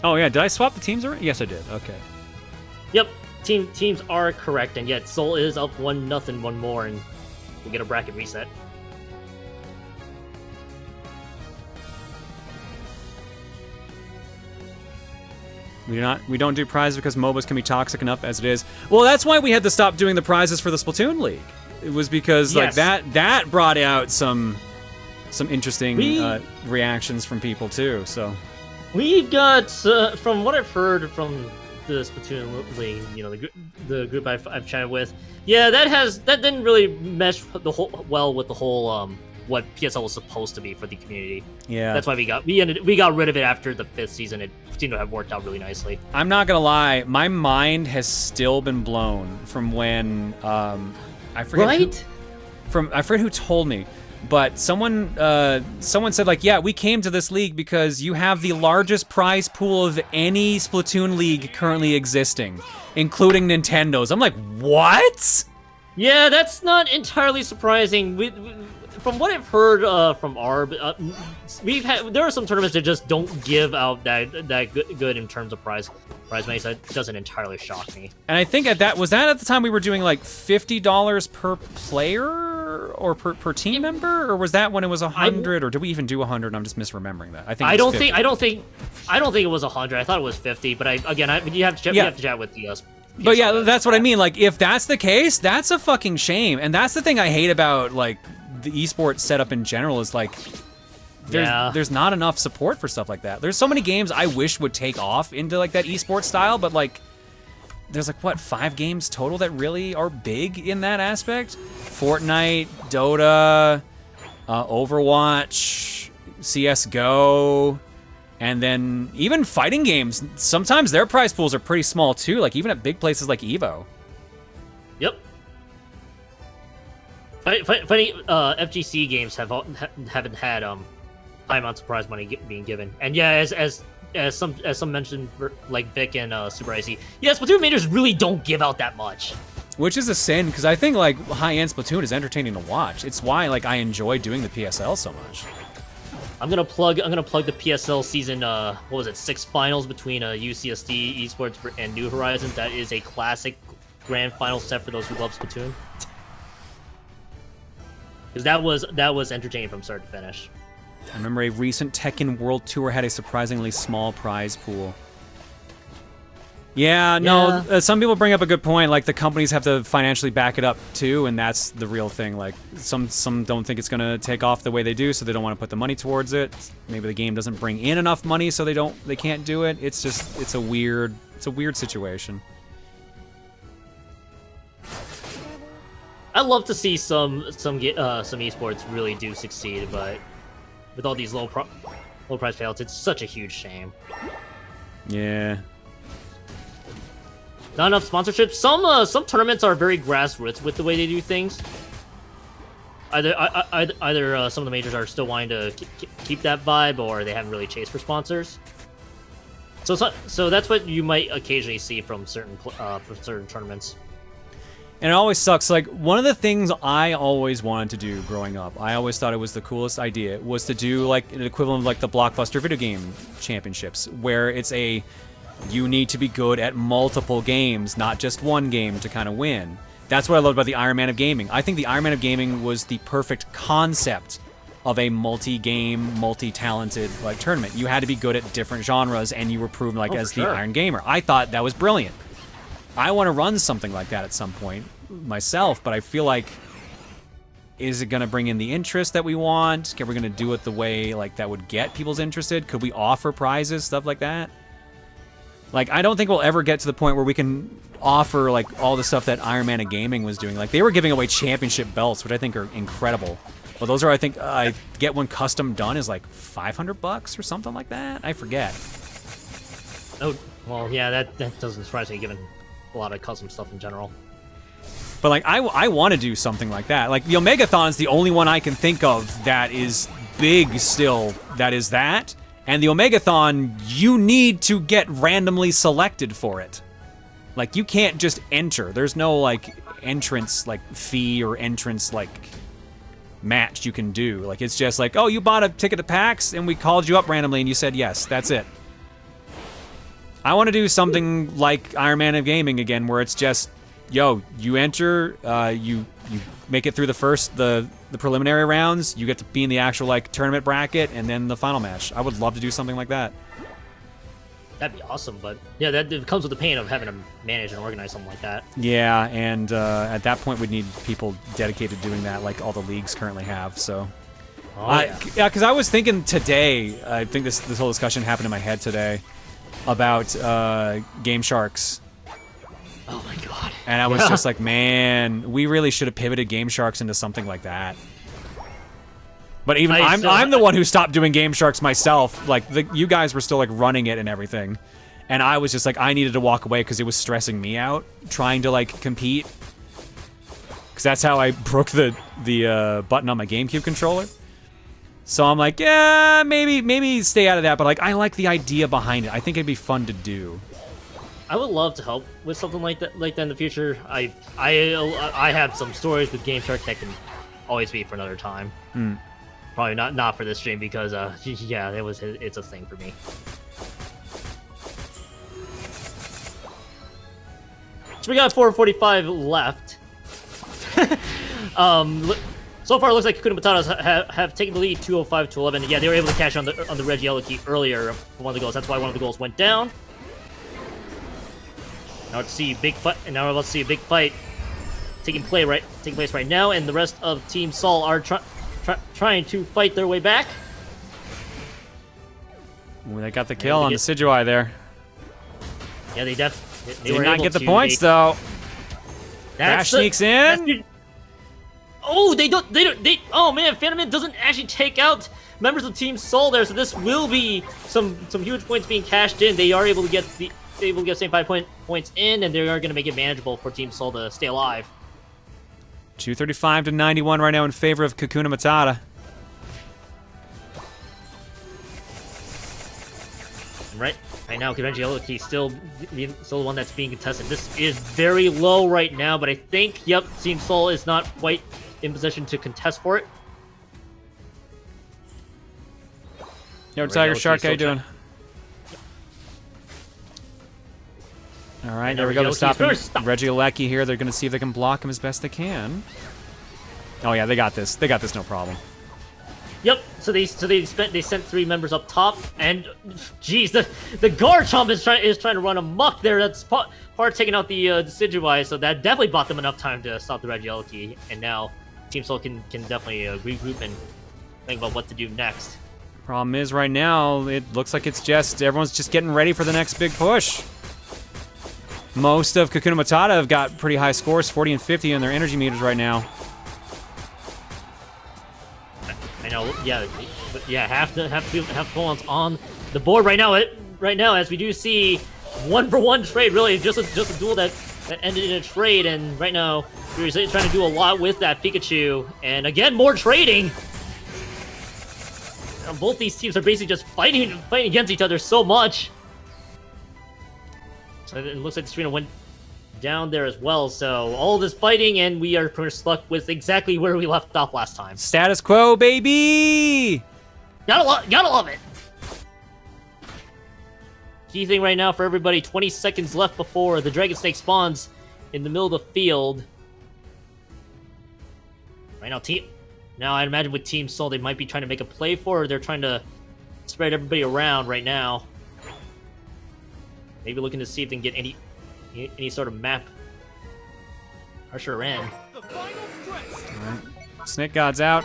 Oh, yeah, did I swap the teams already? Yes, I did. Okay. Yep, teams are correct, and yet Soul is up 1-0, one more, and we'll get a bracket reset. We don't do prizes because MOBAs can be toxic enough as it is. Well, that's why we had to stop doing the prizes for the Splatoon League. It was because like that brought out some interesting reactions from people too. So we've got from what I've heard from the Splatoon League, you know, the group I've chatted with. Yeah, that didn't really mesh well with the whole what PSL was supposed to be for the community. Yeah, that's why we got rid of it after the 5th season. It seemed to have worked out really nicely. I'm not gonna lie, my mind has still been blown from when I forget who told me, but someone said like, yeah, we came to this league because you have the largest prize pool of any Splatoon league currently existing, including Nintendo's. I'm like, what? Yeah, that's not entirely surprising. From what I've heard from ARB, there are some tournaments that just don't give out that good in terms of prize money, so it doesn't entirely shock me. And I think at the time we were doing like $50 per player or per team member, or was that when it was 100, or did we even do 100? I'm just misremembering that. I don't think it was 100. I thought it was 50, but you have to chat with the. But yeah, that's what I mean. Like, if that's the case, that's a fucking shame, and that's the thing I hate about like the esports setup in general is like there's not enough support for stuff like that. There's so many games I wish would take off into like that esports style, but like there's like what 5 games total that really are big in that aspect. Fortnite, Dota, Overwatch, CS:GO, and then even fighting games. Sometimes their prize pools are pretty small too. Like even at big places like Evo. Yep. Fighting FGC games haven't had high amounts of prize money being given, and yeah, as some mentioned, like Vic and Super Icy, yeah, Splatoon majors really don't give out that much, which is a sin because I think like high-end Splatoon is entertaining to watch. It's why like I enjoy doing the PSL so much. I'm gonna plug the PSL season 6 finals between UCSD Esports and New Horizons. That is a classic grand final set for those who love Splatoon. Because that was entertaining from start to finish. I remember a recent Tekken World Tour had a surprisingly small prize pool. Yeah, no, some people bring up a good point. Like the companies have to financially back it up too, and that's the real thing. Like some don't think it's gonna take off the way they do, so they don't want to put the money towards it. Maybe the game doesn't bring in enough money, so they can't do it. It's a weird situation. I'd love to see some esports really do succeed, but with all these low price payouts, it's such a huge shame. Yeah. Not enough sponsorships. Some tournaments are very grassroots with the way they do things. Either some of the majors are still wanting to keep that vibe, or they haven't really chased for sponsors. So that's what you might occasionally see from certain tournaments. And it always sucks. Like, one of the things I always wanted to do growing up, I always thought it was the coolest idea, was to do, like, an equivalent of, like, the Blockbuster Video Game Championships, where it's you need to be good at multiple games, not just one game to kind of win. That's what I loved about the Iron Man of Gaming. I think the Iron Man of Gaming was the perfect concept of a multi-game, multi-talented, like, tournament. You had to be good at different genres, and you were proven, like, as the Iron Gamer. I thought that was brilliant. I want to run something like that at some point myself, but I feel like, is it going to bring in the interest that we want? Are we going to do it the way like that would get people's interested? Could we offer prizes, stuff like that? Like, I don't think we'll ever get to the point where we can offer like all the stuff that Iron Man of Gaming was doing. Like, they were giving away championship belts, which I think are incredible. But those are, I think, I get one custom done is like $500 or something like that. I forget. Oh, well, yeah, that doesn't surprise me, given a lot of custom stuff in general. But like I want to do something like that. Like the Omegathon's the only one I can think of that is big still. That is that, And the Omegathon, you need to get randomly selected for it. Like, you can't just enter. There's no, like, entrance, like, fee or entrance, like, match you can do. Like, it's just like, oh, you bought a ticket to PAX, and we called you up randomly, and you said yes. That's it. I want to do something like Iron Man of Gaming again, where it's just, yo, you enter, you make it through the preliminary rounds, you get to be in the actual, like, tournament bracket, and then the final match. I would love to do something like that. That'd be awesome, but yeah, that it comes with the pain of having to manage and organize something like that. Yeah, and at that point we'd need people dedicated to doing that, like all the leagues currently have, so. Oh, yeah, because I was thinking today, I think this whole discussion happened in my head today, about Game Sharks. Oh my god. And I was just like, man, we really should have pivoted Game Sharks into something like that. But even I'm the one who stopped doing Game Sharks myself. Like, you guys were still, like, running it and everything. And I was just like, I needed to walk away because it was stressing me out trying to, like, compete. Because that's how I broke the button on my GameCube controller. So I'm like, yeah, maybe stay out of that. But, like, I like the idea behind it. I think it'd be fun to do. I would love to help with something like that in the future. I have some stories with Game Shark that can always be for another time. Probably not for this stream because yeah, it's a thing for me. So we got 4:45 left. So far it looks like Kakuna Matata have taken the lead 205-11. Yeah, they were able to cash on the red yellow key earlier for one of the goals. That's why one of the goals went down. Now let's see a big fight. And now let's see a big fight taking place right now, and the rest of Team Sol are trying to fight their way back. Ooh, they got the kill on the Decidueye there. Yeah, they did not get the points though. Dash sneaks in. Oh, they don't. Oh man, Phantom Man doesn't actually take out members of Team Sol there, so this will be some huge points being cashed in. They are able to get the same 5 points in, and they are going to make it manageable for Team Sol to stay alive. 235-91 right now in favor of Kakuna Matata. Right now, Convention Yellow Key still the one that's being contested. This is very low right now, but I think, yep, Team Sol is not quite in position to contest for it. Yo, Tiger Shark, how you doing? All right, there we go. They're stopping Regieleki here. They're going to see if they can block him as best they can. Oh yeah, they got this. They got this, no problem. Yep. So they sent 3 members up top, and geez, the Garchomp is trying to run amok there. That's part taking out the Decidueye, so that definitely bought them enough time to stop the Regieleki. And now Team Sol can definitely regroup and think about what to do next. Problem is, right now it looks like it's just everyone's just getting ready for the next big push. Most of Kakuna Matata have got pretty high scores, 40 and 50 on their energy meters right now. I know, yeah, half the ones on the board right now. As we do see 1-for-1 trade, really just a duel that ended in a trade, and right now Furiocia trying to do a lot with that Pikachu, and again more trading. And both these teams are basically just fighting against each other so much. So it looks like the Serena went down there as well. So all this fighting, and we are pretty much stuck with exactly where we left off last time. Status quo, baby! Gotta love it. Key thing right now for everybody: 20 seconds left before the Dragon Snake spawns in the middle of the field. Right now, Now I imagine with Team Sol, they might be trying to make a play for, or they're trying to spread everybody around right now. Maybe looking to see if they can get any sort of map pressure in. Alright. Snake God's out.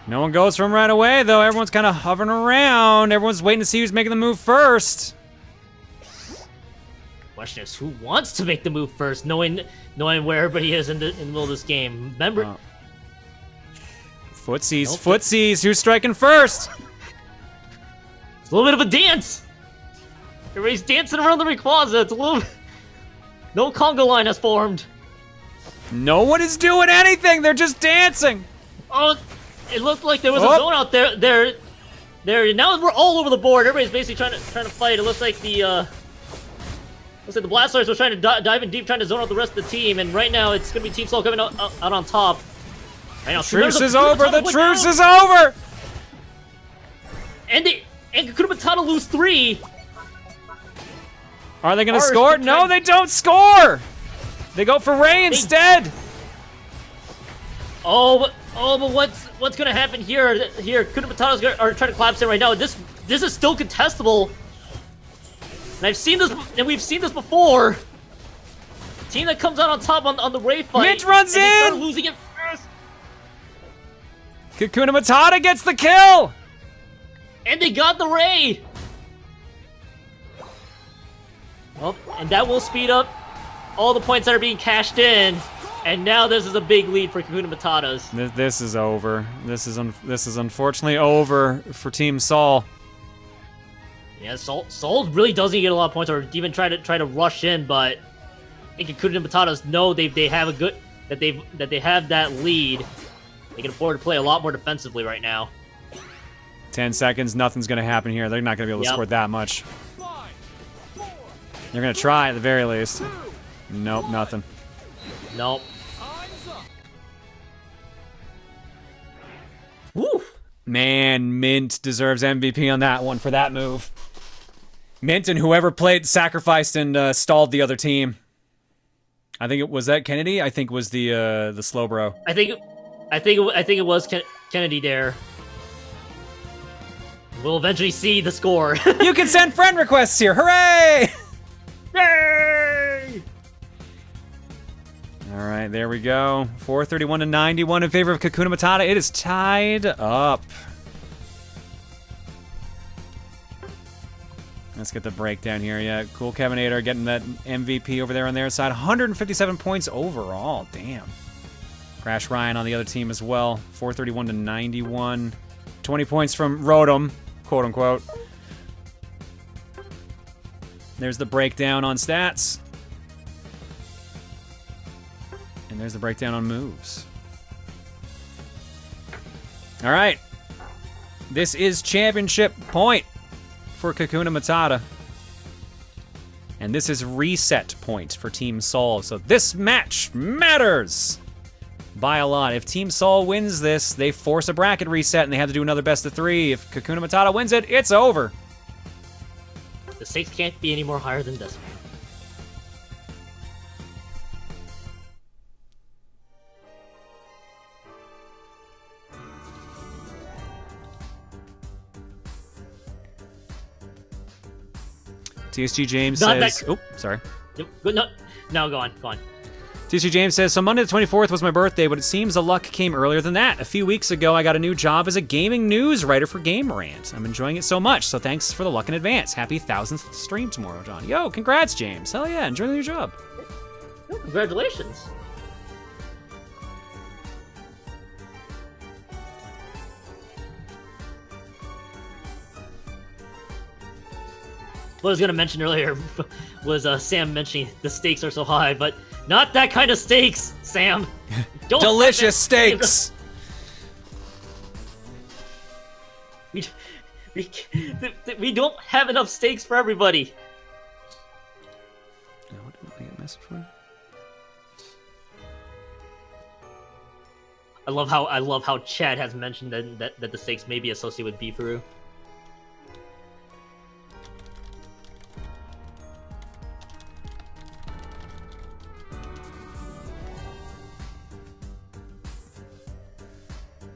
No one goes for him right away, though. Everyone's kind of hovering around. Everyone's waiting to see who's making the move first. Question is, who wants to make the move first, knowing where everybody is in the middle of this game? Remember, footsies. Who's striking first? It's a little bit of a dance. Everybody's dancing around the Rayquaza. It's a little. No conga line has formed. No one is doing anything. They're just dancing. Oh, it looked like there was a zone out there. There, now we're all over the board. Everybody's basically trying to fight. It looks like the Blastoise was trying to dive in deep, trying to zone out the rest of the team. And right now, it's gonna be Team Soul coming out on top. Right now, Truce is over. The truce is over. And Kakuna Matata lose 3. Are they gonna score? No, they don't score. They go for Ray instead. But what's gonna happen here? Kakuna Matata's are trying to collapse in right now. This is still contestable. And I've seen this, and we've seen this before. Team that comes out on top on the Ray fight. Mint runs in. They start losing it first. Kakuna Matata gets the kill. And they got the Ray. Well, and that will speed up all the points that are being cashed in. And now this is a big lead for Kakuna Matatas. This is over. This is unfortunately over for Team Sol. Yeah, Sol really doesn't get a lot of points, or even try to rush in. But I think Kakuna Matatas know they have a good that they have that lead. They can afford to play a lot more defensively right now. 10 seconds. Nothing's gonna happen here. They're not gonna be able to score that much. They're gonna try at the very least. Nope, nothing. Nope. Woo! Man, Mint deserves MVP on that one for that move. Mint and whoever sacrificed and stalled the other team. I think it was that Kennedy. I think it was the slow bro. I think it was Kennedy there. We'll eventually see the score. You can send friend requests here. Hooray! Yay! All right, there we go. 431 to 91 in favor of Kakuna Matata. It is tied up. Let's get the breakdown here. Yeah, coolKevinator getting that MVP over there on their side. 157 points overall. Damn. Crash Ryan on the other team as well. 431 to 91. 20 points from Rotom, quote unquote. There's the breakdown on stats. And there's the breakdown on moves. All right. This is championship point for Kakuna Matata. And this is reset point for Team Sol. So this match matters by a lot. If Team Sol wins this, they force a bracket reset and they have to do another best of 3. If Kakuna Matata wins it, it's over. The stakes can't be any more higher than this one. TSG James Not says... that- Oh, sorry. No, go on. TSG James says, so Monday the 24th was my birthday, but it seems the luck came earlier than that. A few weeks ago, I got a new job as a gaming news writer for Game Rant. I'm enjoying it so much, so thanks for the luck in advance. Happy 1000th stream tomorrow, John. Yo, congrats, James. Hell yeah, enjoy the new job. Oh, congratulations. What I was going to mention earlier was Sam mentioning the stakes are so high, but not that kind of stakes, Sam. Don't Delicious steaks. We don't have enough steaks for everybody. What did I get a message for? I love how Chad has mentioned that the stakes may be associated with Beefaroo.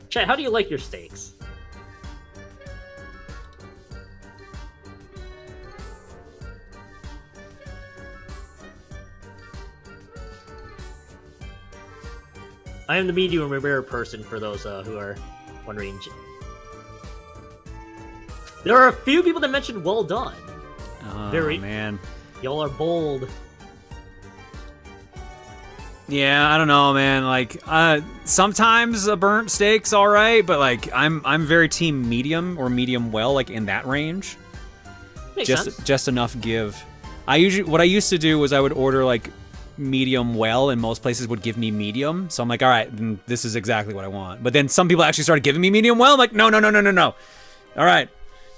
Chad, how do you like your steaks? I am the medium rare person for those who are wondering. There are a few people that mentioned well done. Oh, Very, man. Y'all are bold. Yeah, I don't know, man. Like, sometimes a burnt steak's all right, but like, I'm very team medium or medium well, like in that range. Makes sense. Just enough give. What I used to do was I would order like medium well, and most places would give me medium. So I'm like, all right, then this is exactly what I want. But then some people actually started giving me medium well. I'm like, no. All right,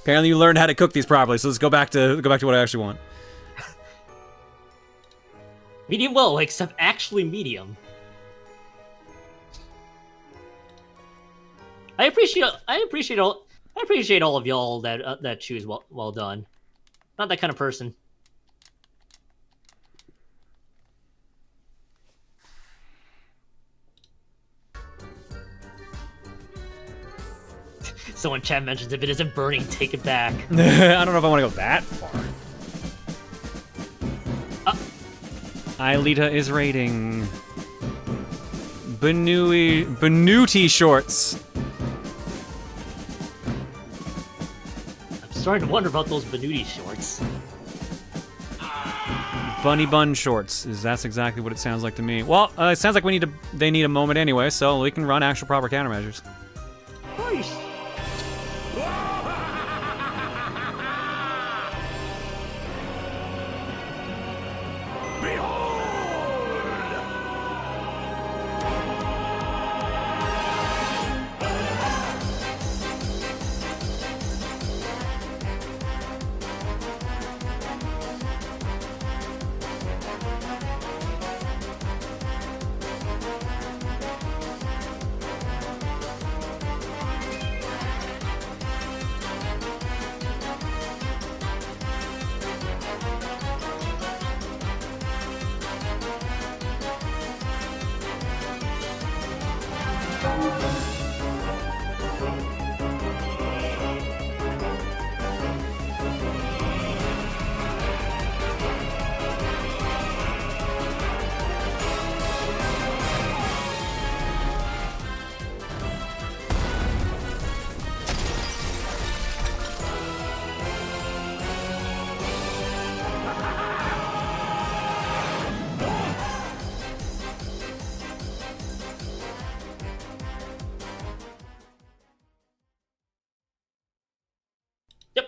Apparently you learned how to cook these properly, so let's go back to what I actually want. Medium well, except actually medium. I appreciate all of y'all that choose well done. Not that kind of person. Someone chat mentions if it isn't burning, take it back. I don't know if I want to go that far. Aelita is raiding. Benuti shorts. I'm starting to wonder about those Benuti shorts. Bunny bun shorts. That's exactly what it sounds like to me. Well, it sounds like they need a moment anyway, so we can run actual proper countermeasures. Nice.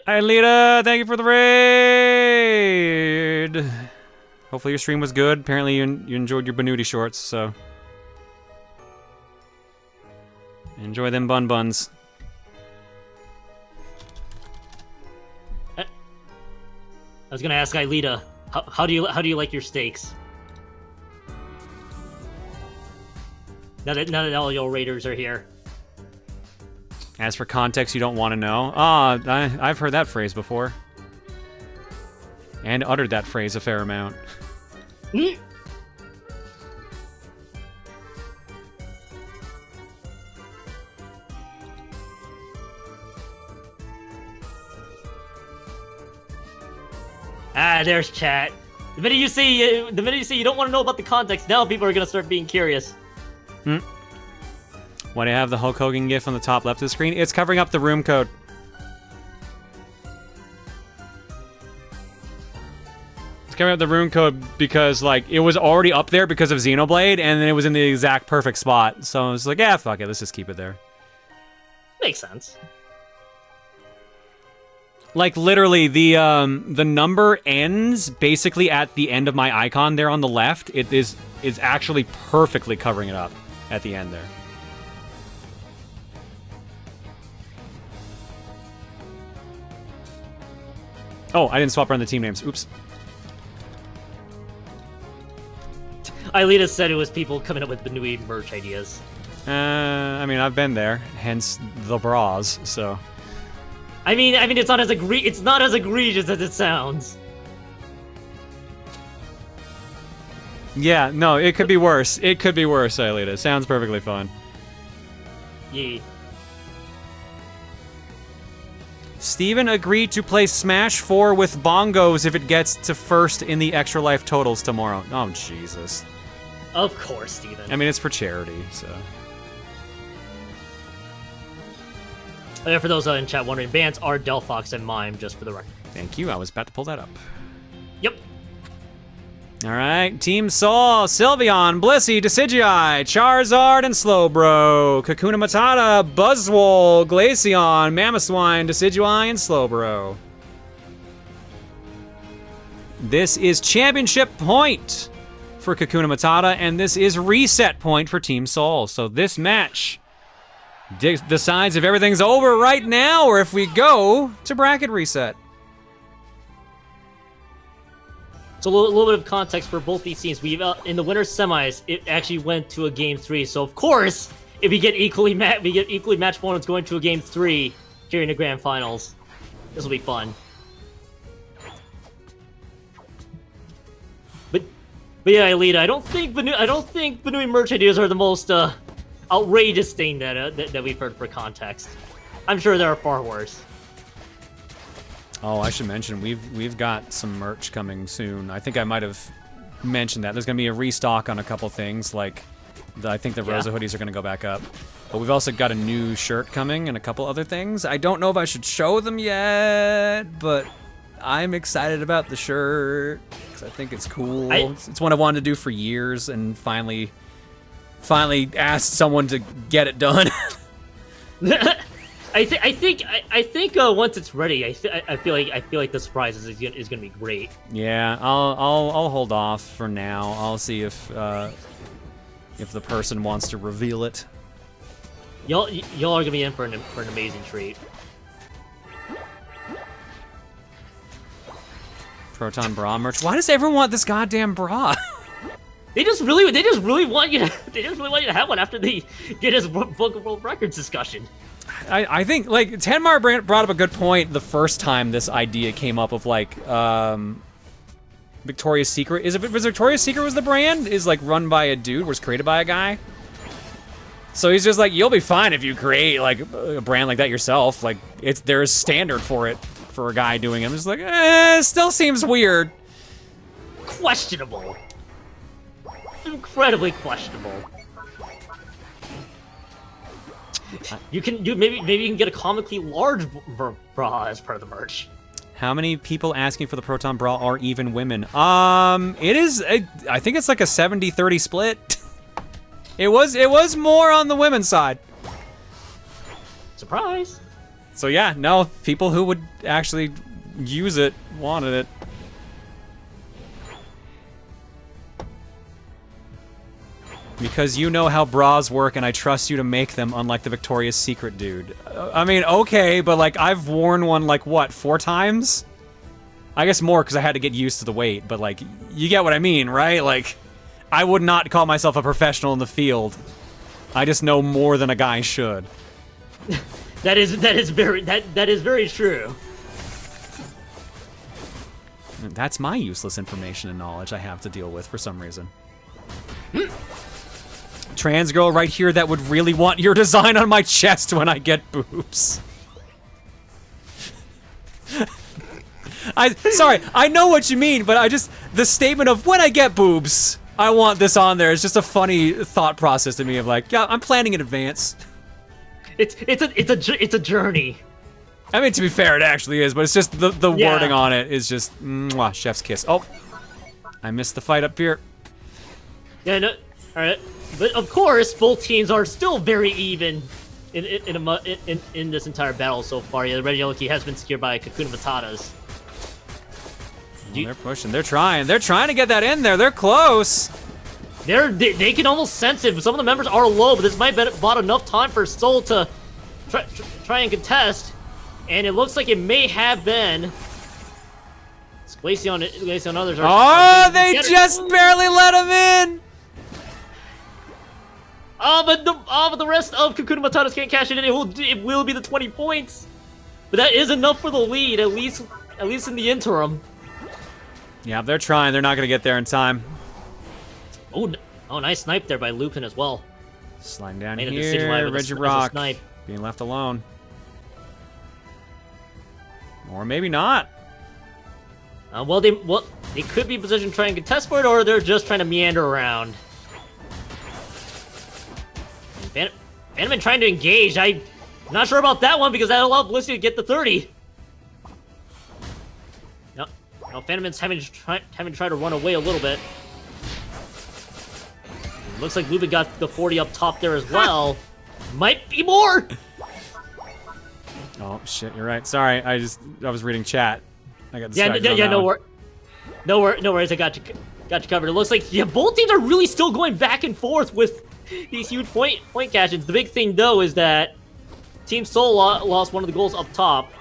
Hi, Lita. Thank you for the raid. Hopefully your stream was good. Apparently you enjoyed your Benuti shorts, so enjoy them buns. I was gonna ask Aelita, how do you like your steaks? Now that all your raiders are here. As for context you don't want to know, I've heard that phrase before. And uttered that phrase a fair amount. There's chat. The minute you say you don't want to know about the context, now people are gonna start being curious. Why do I have the Hulk Hogan gif on the top left of the screen? It's covering up the room code. It's covering up the room code because, like, it was already up there because of Xenoblade, and then it was in the exact perfect spot. So I was like, yeah, fuck it, let's just keep it there. Makes sense. Like, literally, the number ends basically at the end of my icon there on the left. It is actually perfectly covering it up at the end there. Oh, I didn't swap around the team names. Oops. Aelita said it was people coming up with Benuti merch ideas. I mean, I've been there, hence the bras, so. I mean, it's not as egregious as it sounds. Yeah, no, it could be worse. It could be worse, Aelita. It sounds perfectly fun. Yeah. Steven agreed to play Smash 4 with bongos if it gets to first in the extra life totals tomorrow. Oh, Jesus. Of course, Steven. I mean, it's for charity, so. For those in chat wondering, bands are Delphox and Mime, just for the record. Thank you. I was about to pull that up. Yep. All right. Team Saul, Sylveon, Blissey, Decidueye, Charizard, and Slowbro. Kakuna Matata, Buzzwole, Glaceon, Mamoswine, Decidueye, and Slowbro. This is championship point for Kakuna Matata, and this is reset point for Team Saul. So this match decides if everything's over right now or if we go to bracket reset. So a little bit of context for both these teams. We've in the winner's semis, it actually went to a game 3. So of course, if we get equally matched opponents going to a game 3 here in the grand finals, this will be fun. But yeah, Alita, I don't think Banui merch ideas are the most outrageous thing that we've heard for context. I'm sure there are far worse. Oh, I should mention we've got some merch coming soon. I think I might have mentioned that there's gonna be a restock on a couple things. Like, I think the Rosa hoodies are gonna go back up. But we've also got a new shirt coming and a couple other things. I don't know if I should show them yet, but I'm excited about the shirt because I think it's cool. It's one I wanted to do for years, and finally asked someone to get it done. I think once it's ready, I feel like the surprise is gonna be great. Yeah, I'll hold off for now. I'll see if the person wants to reveal it. Y'all are gonna be in for an amazing treat. Proton bra merch. Why does everyone want this goddamn bra? They just really want you to have one after they get his Book of World Records discussion. I think, like, Tanmar brought up a good point the first time this idea came up of, like, Victoria's Secret. Was Victoria's Secret was the brand? Is, like, run by a dude, was created by a guy? So he's just like, you'll be fine if you create, like, a brand like that yourself. Like, there's standard for it, for a guy doing it. I'm just like, it still seems weird. Questionable. Incredibly questionable. Maybe you can get a comically large bra as part of the merch. How many people asking for the Proton bra are even women? It is. I think it's like a 70-30 split. It was more on the women's side. Surprise. So yeah, no, people who would actually use it wanted it. Because you know how bras work and I trust you to make them, unlike the Victoria's Secret dude. I mean, okay, but like I've worn one like what, 4 times? I guess more because I had to get used to the weight, but like, you get what I mean, right? Like, I would not call myself a professional in the field. I just know more than a guy should. That is very true. That's my useless information and knowledge I have to deal with for some reason. Trans girl right here that would really want your design on my chest when I get boobs. Sorry, I know what you mean, but the statement of when I get boobs, I want this on there is just a funny thought process to me of like, yeah, I'm planning in advance. It's a journey. I mean, to be fair, it actually is, but it's just the wording on it is just mwah, chef's kiss. Oh, I missed the fight up here. Yeah, no, all right. But of course, both teams are still very even in this entire battle so far. Yeah, the red yellow key has been secured by Kakuna Matatas. Well, they're pushing. They're trying. They're trying to get that in there. They're close. They can almost sense it. Some of the members are low, but this might have bought enough time for Soul to try and contest. And it looks like it may have been. Glaceon and others are. Oh, they just barely let him in. But the rest of Kakuna Matatas can't cash it in. It will be the 20 points. But that is enough for the lead, at least in the interim. Yeah, they're trying. They're not going to get there in time. Oh, nice snipe there by Lupin as well. Sliding down Made here, Regirock being left alone. Or maybe not. They could be positioned to try and contest for it, or they're just trying to meander around. Phantom trying to engage. I'm not sure about that one because that allowed Blissey to get the 30. No, Phantom's having to try to run away a little bit. Looks like Lupin got the 40 up top there as well. Might be more. Oh shit, you're right. Sorry, I was reading chat. I got distracted. No worries. I got you covered. It looks like both teams are really still going back and forth with these huge point cash-ins. The big thing though is that Team Soul lost one of the goals up top.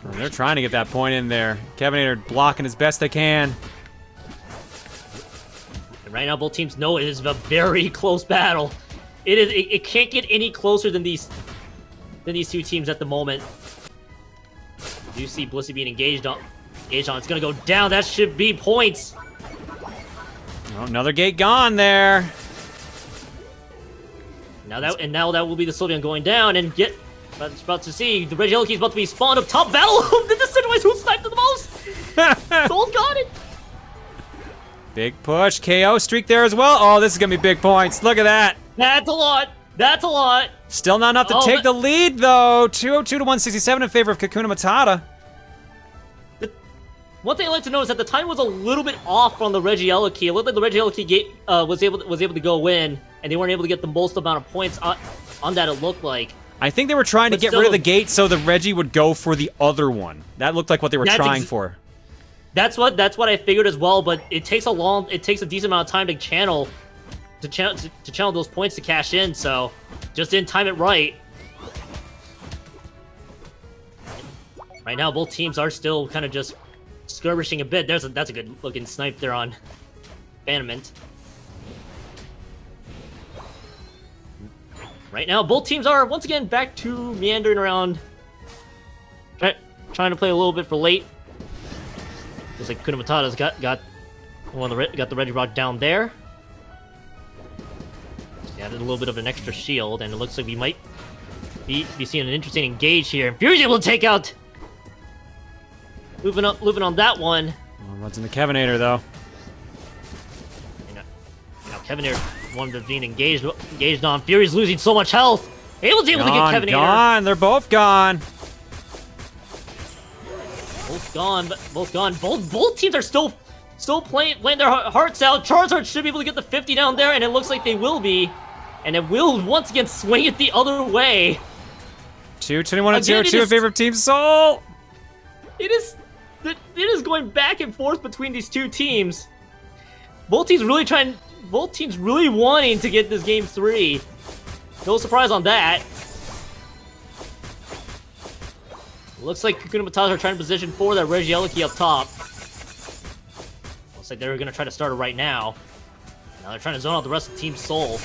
Oh, they're trying to get that point in there. Kevinator blocking as best they can. And right now, both teams know it is a very close battle. It can't get any closer than these two teams at the moment. You see Blissey being engaged on. It's gonna go down. That should be points. Oh, another gate gone there. Now that will be the Sylveon going down and get. About to see the Red Yellow Key is about to be spawned up top. Battle of the Deciduous. Who sniped it the most? Soul got it. Big push. KO streak there as well. Oh, this is gonna be big points. Look at that. That's a lot. That's a lot. Still not enough to take the lead though. 202 to 167 in favor of Kakuna Matata. One thing I like to notice is that the time was a little bit off on the Regieleki. It looked like the Regieleki was able to go in, and they weren't able to get the most amount of points on that. It looked like. I think they were trying to get rid of the gate so the Reggie would go for the other one. That looked like what they were trying for. That's what I figured as well. But it takes a decent amount of time to channel those points to cash in. So just didn't time it right. Right now, both teams are still kind of just skirmishing a bit. That's a good looking snipe there on Phantomint. Right now, both teams are once again back to meandering around, trying to play a little bit for late. Looks like Kakuna Matata's got the Regirock down there. He added a little bit of an extra shield, and it looks like we might be seeing an interesting engage here. And Fury's able to take out. Looping on that one. Oh, runs into Kevinator though. Now Kevinator wanted to be engaged on. Fury's losing so much health. He was able to get Kevinator. Gone. They're both gone. Both gone. Both teams are still playing their hearts out. Charizard should be able to get the 50 down there, and it looks like they will be. And it will once again swing it the other way. 221 and 202 in favor of Team Soul. It is going back and forth between these two teams. Both teams really wanting to get this game 3. No surprise on that. Looks like Kakuna Matata are trying to position for that Regieleki up top. Looks like they're gonna try to start it right now. Now they're trying to zone out the rest of Team Soul.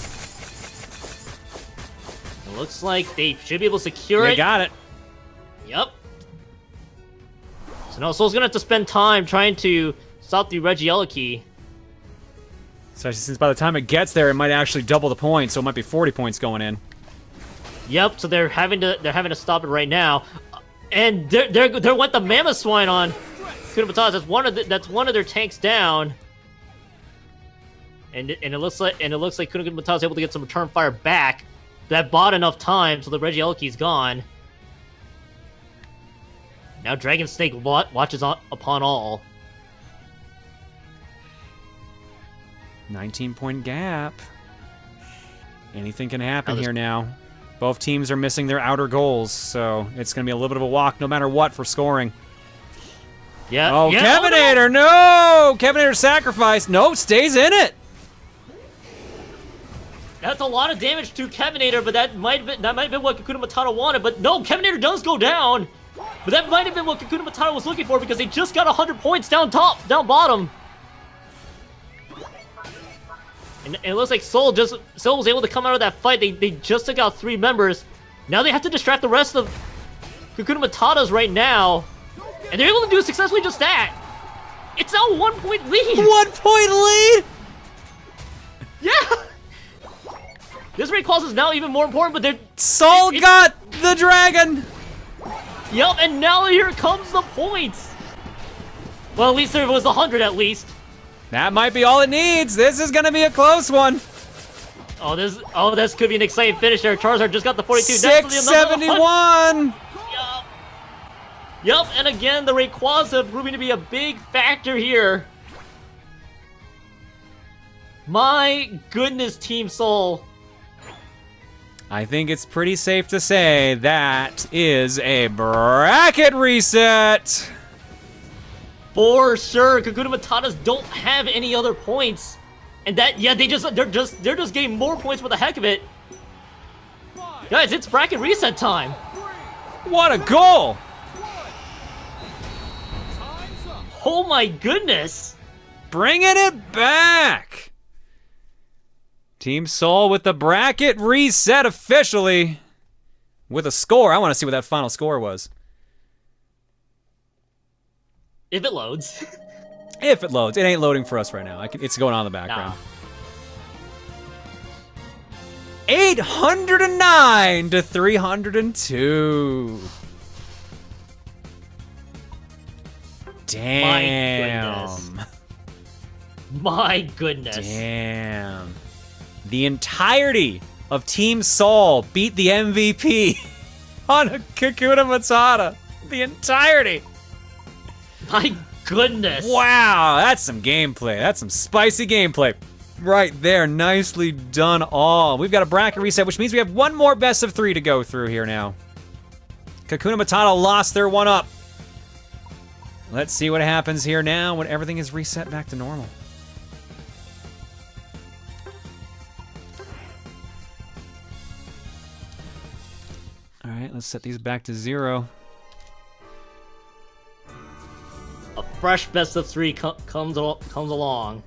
It looks like they should be able to secure it. They got it. Yep. So now Soul's gonna have to spend time trying to stop the Regieleki. Especially since by the time it gets there, it might actually double the points, so it might be 40 points going in. Yep. So they're having to stop it right now, and there went the Mammoth Swine on Kakuna Matata. That's one of their tanks down, and it looks like Kakuna Matata is able to get some return fire back. That bought enough time, so the Regieleki's gone. Now Dragon Snake watches upon all. 19-point gap. Anything can happen here now. Both teams are missing their outer goals, so it's going to be a little bit of a walk no matter what for scoring. Yeah. Oh, yeah, Kevinator, no! Kevinator sacrifice. No, stays in it. That's a lot of damage to Kevinator, but that might have been what Kakuna Matata wanted. But no, Kevinator does go down. But that might have been what Kakuna Matata was looking for, because they just got 100 points down bottom. And it looks like Soul was able to come out of that fight. They just took out 3 members. Now they have to distract the rest of Kakuna Matata's right now. And they're able to do successfully just that. It's now a 1-point lead. 1-point lead? Yeah. This Rayquaza is now even more important, but Soul got the dragon. Yup, and now here comes the points. Well, at least there was 100 at least. That might be all it needs. This is gonna be a close one. This could be an exciting finish there. Charizard just got the 42. 671. Yup, and again, the Rayquaza proving to be a big factor here. My goodness, Team Soul. I think it's pretty safe to say that is a bracket reset. For sure, Kakuna Matatas don't have any other points, and they're just getting more points for the heck of it. Guys, it's bracket reset time. What a goal! Oh my goodness. Bringing it back! Team Soul with the bracket reset officially. With a score. I want to see what that final score was. If it loads. If it loads. It ain't loading for us right now. It's going on in the background. Nah. 809 to 302. Damn. My goodness. Damn. The entirety of Team Soul beat the MVP on a Kakuna Matata. The entirety. My goodness. Wow, that's some gameplay. That's some spicy gameplay. Right there, nicely done all. We've got a bracket reset, which means we have one more best of 3 to go through here now. Kakuna Matata lost their one up. Let's see what happens here now when everything is reset back to normal. All right, let's set these back to 0. A fresh best of 3 comes along.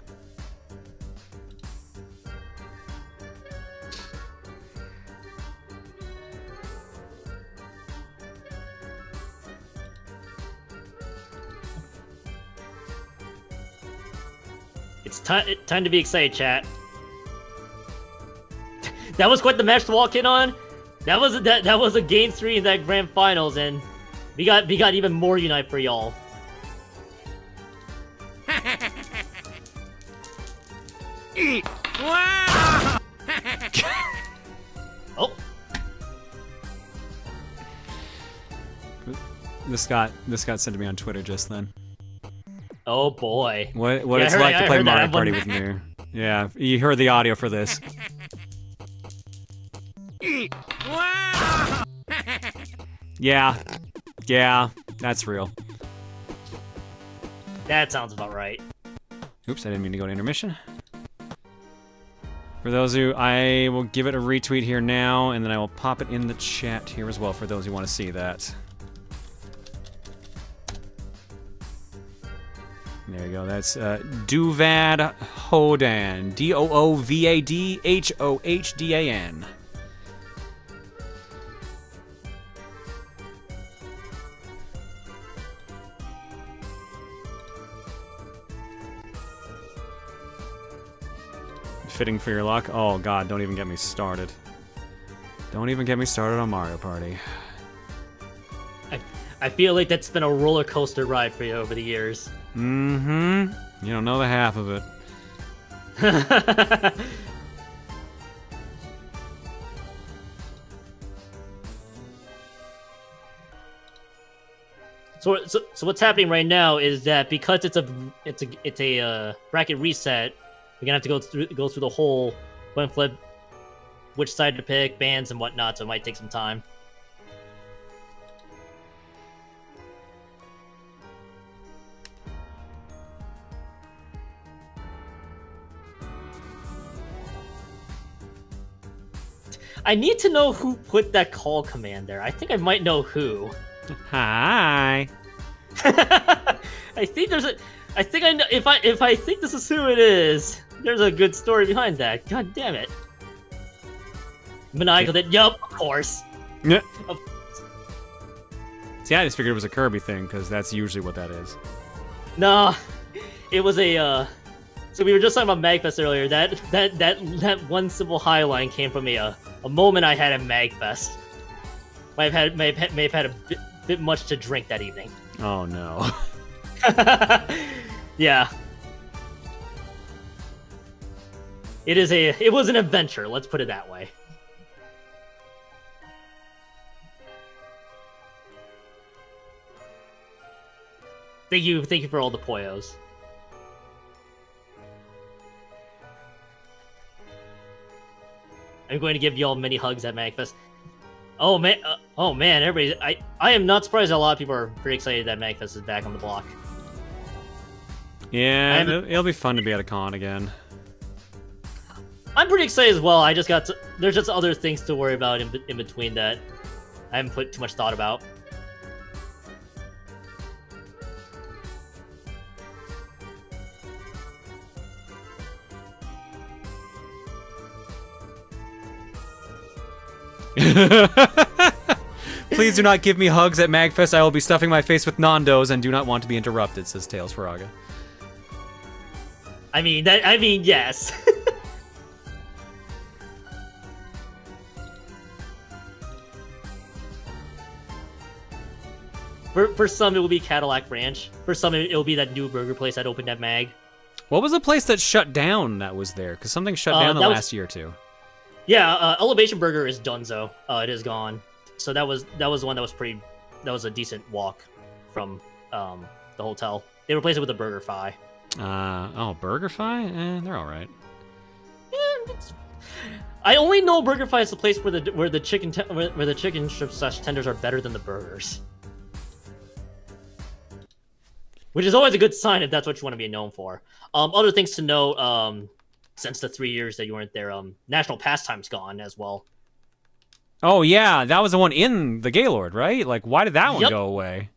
It's time to be excited, chat. That was quite the match to walk in on. That was a game 3 in that grand finals, and we got even more Unite for y'all. Oh. This got sent to me on Twitter just then. Oh boy. What Yeah, it's like to play Mario that. Party with me. Yeah, you heard the audio for this. Yeah, that's real. That sounds about right. Oops, I didn't mean to go to intermission. For those who, I will give it a retweet here now, and then I will pop it in the chat here as well for those who want to see that. There you go, that's Doovad Hodan. D-O-O-V-A-D-H-O-H-D-A-N. Fitting for your luck? Oh god, don't even get me started. Don't even get me started on Mario Party. I feel like that's been a roller coaster ride for you over the years. Mm-hmm. You don't know the half of it. So what's happening right now is that because it's a bracket reset, we're gonna have to go through the whole coin flip, which side to pick, bans and whatnot. So it might take some time. I need to know who put that call command there. I think I might know who. Hi. I think there's a. I think I know. If I think this is who it is, there's a good story behind that. God damn it. Maniacal did. Yup, of course. Yeah. See, I just figured it was a Kirby thing because that's usually what that is. Nah, it was a. So we were just talking about Magfest earlier. That one simple high line came from a moment I had at Magfest. May have had a bit much to drink that evening. Oh no. Yeah. It was an adventure, let's put it that way. Thank you for all the poyos. I'm going to give y'all many hugs at Magfest. Oh man, everybody! I am not surprised that a lot of people are pretty excited that Magfest is back on the block. Yeah, it'll be fun to be at a con again. I'm pretty excited as well. I just got there's just other things to worry about in between that I haven't put too much thought about. Please do not give me hugs at MagFest. I will be stuffing my face with Nandos and do not want to be interrupted, says Tails Faraga. I mean, yes. For some, it will be Cadillac Ranch. For some, it will be that new burger place that opened at Mag. What was the place that shut down that was there? Because something shut down the last year or two. Yeah, Elevation Burger is donezo. It is gone. So that was one that was pretty. That was a decent walk from the hotel. They replaced it with a BurgerFi. Oh, BurgerFi? They're all right. I only know BurgerFi is the place where the chicken strips / tenders are better than the burgers, which is always a good sign if that's what you want to be known for. Other things to note, since the 3 years that you weren't there, National Pastime's gone as well. Oh yeah, that was the one in the Gaylord, right? Like, why did that one go away?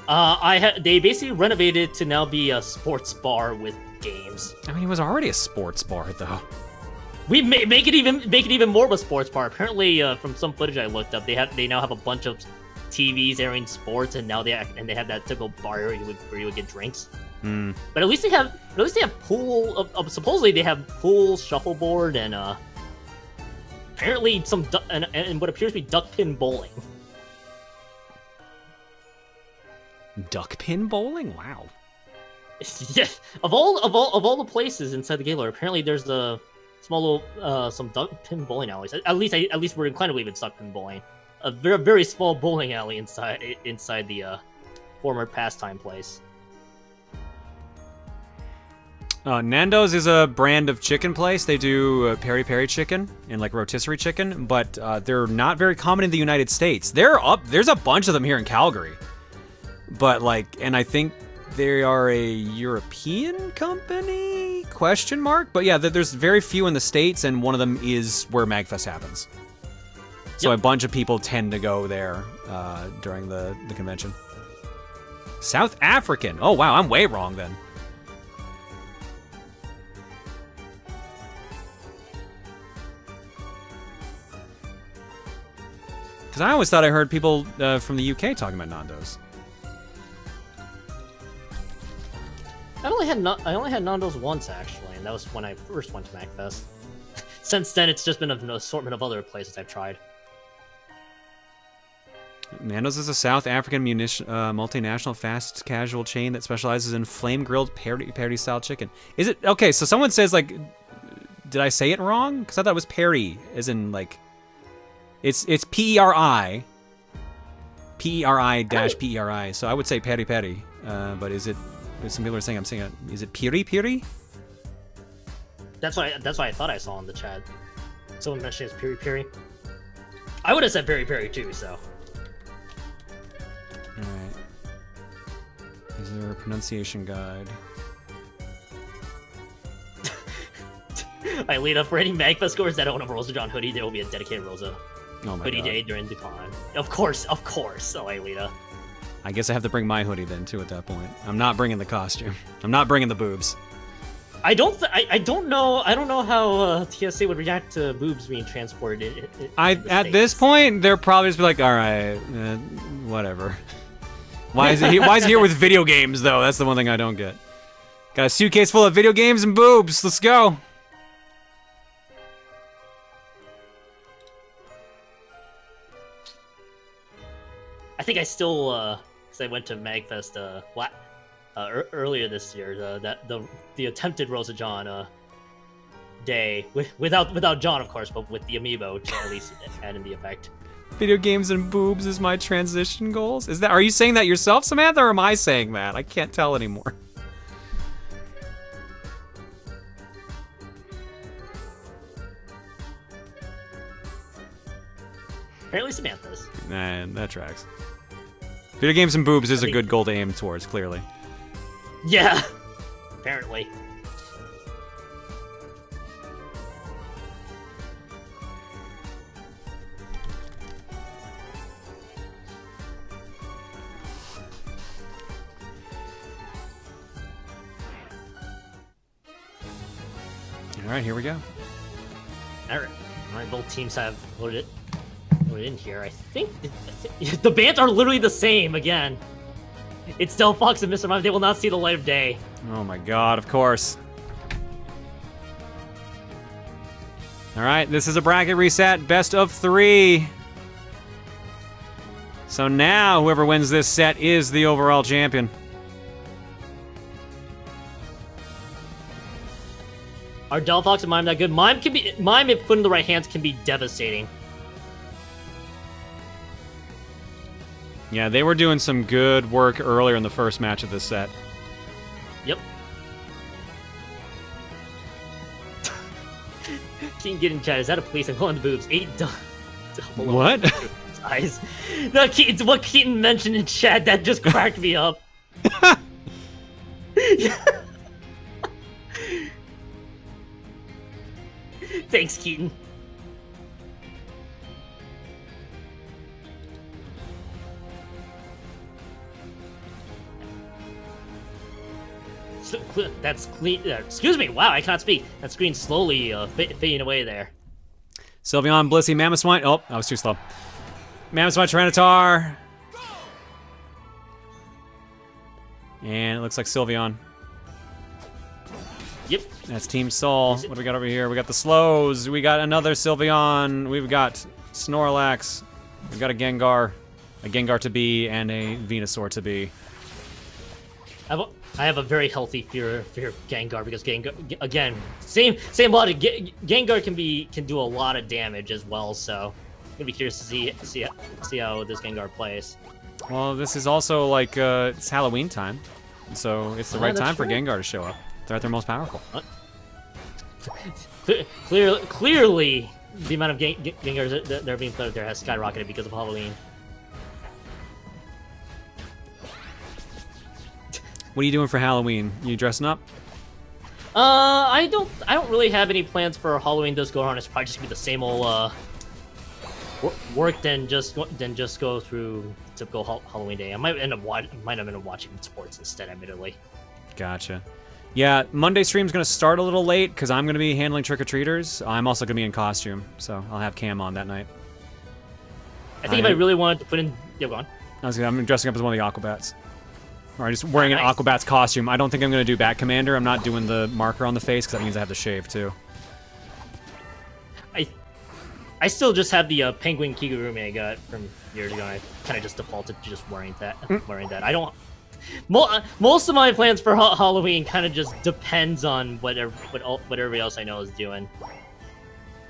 They basically renovated to now be a sports bar with games. I mean, it was already a sports bar, though. We make it even more of a sports bar. Apparently, from some footage I looked up, they now have a bunch of TVs airing sports, and now they have that typical bar area where you would get drinks. But at least they have pool. Supposedly they have pool, shuffleboard, and apparently and what appears to be duck pin bowling. Duck pin bowling? Wow. Yeah, of all the places inside the Gaylord, apparently there's the small little some duck pin bowling alleys. At least we're inclined to believe it's duck pin bowling. A very very small bowling alley inside the former pastime place. Nando's is a brand of chicken place. They do peri peri chicken and like rotisserie chicken, but they're not very common in the United States. There's a bunch of them here in Calgary, but and I think they are a European company? Question mark. But yeah, there's very few in the States, and one of them is where MagFest happens. So a bunch of people tend to go there during the convention. South African. Oh wow, I'm way wrong then. Because I always thought I heard people from the UK talking about Nando's. I only had Nando's once actually, and that was when I first went to MagFest. Since then, it's just been an assortment of other places I've tried. Nando's is a South African multinational fast casual chain that specializes in flame-grilled peri style chicken. Is it okay? So someone says did I say it wrong? Because I thought it was peri, as in it's P-E-R-I dash P-E-R-I. So I would say peri peri, but is it? Some people are saying I'm saying it. Is it piri piri? That's why I thought I saw in the chat. Someone mentioned it's piri piri. I would have said peri peri too. So. Alright. Is there a pronunciation guide? Lena, for any MagFest scores that own a Rosa John hoodie, there will be a dedicated Rosa hoodie day during the con. Of course, Lena. I guess I have to bring my hoodie then too at that point. I'm not bringing the costume. I'm not bringing the boobs. I don't know how TSA would react to boobs being transported. At this point, they're probably just be like, all right, whatever. Why is it here with video games though? That's the one thing I don't get. Got a suitcase full of video games and boobs. Let's go. I think I still, because I went to MagFest earlier this year, the attempted Rosa John day without John, of course, but with the amiibo to at least add in the effect. Video games and boobs is my transition goals. Are you saying that yourself, Samantha, or am I saying that? I can't tell anymore. Apparently Samantha's. Nah, that tracks. Video games and boobs is a good goal to aim towards, clearly. Yeah, apparently. All right, here we go. All right, both teams have loaded in here. I think the bands are literally the same again. It's Del Fox and Mr. Mime. They will not see the light of day. Oh my god, of course. All right, this is a bracket reset, best of 3. So now whoever wins this set is the overall champion. Are Del Fox and Mime that good? Mime, if put in the right hands, can be devastating. Yeah, they were doing some good work earlier in the first match of this set. Yep. Keaton get in chat. Is that a police? I'm calling the boobs. 8 double. What? Size. No, Keaton, what Keaton mentioned in chat that just cracked me up. Thanks, Keaton. That's clean. Excuse me. Wow, I can't speak. That screen's slowly fading away there. Sylveon, Blissey, Mamoswine. Oh, I was too slow. Mamoswine, Tyranitar. And it looks like Sylveon. Yep. That's Team Soul. What do we got over here? We got the Slows. We got another Sylveon. We've got Snorlax. We've got a Gengar to be, and a Venusaur to be. I have a very healthy fear of Gengar because Gengar, again, same logic. Gengar can do a lot of damage as well. So I'm gonna be curious to see how this Gengar plays. Well, this is also like it's Halloween time, so it's the right time for Gengar to show up. They're at their most powerful. Clearly, the amount of Gengars that are being played there has skyrocketed because of Halloween. What are you doing for Halloween? You dressing up? I don't really have any plans for Halloween this go around. It's probably just gonna be the same old work than just go through typical Halloween day. I might end up watching sports instead, admittedly. Gotcha. Yeah, Monday stream's gonna start a little late because I'm gonna be handling trick-or-treaters. I'm also gonna be in costume, so I'll have Cam on that night. I think if I really wanted to put in, yeah, go on. I'm dressing up as one of the Aquabats. Or I'm just wearing an Aquabat's costume. I don't think I'm gonna do Bat Commander. I'm not doing the marker on the face because that means I have to shave too. I still just have the Penguin Kigurumi I got from years ago. I kind of just defaulted to just wearing that. I don't. Most of my plans for Halloween kind of just depends on what everybody else I know is doing.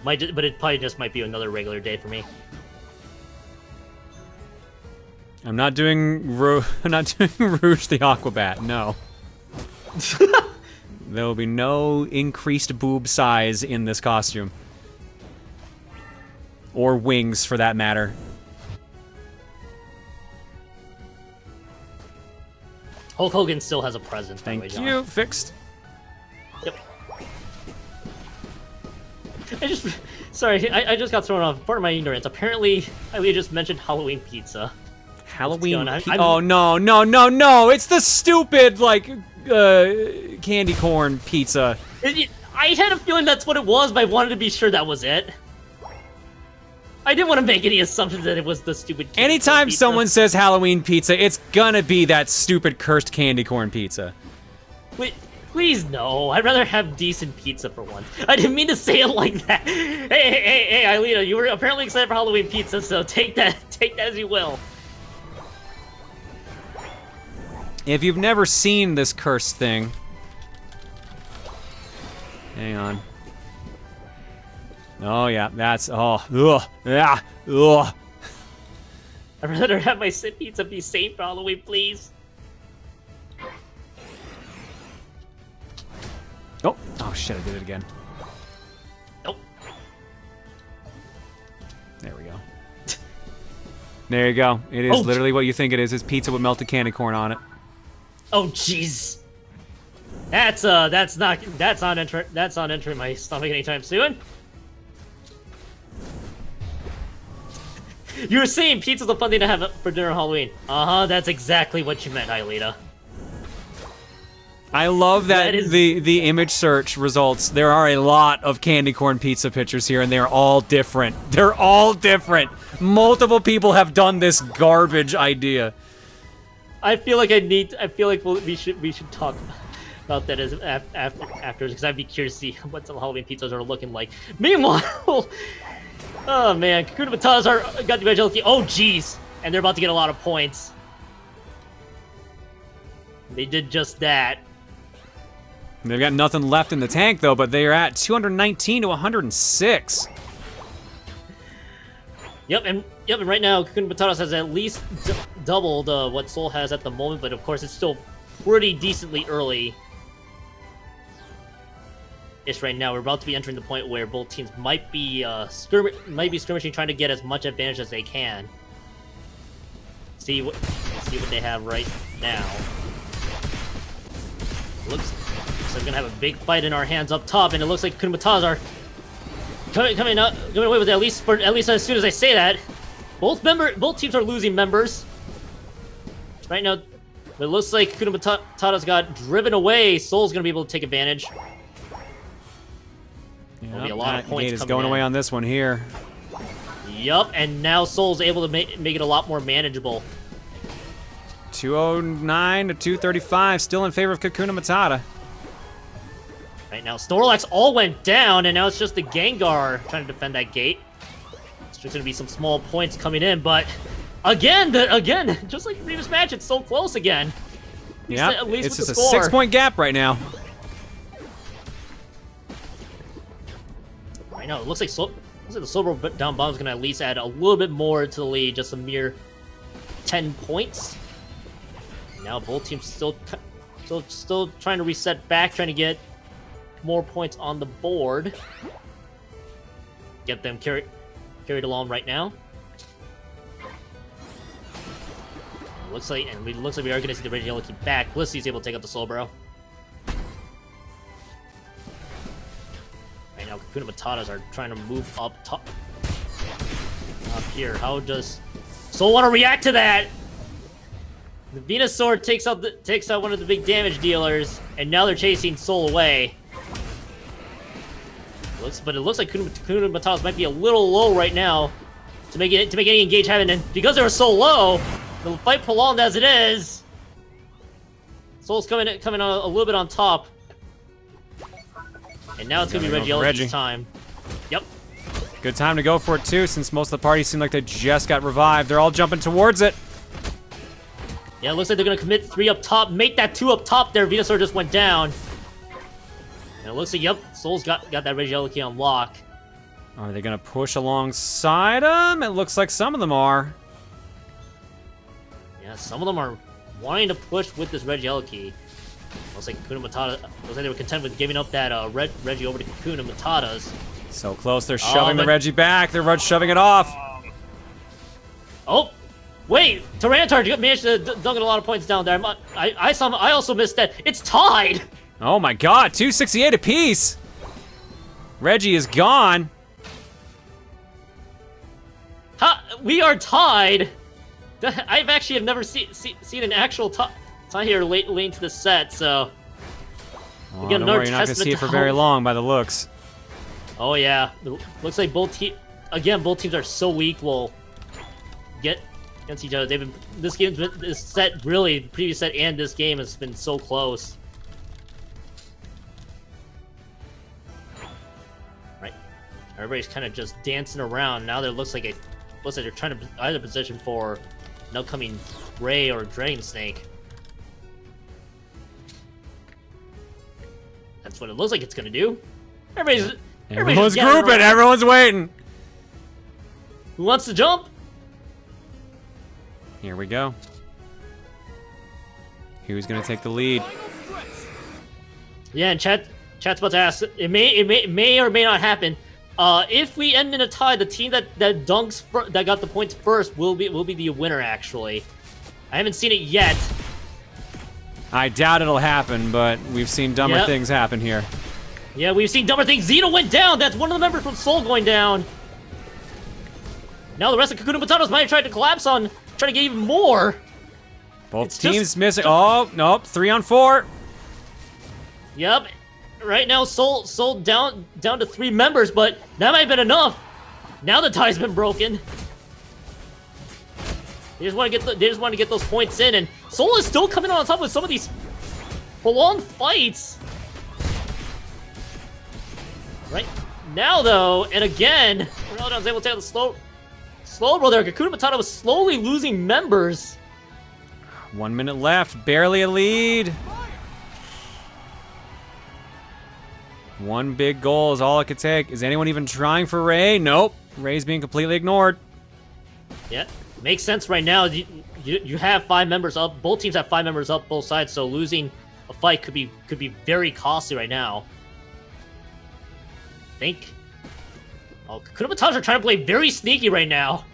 But it probably just might be another regular day for me. I'm not doing Rouge the Aquabat. No. There will be no increased boob size in this costume. Or wings, for that matter. Hulk Hogan still has a presence. Thank you. Fixed. Yep. I just got thrown off. Pardon my ignorance. Apparently, Ilya just mentioned Halloween pizza. Halloween pizza? Oh, no. It's the stupid, like, candy corn pizza. I had a feeling that's what it was, but I wanted to be sure that was it. I didn't want to make any assumptions that it was the stupid candy Anytime pizza. someone says Halloween pizza, it's gonna be that stupid cursed candy corn pizza. Wait, please no. I'd rather have decent pizza for once. I didn't mean to say it like that. Hey, Ilya, you were apparently excited for Halloween pizza, so take that as you will. If you've never seen this cursed thing... Hang on. Oh, yeah, that's... Oh, ugh, yeah, ugh. I'd rather have my pizza be safe for Halloween, please. Oh shit, I did it again. Nope. There we go. There you go. It is literally what you think it is. It's pizza with melted candy corn on it. Oh, jeez. That's not entering my stomach anytime soon. You were saying pizza's a fun thing to have for dinner on Halloween. That's exactly what you meant, Ilya. I love that, That is- the image search results. There are a lot of candy corn pizza pictures here, and they're all different. They're all different. Multiple people have done this garbage idea. I feel like we should talk about that as afterwards, because I'd be curious to see what some Halloween pizzas are looking like. Meanwhile, oh man, Kakuna Matata got the agility. Oh jeez, and they're about to get a lot of points. They did just that. They've got nothing left in the tank, though, but they are at 219 to 106. Yep, and right now, Kakuna Matata has at least doubled what Soul has at the moment, but of course it's still pretty decently early. Ish right now. We're about to be entering the point where both teams might be skirmishing, trying to get as much advantage as they can. See what they have right now. Looks like we're gonna have a big fight in our hands up top, and it looks like Kakuna Matata are coming away with it, at least as soon as I say that. Both teams are losing members right now. But it looks like Kakuna Matata's got driven away. Soul's gonna be able to take advantage. There'll be a lot of points Gate is coming going in. away on this one here. Yup, and now Soul's able to make it a lot more manageable. 209 to 235, still in favor of Kakuna Matata. Right now, Snorlax all went down, and now it's just the Gengar trying to defend that gate. It's just gonna be some small points coming in, but again, just like the previous match, it's so close again. Yeah, At least it's with just the a score. 6-point gap right now. Right now, it looks like the Silver down bomb is gonna at least add a little bit more to the lead, just a mere 10 points. Now both teams still trying to reset back, trying to get more points on the board. Get them carried along right now. Looks like we are going to see the Red Yellow keep back. Blissey's able to take out the Slowbro. Right now, Kakuna Matatas are trying to move up top. Up here, how does Soul want to react to that? The Venusaur takes out one of the big damage dealers, and now they're chasing Soul away. But it looks like Kakuna Matatas might be a little low right now to make any engage happen, and because they were so low, the fight prolonged as it is. Soul's coming on a little bit on top, and now it's gonna be Reggie this time. Yep. Good time to go for it too, since most of the party seem like they just got revived. They're all jumping towards it. Yeah, it looks like they're gonna commit 3 up top, make that 2 up top there. Venusaur just went down. And it looks like, yep, Soul's got that Regiello key on lock. Are they gonna push alongside them? It looks like some of them are. Yeah, some of them are wanting to push with this Regiello key. Looks like Kakuna Matata, looks like they were content with giving up that Reggie over to Kakuna Matatas. So close, they're shoving the but- Reggie back. They're shoving it off. Oh, wait, Tyranitar managed to dunk a lot of points down there. I also missed that. It's tied. Oh my god, 268 apiece. Reggie is gone. We are tied. I've actually never seen an actual tie here late into the set, so. Oh, get don't another worry, you're not gonna testament see it to for how- very long by the looks. Oh yeah, it looks like both teams are so equal. Get against each other. This set really, the previous set and this game has been so close. Right, everybody's kind of just dancing around now. There looks like they're trying to either position for an upcoming Ray or Dragon Snake. That's what it looks like it's gonna do. Everybody's Everyone's gathering grouping, around. everyone's waiting. Who wants to jump? Here we go. Who's gonna take the lead? Yeah, and chat's about to ask. It may or may not happen. If we end in a tie, the team that got the points first will be the winner. Actually, I haven't seen it yet. I doubt it'll happen, but we've seen dumber Yep. things happen here. Yeah, we've seen dumber things. Xeno went down. That's one of the members from Soul going down. Now the rest of Kakuna Matatas might have tried to collapse on, trying to get even more. Both It's teams just- missing. Oh, nope. 3 on 4. Yep. Right now, Soul down to 3 members, but that might have been enough. Now the tie's been broken. They just want to get those points in, and Soul is still coming on top with some of these prolonged fights. Right now, though, and again, Roydragon's able to take the slow roll there. Kakuna Matata was slowly losing members. 1 minute left, barely a lead. One big goal is all it could take. Is anyone even trying for Ray? Nope. Ray's being completely ignored. Yeah, makes sense right now. You have 5 members up. Both teams have 5 members up, both sides. So losing a fight could be very costly right now. I think. Oh, Kakuna Matata are trying to play very sneaky right now.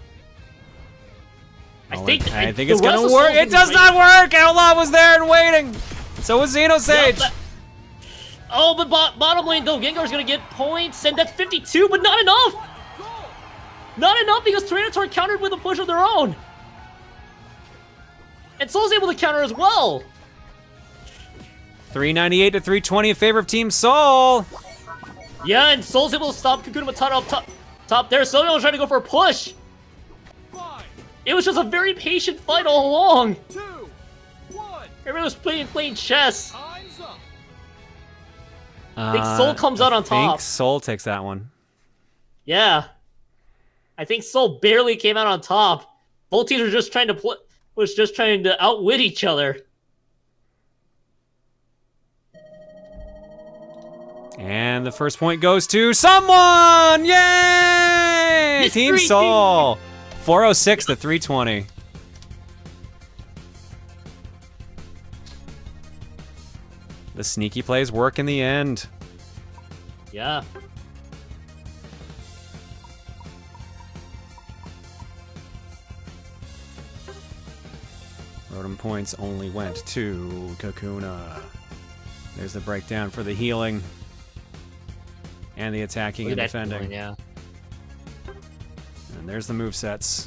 I think it's gonna work. It does not work. Outlaw was there and waiting. So was Xenosage. Yeah, oh, but bottom lane though, Gengar's gonna get points, and that's 52, but not enough. Not enough because Tyranitar countered with a push of their own. And Soul's able to counter as well. 398 to 320 in favor of Team Soul. Yeah, and Soul's able to stop Kakuna Matata up top there. Soul was trying to go for a push. It was just a very patient fight all along. 2, 1. Everyone was playing chess. Time's up. I think Soul comes out on top. I think Soul takes that one. Yeah. I think Soul barely came out on top. Both teams were just trying to outwit each other. And the first point goes to someone! Yay! Team Soul! 406 to 320. The sneaky plays work in the end. Yeah. Rotom points only went to Kakuna. There's the breakdown for the healing. And the attacking and defending. Point, yeah. And there's the movesets.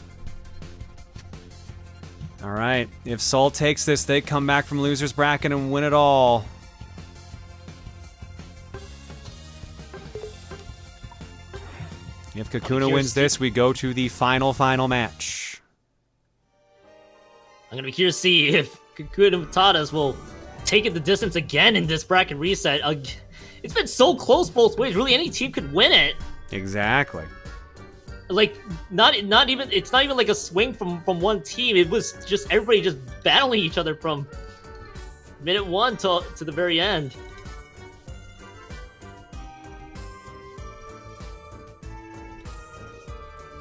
Alright, if Soul takes this, they come back from loser's bracket and win it all. If Kakuna wins this, we go to the final match. I'm gonna be curious to see if Kakuna Matatas will take it the distance again in this bracket reset. It's been so close both ways. Really, any team could win it. Exactly. Like, it's not even like a swing from one team. It was just everybody just battling each other from minute 1 to the very end.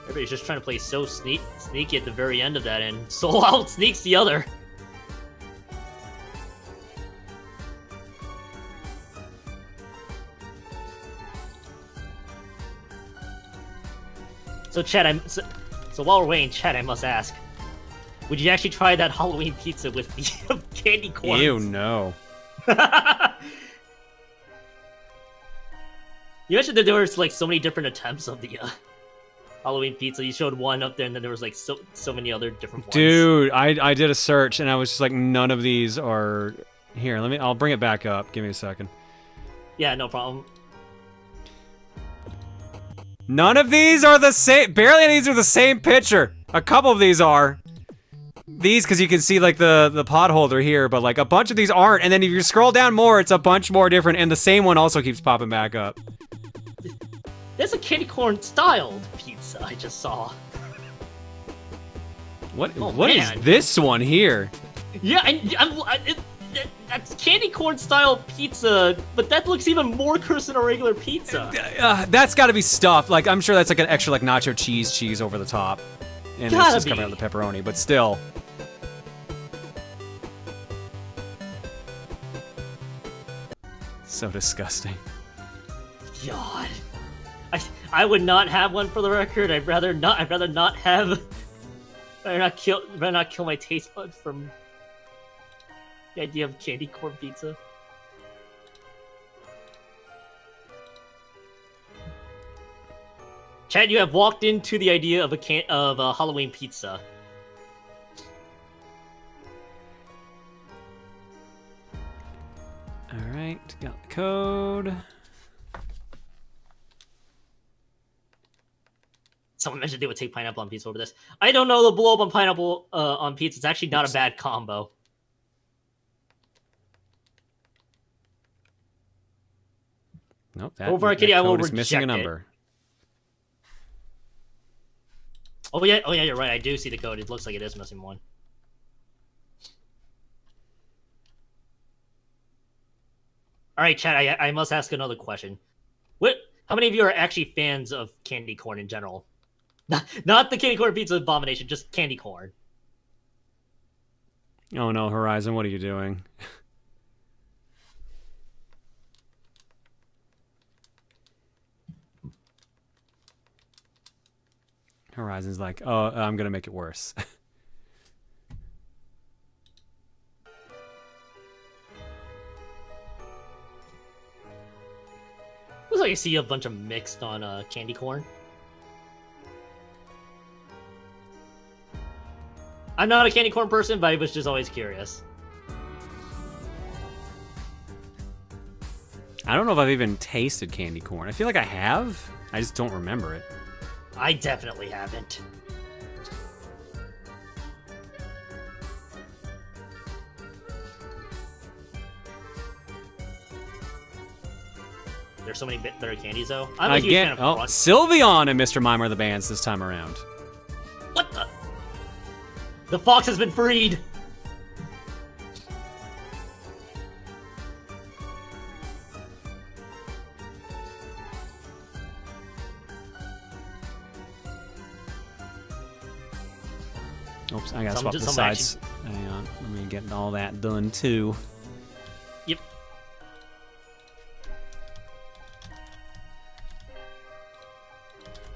Everybody's just trying to play so sneaky at the very end of that, and Soul out sneaks the other. So chat, so while we're waiting, chat, I must ask, would you actually try that Halloween pizza with the candy corn? Ew, no. You mentioned that there was like so many different attempts of the Halloween pizza. You showed one up there, and then there was like so many other different ones. Dude, I did a search, and I was just like, none of these are here. I'll bring it back up. Give me a second. Yeah, no problem. None of these are the same. Barely any of these are the same picture. A couple of these are. These, because you can see like the pot holder here, but like a bunch of these aren't. And then if you scroll down more, it's a bunch more different, and the same one also keeps popping back up. There's a candy corn styled pizza I just saw. What is this one here? Yeah, and that's candy corn style pizza, but that looks even more cursed than a regular pizza. That's got to be stuffed. Like, I'm sure that's like an extra like nacho cheese over the top, and it's just coming out of the pepperoni. But still, so disgusting. God, I would not have one for the record. I'd rather not have. I'd rather not kill my taste buds from the idea of candy corn pizza. Chad, you have walked into the idea of a Halloween pizza. All right, got code. Someone mentioned they would take pineapple on pizza over this. I don't know the blow up on pineapple on pizza. It's actually not a bad combo. Nope. That, Over that Kitty, I will code is missing a reject it. number. Oh yeah, you're right. I do see the code. It looks like it is missing one. All right, chat. I must ask another question. How many of you are actually fans of candy corn in general? Not the candy corn pizza abomination, just candy corn. Oh no, Horizon, what are you doing? Horizon's like, oh, I'm gonna make it worse. Looks like I see a bunch of mixed on candy corn. I'm not a candy corn person, but I was just always curious. I don't know if I've even tasted candy corn. I feel like I have. I just don't remember it. I definitely haven't. There's so many better candies, though. I'm a huge fan of Crunch. Sylveon and Mr. Mime are the bands this time around. What the? The fox has been freed! Oops, I gotta swap the sides. Hang on, let me get all that done too. Yep.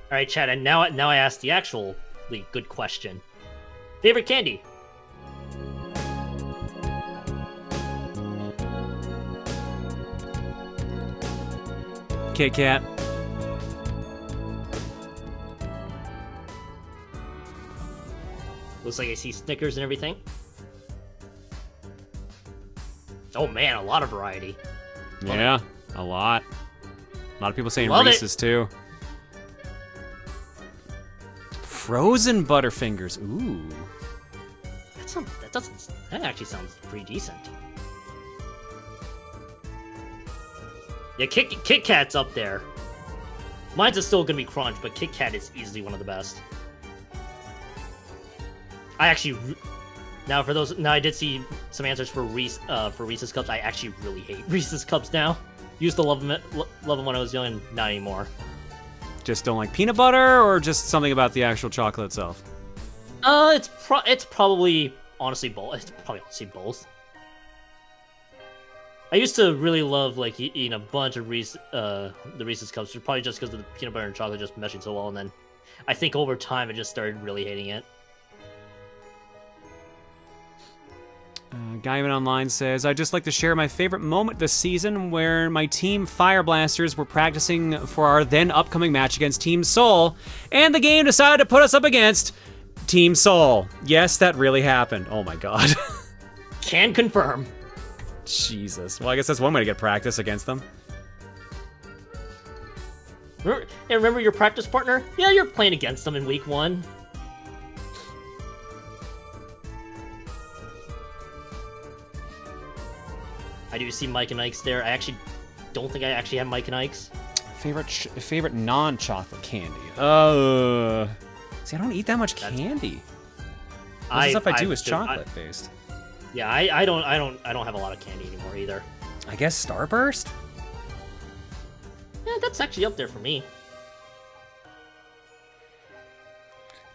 Alright, chat, and now I ask the actually good question. Favorite candy? Kit Kat. Looks like I see Snickers and everything. Oh man, a lot of variety. Yeah, a lot. A lot of people saying Love Reese's too. Frozen Butterfingers. Ooh. That actually sounds pretty decent. Yeah, Kit Kat's up there. Mine's is still gonna be Crunch, but Kit Kat is easily one of the best. I actually I did see some answers for Reese's Cups. I actually really hate Reese's Cups now. Used to love them when I was young, and not anymore. Just don't like peanut butter, or just something about the actual chocolate itself? It's probably honestly both. It's probably honestly both. I used to really love eating a bunch of the Reese's Cups, probably just because of the peanut butter and chocolate just meshing so well, and then I think over time I just started really hating it. Guyman Online says, I'd just like to share my favorite moment this season where my team Fire Blasters were practicing for our then upcoming match against Team Soul, and the game decided to put us up against Team Soul. Yes, that really happened. Oh my god. Can confirm. Jesus. Well, I guess that's one way to get practice against them. Remember your practice partner? Yeah, you're playing against them in week 1. I do see Mike and Ike's there. I actually don't think I actually have Mike and Ike's. Favorite non-chocolate candy. See, I don't eat that much candy. Most of the stuff I do is chocolate based. Yeah, I don't have a lot of candy anymore either. I guess Starburst? Yeah, that's actually up there for me.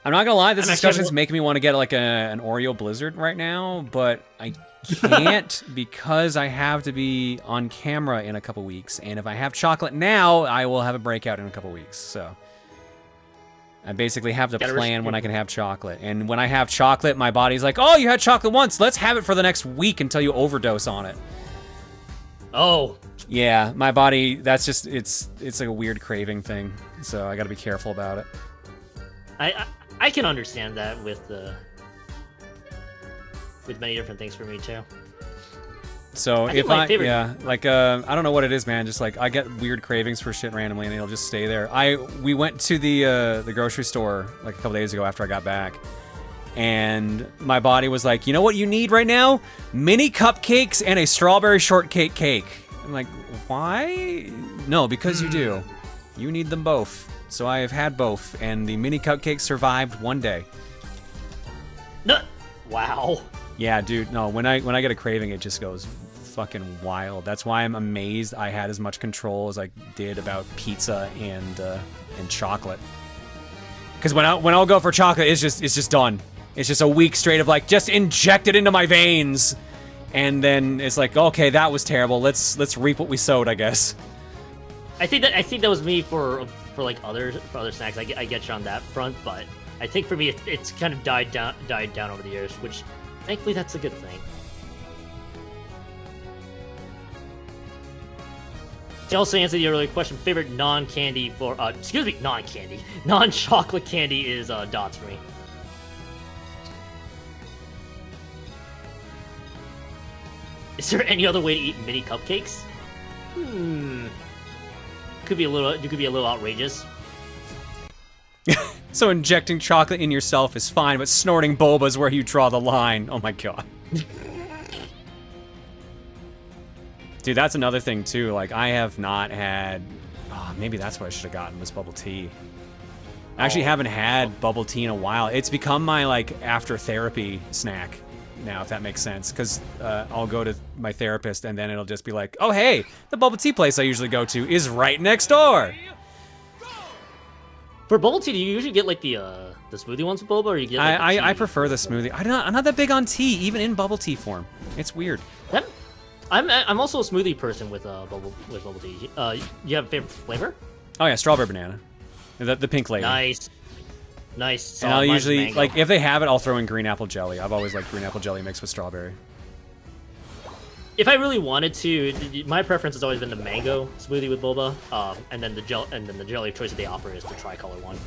I'm not gonna lie, this discussion's making me want to get an Oreo Blizzard right now, but I can't because I have to be on camera in a couple weeks, and if I have chocolate now, I will have a breakout in a couple weeks, so I basically have to plan when I can have chocolate, and when I have chocolate, my body's like, oh, you had chocolate once, let's have it for the next week until you overdose on it. Oh. Yeah, my body, that's just, it's like a weird craving thing, so I gotta be careful about it. I can understand that with many different things for me too. So think if my favorite- I don't know what it is, man. Just like I get weird cravings for shit randomly, and it'll just stay there. We went to the grocery store like a couple days ago after I got back, and my body was like, you know what you need right now? Mini cupcakes and a strawberry shortcake cake. I'm like, why? No, because you do. You need them both. So I have had both, and the mini cupcakes survived one day. No. Wow. Yeah, dude. No, when I get a craving, it just goes fucking wild. That's why I'm amazed I had as much control as I did about pizza and chocolate. Because when I'll go for chocolate, it's just done. It's just a week straight of like just inject it into my veins, and then it's like, okay, that was terrible. Let's reap what we sowed, I guess. I think that was me for like other snacks. I get you on that front, but I think for me it's kind of died down over the years, which thankfully that's a good thing. To also answer the earlier question, favorite non-candy for non-chocolate candy is Dots for me. Is there any other way to eat mini cupcakes? Could be a little outrageous. So injecting chocolate in yourself is fine, but snorting boba is where you draw the line. Oh my god. Dude, that's another thing too. Like, I have not had... Oh, maybe that's what I should have gotten, was bubble tea. I actually haven't had bubble tea in a while. It's become my, like, after therapy snack now, if that makes sense. Because I'll go to my therapist and then it'll just be like, oh, hey, the bubble tea place I usually go to is right next door. For bubble tea, do you usually get, like, the smoothie ones with boba, or you get, like, I prefer the smoothie. I'm not that big on tea, even in bubble tea form. It's weird. I'm also a smoothie person with bubble tea. You have a favorite flavor? Oh yeah, strawberry banana, the pink lady. Nice. And I'll usually like if they have it, I'll throw in green apple jelly. I've always liked green apple jelly mixed with strawberry. If I really wanted to, my preference has always been the mango smoothie with boba, and then the jelly choice that they offer is the tricolor one.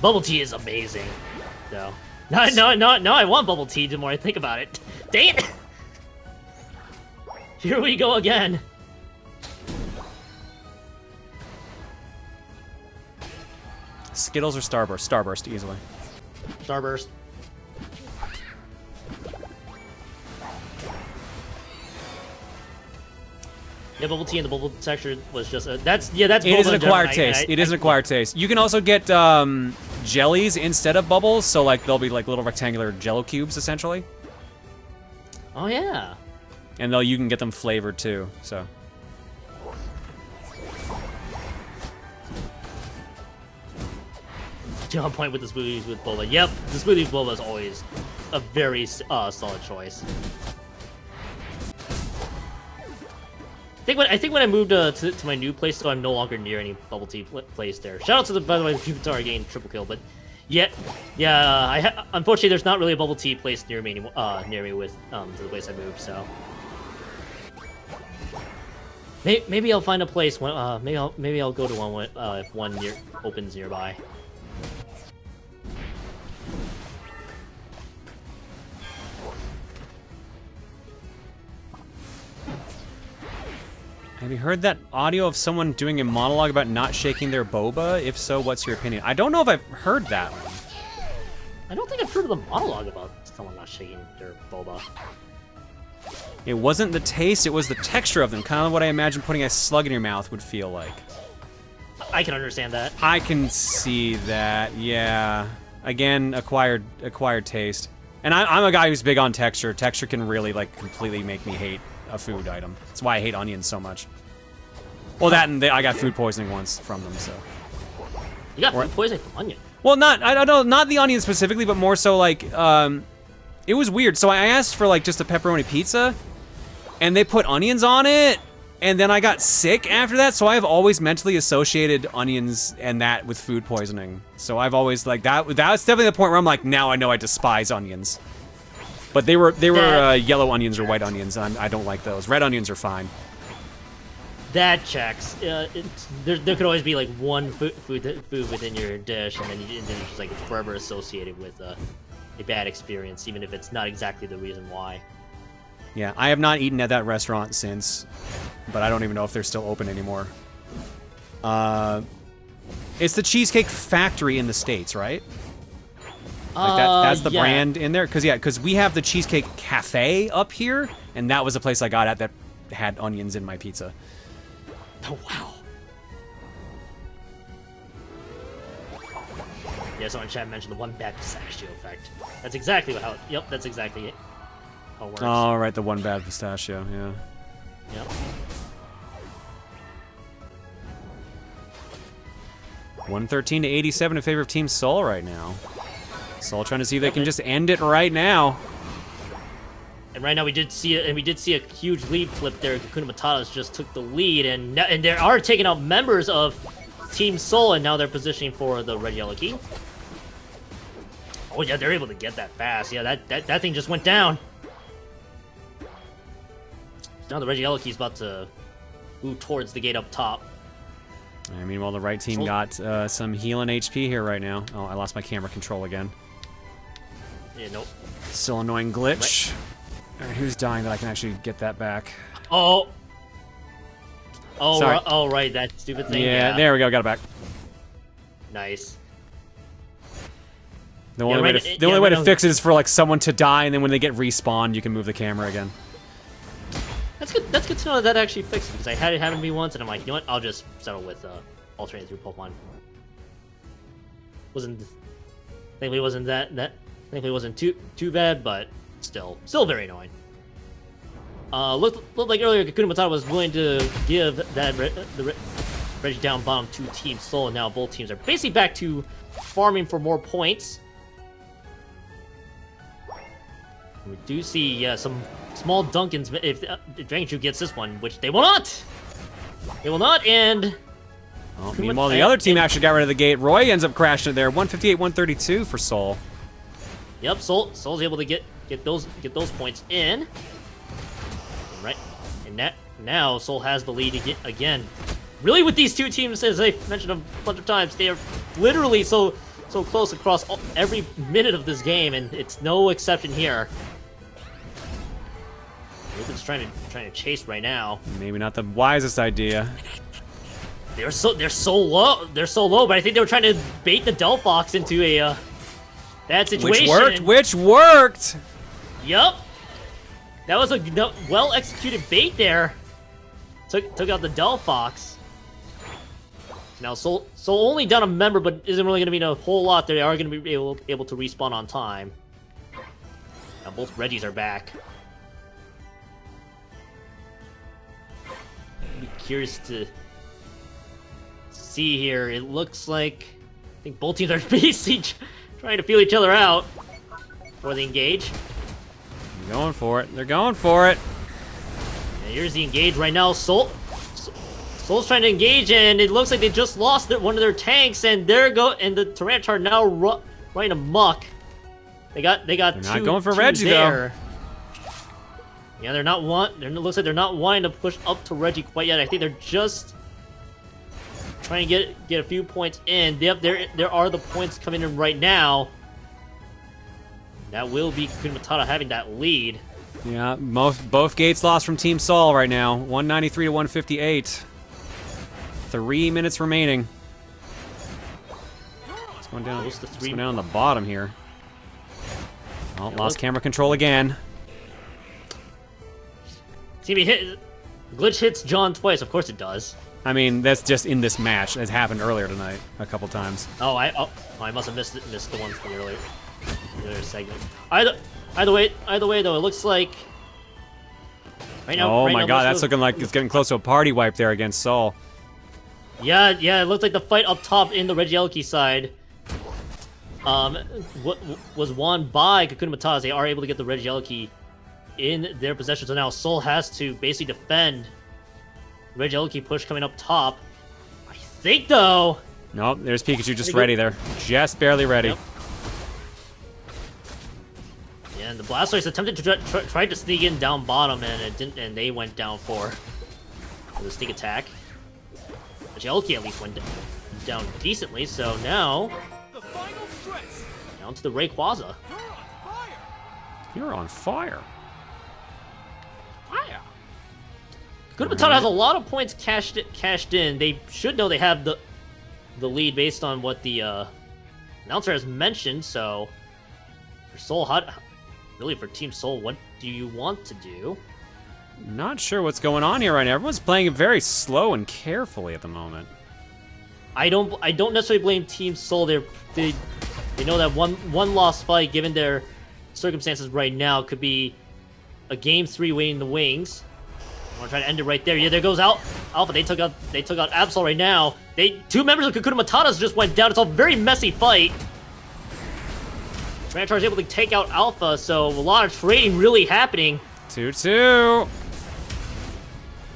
Bubble tea is amazing, though. No, I want bubble tea the more I think about it. Dang it! Here we go again. Skittles or Starburst? Starburst, easily. Starburst. Yeah, bubble tea and the bubble texture was just that's It is an acquired taste. It is an acquired taste. You can also get jellies instead of bubbles, so like they'll be like little rectangular Jello cubes essentially. Oh yeah. And you can get them flavored too. So. On point with the smoothies with boba. Yep, the smoothies with boba is always a very solid choice. I think when I moved to my new place, so I'm no longer near any bubble tea place there. Shout out to by the way, the Pupitar getting triple kill, but yeah, unfortunately there's not really a bubble tea place near me anymore. Near me with to the place I moved, so. Maybe I'll find a place when maybe I'll go to one when, if one opens nearby. Have you heard that audio of someone doing a monologue about not shaking their boba? If so, what's your opinion? I don't know if I've heard that one. I don't think I've heard of the monologue about someone not shaking their boba. It wasn't the taste, it was the texture of them. Kind of what I imagine putting a slug in your mouth would feel like. I can understand that. I can see that, yeah. Again, acquired taste. And I'm a guy who's big on texture. Texture can really, like, completely make me hate a food item. That's why I hate onions so much. Well, that and I got food poisoning once from them, so. You got food poisoning from onion? Well, I don't know, not the onion specifically, but more so, like, it was weird. So I asked for, like, just a pepperoni pizza, and they put onions on it, and then I got sick after that, so I've always mentally associated onions and that with food poisoning. So I've always, like, that's definitely the point where I'm like, now I know I despise onions. But they were yellow onions or white onions, and I don't like those. Red onions are fine. That checks. There could always be like one food within your dish, and then it's just like it's forever associated with a bad experience, even if it's not exactly the reason why. Yeah, I have not eaten at that restaurant since, but I don't even know if they're still open anymore. It's the Cheesecake Factory in the States, right? Like that's the brand in there? Because we have the Cheesecake Cafe up here, and that was the place I got at that had onions in my pizza. Oh, wow. Yeah, someone in chat mentioned the one bad pistachio effect. That's exactly how. Yep, that's exactly it. How it works. Oh, right, the one bad pistachio, yeah. Yep. 113 to 87 in favor of Team Soul right now. Soul trying to see if they can just end it right now. And right now we did see a huge lead flip there. Kakuna Matata just took the lead, and they are taking out members of Team Soul, and now they're positioning for the red yellow key. Oh yeah, they're able to get that fast. Yeah, that thing just went down. Now the red yellow key is about to move towards the gate up top. And meanwhile, the right team got some healing HP here right now. Oh, I lost my camera control again. Yeah, nope. Still annoying glitch. Right. All right, who's dying that I can actually get that back? Oh. Oh, Sorry. oh, right, that stupid thing. Yeah, there we go, got it back. Nice. The only way to fix it is for like someone to die, and then when they get respawned, you can move the camera again. That's good. That's good to know that actually fixed it, because I had it happen to me once, and I'm like, you know what? I'll just settle with alternating through Pokemon. Thankfully, thankfully, wasn't too bad, but still very annoying. Looked like earlier Kakuna Matata was willing to give that the Reggie down bottom to Team Soul, and now both teams are basically back to farming for more points. We do see some small Dunkins if Dragonchu gets this one, which they will not. They will not, and... Oh, meanwhile, the other team actually got rid of the gate. Roy ends up crashing it there. 158-132 for Soul. Yep, Soul's able to get those points in. Right, and now Soul has the lead again. Really, with these two teams, as I mentioned a bunch of times, they are literally so close across every minute of this game, and it's no exception here. Lupin's trying to chase right now. Maybe not the wisest idea. They're so low. They're so low, but I think they were trying to bait the Delphox into a bad situation. Which worked. Yup. That was a well-executed bait there. Took out the Delphox. Now Soul only down a member, but isn't really going to be a whole lot. They are going to be able to respawn on time. Now both Reggies are back. Be curious to see here. It looks like I think both teams are basically trying to feel each other out before they engage. They're going for it. They're going for it. And here's the engage right now. Soul's trying to engage, and it looks like they just lost one of their tanks, and the Tyranitar now running amok. They got They're not going for Reggie there. Yeah, they're not looks like they're not wanting to push up to Reggie quite yet. I think they're just trying to get a few points in. Yep, there are the points coming in right now. That will be Kakuna Matata having that lead. Yeah, both gates lost from Team Soul right now. 193 to 158. 3 minutes remaining. It's going down. It's going down on the bottom here. Oh, lost camera control again. See me hit. Glitch hits John twice. Of course it does. I mean, that's just in this match. It's happened earlier tonight a couple times. Oh, I must have missed the ones from the earlier segment. Either way though, it looks like right now. Oh my god, that's looking like it's getting close to a party wipe there against Soul. Yeah, it looks like the fight up top in the Regieleki side was won by Kakuna Matata. They are able to get the Regieleki in their possession, so now Soul has to basically defend Regieleki push coming up top. I think though. Nope, there's Pikachu just ready there. Just barely ready. Yep. Yeah, and the Blastoise attempted to try to sneak in down bottom, and it didn't, and they went down for the sneak attack. Regieleki at least went down decently, so now The final stretch. down to the Rayquaza. You're on fire. You're on fire. Kakuna Matata has a lot of points cashed in. They should know they have the lead based on what the announcer has mentioned. So for Soul, really for Team Soul, what do you want to do? Not sure what's going on here right now. Everyone's playing it very slow and carefully at the moment. I don't necessarily blame Team Soul. They know that one lost fight, given their circumstances right now, could be a game 3 waiting in the wings. I want to try to end it right there. Yeah, there goes Alpha. They took out Absol right now. Two members of Kakuna Matata's just went down. It's a very messy fight. Tyranitar is able to take out Alpha, so a lot of trading really happening. 2-2.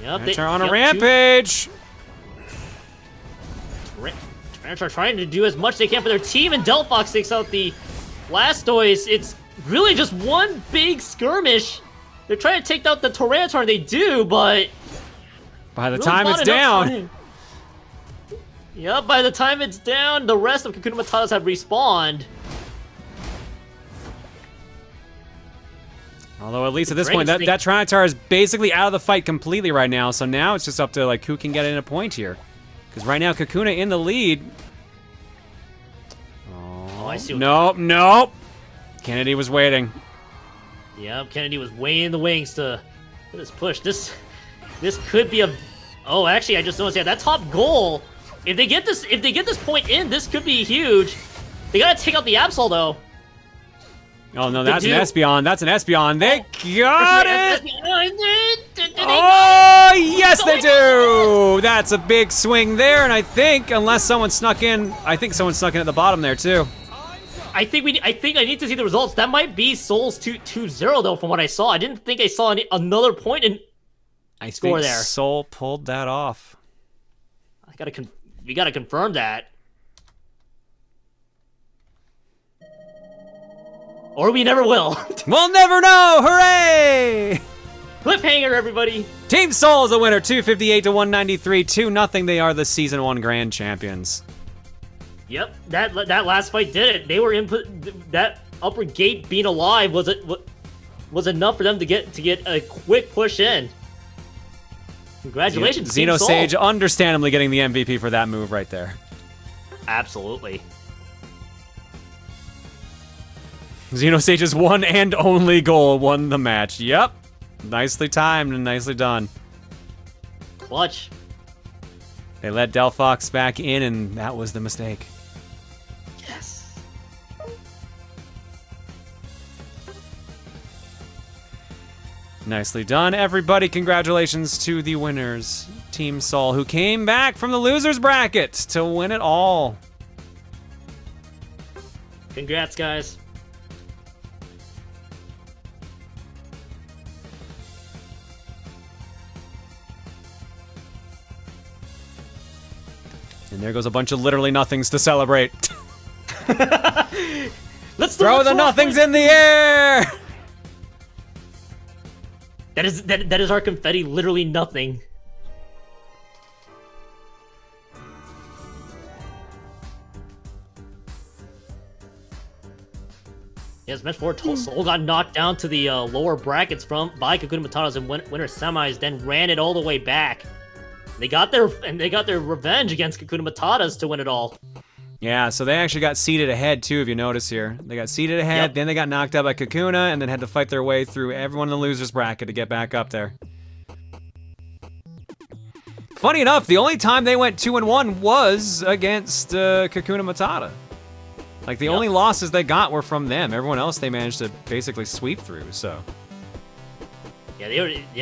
Yep, Tyranitar on a rampage. Tyranitar trying to do as much as they can for their team, and Delphox takes out the Blastoise. It's really just one big skirmish. They're trying to take out the Tyranitar, and they do, but by the really time it's down. Yep, by the time it's down, the rest of Kakuna Matatas have respawned. Although at least at this point, that Tyranitar is basically out of the fight completely right now. So now it's just up to like who can get in a point here. Because right now Kakuna in the lead. Oh, I see. Nope. Kennedy was waiting. Yep, Kennedy was way in the wings to this push. This could be a. Oh, actually, I just noticed. Yeah, that top goal. If they get this point in, this could be huge. They gotta take out the Absol though. Oh no, that's an Espeon. That's an Espeon. They got it. Oh yes, they do. That's a big swing there, and I think unless someone snuck in, someone snuck in at the bottom there too. I think I need to see the results. That might be Soul's 2-0 though, from what I saw. I didn't think I saw another point in score there. Soul pulled that off. We gotta confirm that. Or we never will. We'll never know. Hooray! Cliffhanger, everybody. Team Soul is the winner, 258 to 193, 2-0. They are the Season 1 Grand Champions. Yep, that last fight did it. They were that upper gate being alive was enough for them to get a quick push in. Congratulations, Team Soul. Xenosage understandably getting the MVP for that move right there. Absolutely. Xenosage's one and only goal won the match. Yep. Nicely timed and nicely done. Clutch. They let Delphox back in, and that was the mistake. Yes. Nicely done, everybody. Congratulations to the winners, Team Soul, who came back from the losers bracket to win it all. Congrats, guys. And there goes a bunch of literally nothings to celebrate. Let's throw the nothings in the air. That is our confetti. Literally nothing. Yes, match 4. Soul got knocked down to the lower brackets by Kakuna Matata's in winter semis, then ran it all the way back. They got their revenge against Kakuna Matata's to win it all. Yeah, so they actually got seeded ahead too, if you notice here. They got seeded ahead, then they got knocked out by Kakuna, and then had to fight their way through everyone in the losers bracket to get back up there. Funny enough, the only time they went 2-1 was against Kakuna Matata. Like the only losses they got were from them. Everyone else they managed to basically sweep through. So. Yeah,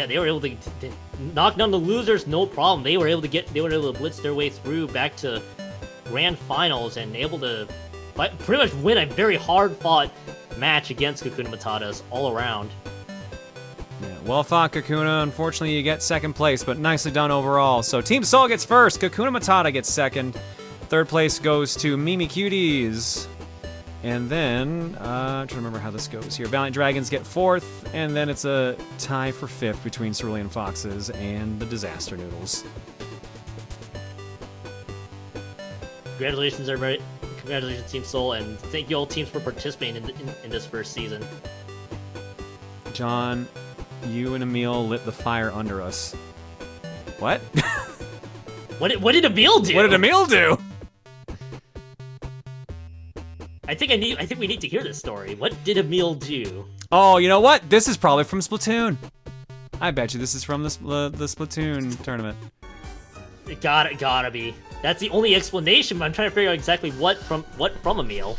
they were able to knock down the losers, no problem. They were able to blitz their way through back to grand finals and able to pretty much win a very hard-fought match against Kakuna Matata's all around. Yeah, well fought, Kakuna. Unfortunately, you get second place, but nicely done overall. So Team Soul gets first, Kakuna Matata gets second. Third place goes to Mimikyuties. And then, I'm trying to remember how this goes here. Valiant Dragons get fourth, and then it's a tie for fifth between Cerulean Foxes and the Disaster Noodles. Congratulations, everybody. Congratulations, Team Soul, and thank you all teams for participating in this first season. John, you and Emil lit the fire under us. What? What did Emil do? What did Emil do? I think we need to hear this story. What did Emil do? Oh, you know what? This is probably from Splatoon. I bet you this is from the Splatoon tournament. It gotta be. That's the only explanation, but I'm trying to figure out exactly what from Emil.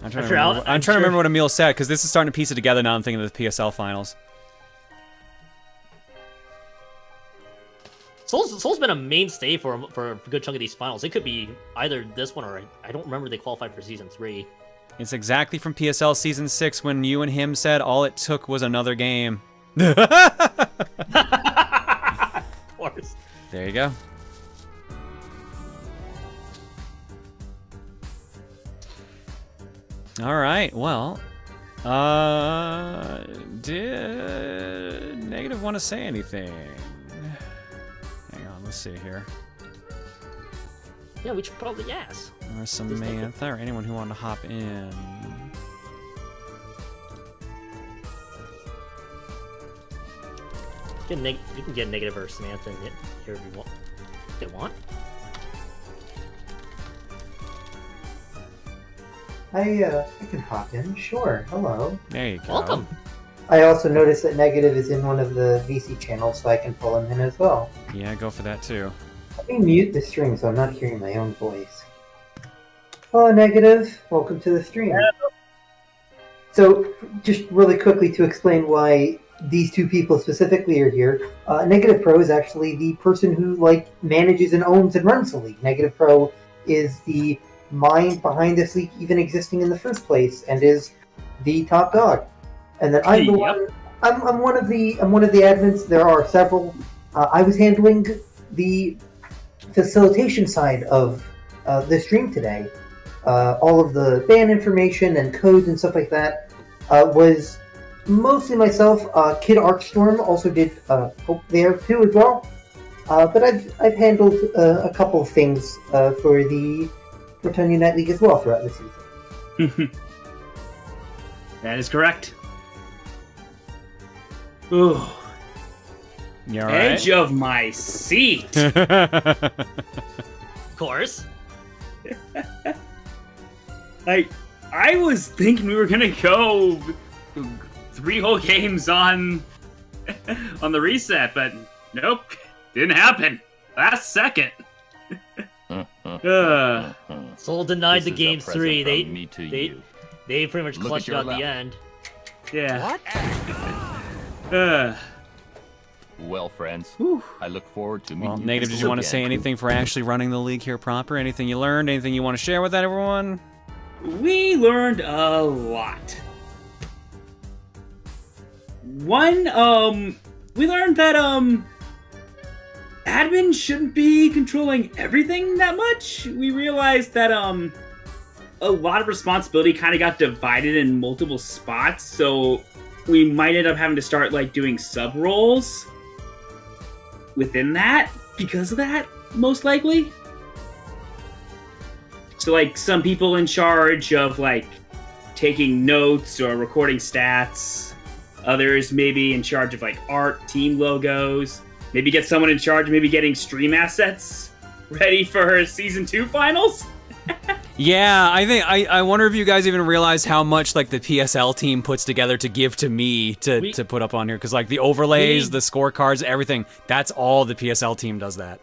I'm trying to remember what Emil said, because this is starting to piece it together now. I'm thinking of the PSL finals. Soul's been a mainstay for a good chunk of these finals. It could be either this one or I don't remember they qualified for Season 3. It's exactly from PSL Season 6 when you and him said all it took was another game. Of course. There you go. All right, well, did Negative want to say anything? Hang on, let's see here. Yeah, we should probably ask. Or Samantha, or anyone who wanted to hop in. You can get Negative or Samantha in here if you want. If they want. I can hop in, sure. Hello. There you go. Welcome. I also noticed that Negative is in one of the VC channels, so I can pull him in as well. Yeah, go for that too. Let me mute the stream so I'm not hearing my own voice. Hello, Negative. Welcome to the stream. So, just really quickly to explain why these two people specifically are here, Negative Pro is actually the person who manages and owns and runs the league. Negative Pro is the mind behind this league even existing in the first place, and is the top dog. And then I'm the one. I'm one of the admins. There are several. I was handling the facilitation side of the stream today. All of the ban information and codes and stuff like that was mostly myself. Kid Arcstorm also did Hope there too as well. But I've handled a couple of things for the Proton Unite League as well throughout the season. That is correct. Ooh. You all right? Edge of my seat. Of course. I was thinking we were gonna go 3 whole games on the reset, but nope, didn't happen. Last second. Soul denied This the is a game present 3. from me to They you. pretty much Look clutched at it your at the lap. end. Yeah. What? Well, friends, I look forward to meeting Well, you. Negative, did you want to say again. anything for actually running the league here proper? Anything you learned? Anything you want to share with everyone? We learned a lot. One, we learned that, admin shouldn't be controlling everything that much. We realized that, a lot of responsibility kind of got divided in multiple spots, so we might end up having to start, doing sub-roles within that, because of that, most likely. So, some people in charge of, taking notes or recording stats. Others maybe in charge of, art, team logos. Maybe get someone in charge of maybe getting stream assets ready for Season 2 finals? Yeah, I wonder if you guys even realize how much the PSL team puts together to give to me to put up on here, because the overlays, the scorecards, everything, that's all the PSL team does that.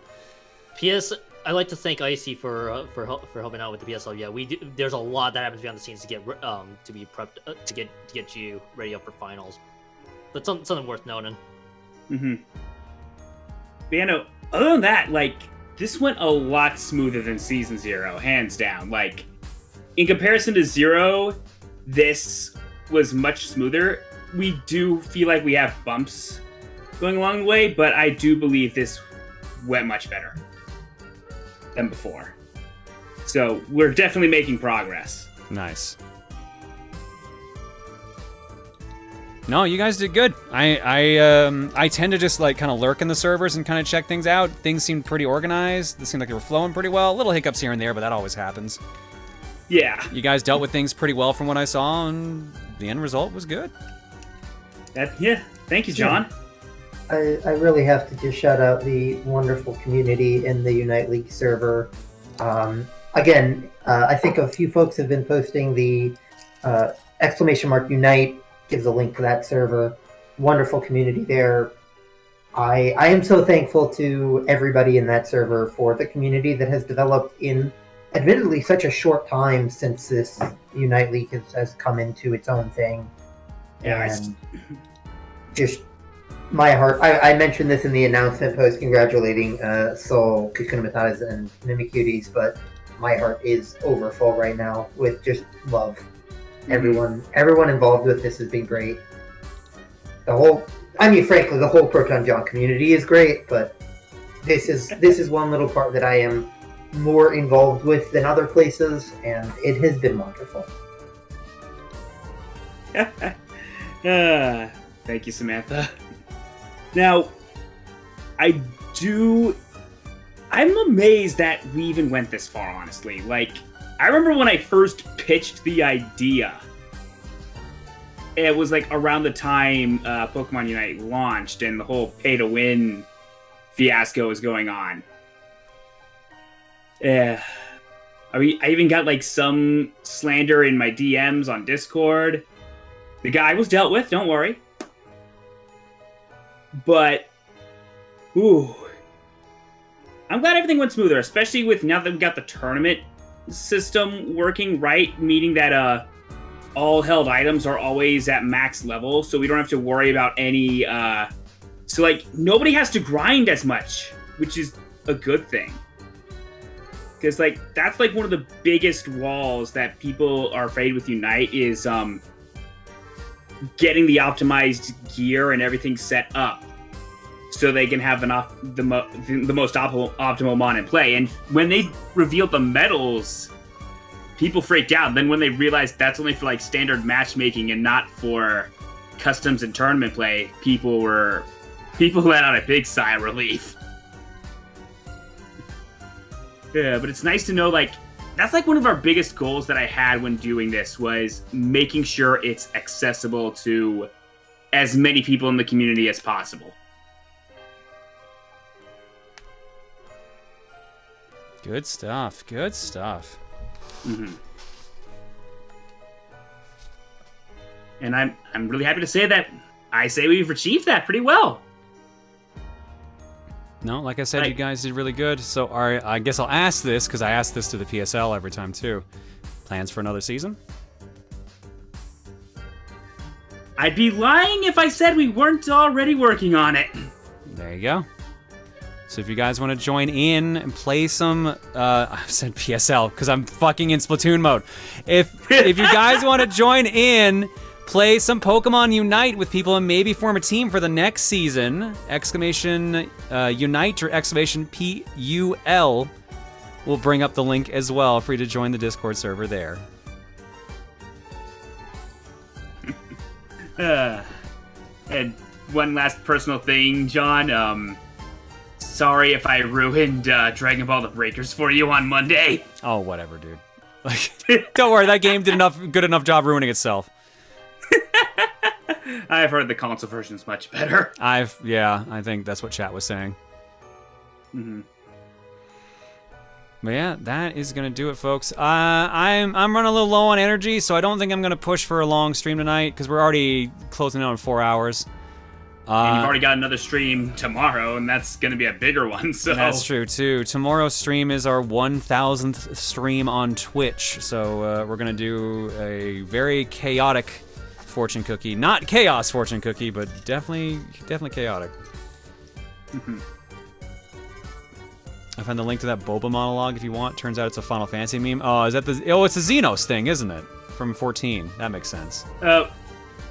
I like to thank Icy for helping out with the PSL. Yeah, there's a lot that happens behind the scenes to get to be prepped to get you ready up for finals. But something worth noting. Mm-hmm. But yeah, no, other than that, this went a lot smoother than Season 0, hands down. In comparison to 0, this was much smoother. We do feel like we have bumps going along the way, but I do believe this went much better than before. So we're definitely making progress. Nice. No, you guys did good. I tend to just kind of lurk in the servers and kind of check things out. Things seemed pretty organized. It seemed like they were flowing pretty well. Little hiccups here and there, but that always happens. Yeah. You guys dealt with things pretty well from what I saw, and the end result was good. Yeah, thank you, John. I really have to just shout out the wonderful community in the Unite League server. Again, I think a few folks have been posting the !Unite gives a link to that server. Wonderful community there. I am so thankful to everybody in that server for the community that has developed in admittedly such a short time since this Unite League has come into its own thing. Yeah, and just my heart. I mentioned this in the announcement post congratulating Soul, Kakuna Matata, and Mimikyuties, but my heart is overfull right now with just love. Everyone involved with this has been great. Frankly, the whole Proton John community is great, but this is one little part that I am more involved with than other places, and it has been wonderful. Thank you, Samantha. Now, I'm amazed that we even went this far, honestly. Like, I remember when I first pitched the idea, it was like around the time Pokemon Unite launched and the whole pay-to-win fiasco was going on. Yeah. I even got like some slander in my DMs on Discord. The guy was dealt with, don't worry. But, ooh. I'm glad everything went smoother, especially with now that we got the tournament system working right, meaning that all held items are always at max level, so we don't have to worry about any so like nobody has to grind as much, which is a good thing. Because like that's like one of the biggest walls that people are afraid with Unite is getting the optimized gear and everything set up so they can have the most optimal mon in play. And when they revealed the medals, people freaked out. Then when they realized that's only for like standard matchmaking and not for customs and tournament play, people let out a big sigh of relief. Yeah, but it's nice to know, like, that's like one of our biggest goals that I had when doing this was making sure it's accessible to as many people in the community as possible. Good stuff. Good stuff. Mm-hmm. And I'm really happy to say that I say we've achieved that pretty well. No, like I said, you guys did really good. So I guess I'll ask this, because I ask this to the PSL every time too. Plans for another season? I'd be lying if I said we weren't already working on it. There you go. So if you guys want to join in and play some, I said PSL because I'm fucking in Splatoon mode. If you guys want to join in, play some Pokemon Unite with people and maybe form a team for the next season, !Unite or !PUL will bring up the link as well for you to join the Discord server there. And one last personal thing, John. Sorry if I ruined Dragon Ball The Breakers for you on Monday. Oh, whatever, dude. Like, don't worry, that game did good enough job ruining itself. I've heard the console version's much better. I think that's what chat was saying. Mm-hmm. But yeah, that is gonna do it, folks. I'm running a little low on energy, so I don't think I'm gonna push for a long stream tonight because we're already closing in on 4 hours. And you've already got another stream tomorrow, and that's gonna be a bigger one. So that's true too. Tomorrow's stream is our 1000th stream on Twitch, so we're gonna do a very chaotic fortune cookie. Not chaos fortune cookie, but definitely chaotic. Mm-hmm. I found the link to that Boba monologue if you want. Turns out it's a Final Fantasy meme. Oh, is that it's a Xenos thing, isn't it? From 14. That makes sense.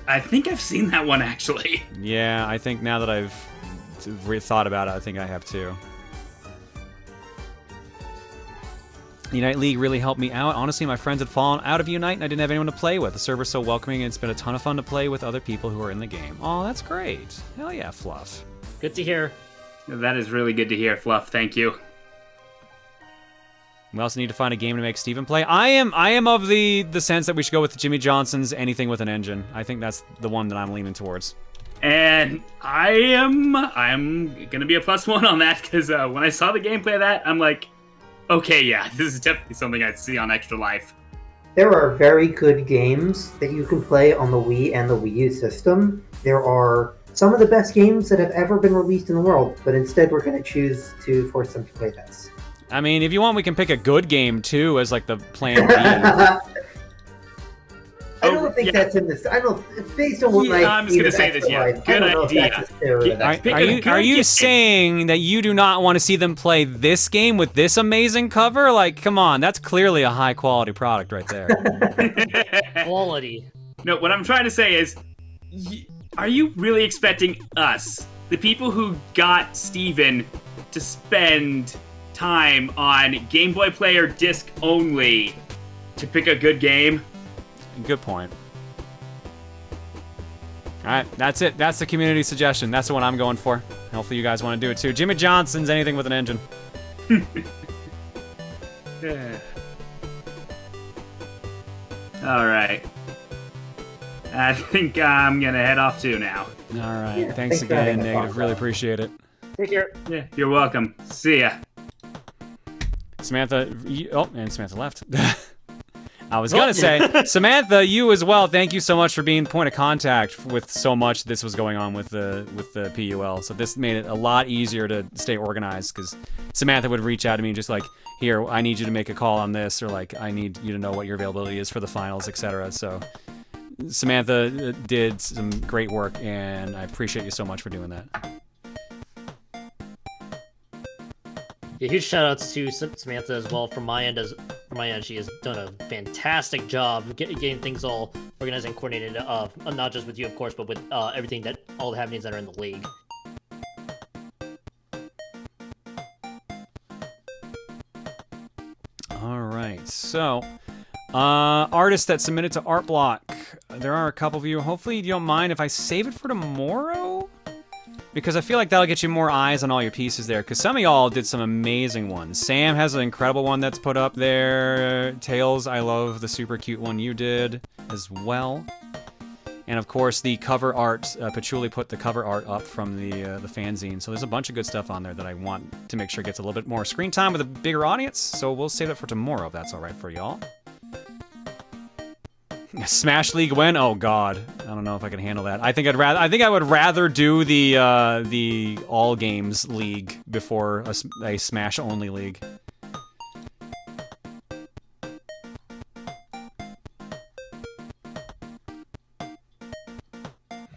I think I've seen that one, actually. Yeah, I think now that I've thought about it, I think I have too. Unite League really helped me out. Honestly, my friends had fallen out of Unite and I didn't have anyone to play with. The server's so welcoming and it's been a ton of fun to play with other people who are in the game. Oh, that's great. Hell yeah, Fluff. Good to hear. That is really good to hear, Fluff. Thank you. We also need to find a game to make Steven play. I am of the sense that we should go with Jimmy Johnson's Anything with an Engine. I think that's the one that I'm leaning towards. And I'm gonna be a +1 on that, because when I saw the gameplay of that, I'm like, okay, yeah, this is definitely something I'd see on Extra Life. There are very good games that you can play on the Wii and the Wii U system. There are some of the best games that have ever been released in the world, but instead we're going to choose to force them to play this. I mean, if you want, we can pick a good game, too, as, like, the plan B. I don't think that's in this. I don't. Based on what I'm just gonna say this. Yeah, good idea. Are you saying that you do not want to see them play this game with this amazing cover? Like, come on, that's clearly a high quality product right there. Quality. No, what I'm trying to say is, are you really expecting us, the people who got Steven, to spend time on Game Boy Player disc only to pick a good game? Good point. All right, that's it. That's the community suggestion. That's the one I'm going for. Hopefully you guys want to do it too. Jimmy Johnson's Anything with an Engine. All right. I think I'm going to head off too now. All right. Thanks again, Negative. Really appreciate it. Take care. Yeah, you're welcome. See ya. Samantha, and Samantha left. I was gonna say, Samantha, you as well. Thank you so much for being point of contact with so much this was going on with the PUL. So this made it a lot easier to stay organized, because Samantha would reach out to me and just like, here, I need you to make a call on this, or like, I need you to know what your availability is for the finals, etc. So Samantha did some great work, and I appreciate you so much for doing that. Yeah, huge shout outs to Samantha as well from my end. She has done a fantastic job getting things all organized and coordinated. Not just with you, of course, but with everything all the happenings that are in the league. All right, so artists that submitted to Art Block. There are a couple of you. Hopefully you don't mind if I save it for tomorrow, because I feel like that'll get you more eyes on all your pieces there, because some of y'all did some amazing ones. Sam has an incredible one that's put up there. Tails, I love the super cute one you did as well. And of course, the cover art, Patchouli put the cover art up from the fanzine. So there's a bunch of good stuff on there that I want to make sure gets a little bit more screen time with a bigger audience. So we'll save it for tomorrow, if that's all right for y'all. Smash League win? Oh God, I don't know if I can handle that. I think I would rather do the all games league before a Smash only league.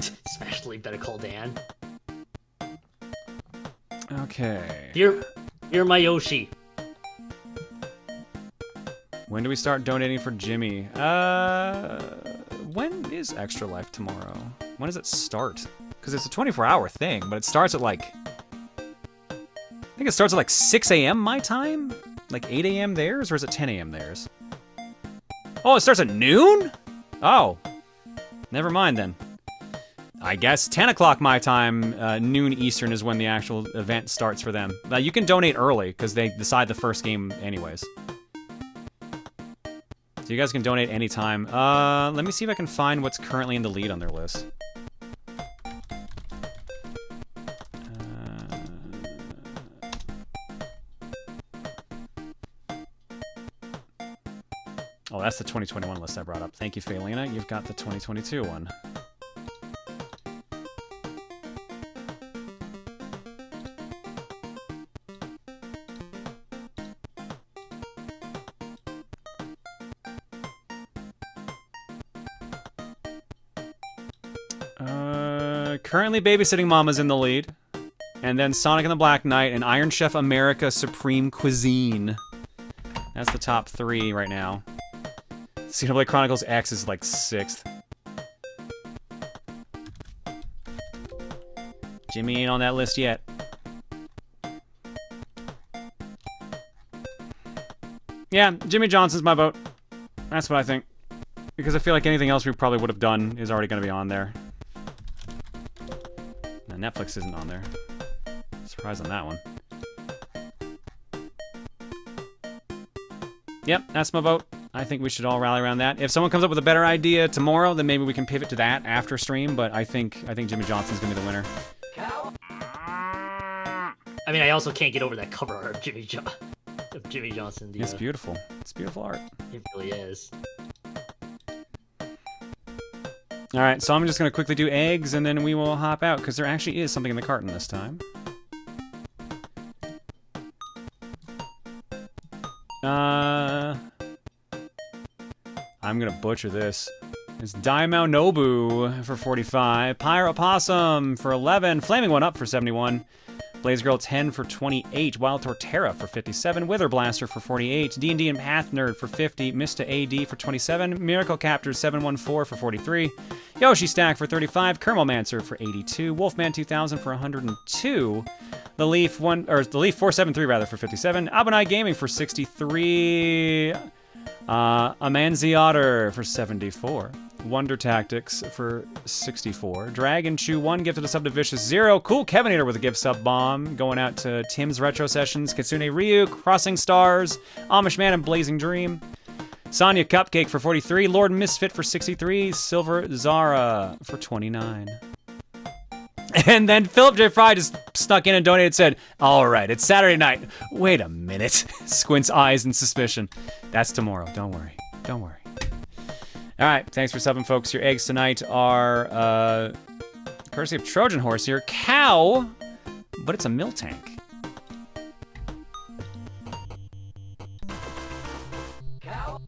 Smash League, better call Dan. Okay. You're my Yoshi. When do we start donating for Jimmy? When is Extra Life tomorrow? When does it start? Because it's a 24-hour thing, but it starts at like... I think it starts at like 6 a.m. my time? Like 8 a.m. theirs? Or is it 10 a.m. theirs? Oh, it starts at noon? Oh. Never mind then. I guess 10 o'clock my time, noon Eastern is when the actual event starts for them. You can donate early, because they decide the first game anyways. So you guys can donate anytime. Let me see if I can find what's currently in the lead on their list. Oh, that's the 2021 list I brought up. Thank you, Faelina. You've got the 2022 one. Currently Babysitting Mama's in the lead. And then Sonic and the Black Knight and Iron Chef America Supreme Cuisine. That's the top 3 right now. Xenoblade Chronicles X is like 6th. Jimmy ain't on that list yet. Yeah, Jimmy Johnson's my vote. That's what I think. Because I feel like anything else we probably would have done is already going to be on there. No, Netflix isn't on there. Surprise on that one. Yep, that's my vote. I think we should all rally around that. If someone comes up with a better idea tomorrow, then maybe we can pivot to that after stream, but I think Jimmy Johnson's gonna be the winner. I mean, I also can't get over that cover art of Jimmy Johnson. It's beautiful. It's beautiful art. It really is. All right, so I'm just gonna quickly do eggs, and then we will hop out because there actually is something in the carton this time. I'm gonna butcher this. It's Daimao Nobu for 45, Pyro Possum for 11, Flaming One Up for 71, Blaze Girl 10 for 28, Wild Torterra for 57, Wither Blaster for 48, D&D and Path Nerd for 50, Mista AD for 27, Miracle Captors 714 for 43, Yoshi Stack for 35, Kermalmancer for 82, Wolfman 2000 for 102, the Leaf 473 rather for 57, Abonai Gaming for 63, Amanzi Otter for 74, Wonder Tactics for 64, dragonchu 1 gifted a sub to Vicious 0, coolKevinator with a gift sub bomb going out to Tim's Retro Sessions, Kitsune Ryu, Crossing Stars, Amish Man and Blazing Dream, Sonya Cupcake for 43, Lord Misfit for 63, Silver Zara for 29. And then Philip J. Fry just snuck in and donated, said, all right, it's Saturday night. Wait a minute. Squints eyes in suspicion. That's tomorrow. Don't worry. Don't worry. All right, thanks for subbing, folks. Your eggs tonight are, courtesy of Trojan Horse here. Cow, but it's a mill tank. Cow.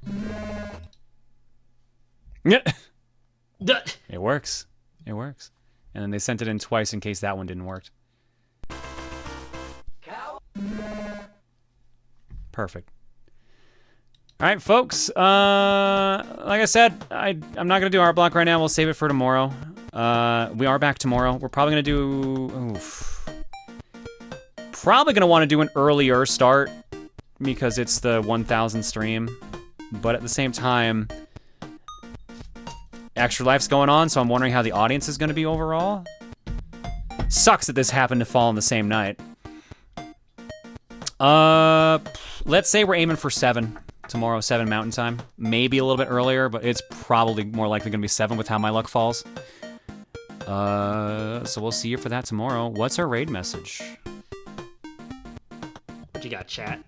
It works. It works. And then they sent it in twice in case that one didn't work. Cow. Perfect. All right, folks. Like I said, I'm not gonna do art block right now. We'll save it for tomorrow. We are back tomorrow. We're probably gonna do. Probably gonna want to do an earlier start because it's the 1000 stream. But at the same time, Extra Life's going on, so I'm wondering how the audience is gonna be overall. Sucks that this happened to fall on the same night. Let's say we're aiming for 7. Tomorrow, 7 Mountain Time. Maybe a little bit earlier, but it's probably more likely going to be 7 with how my luck falls. So we'll see you for that tomorrow. What's our raid message? What you got, chat?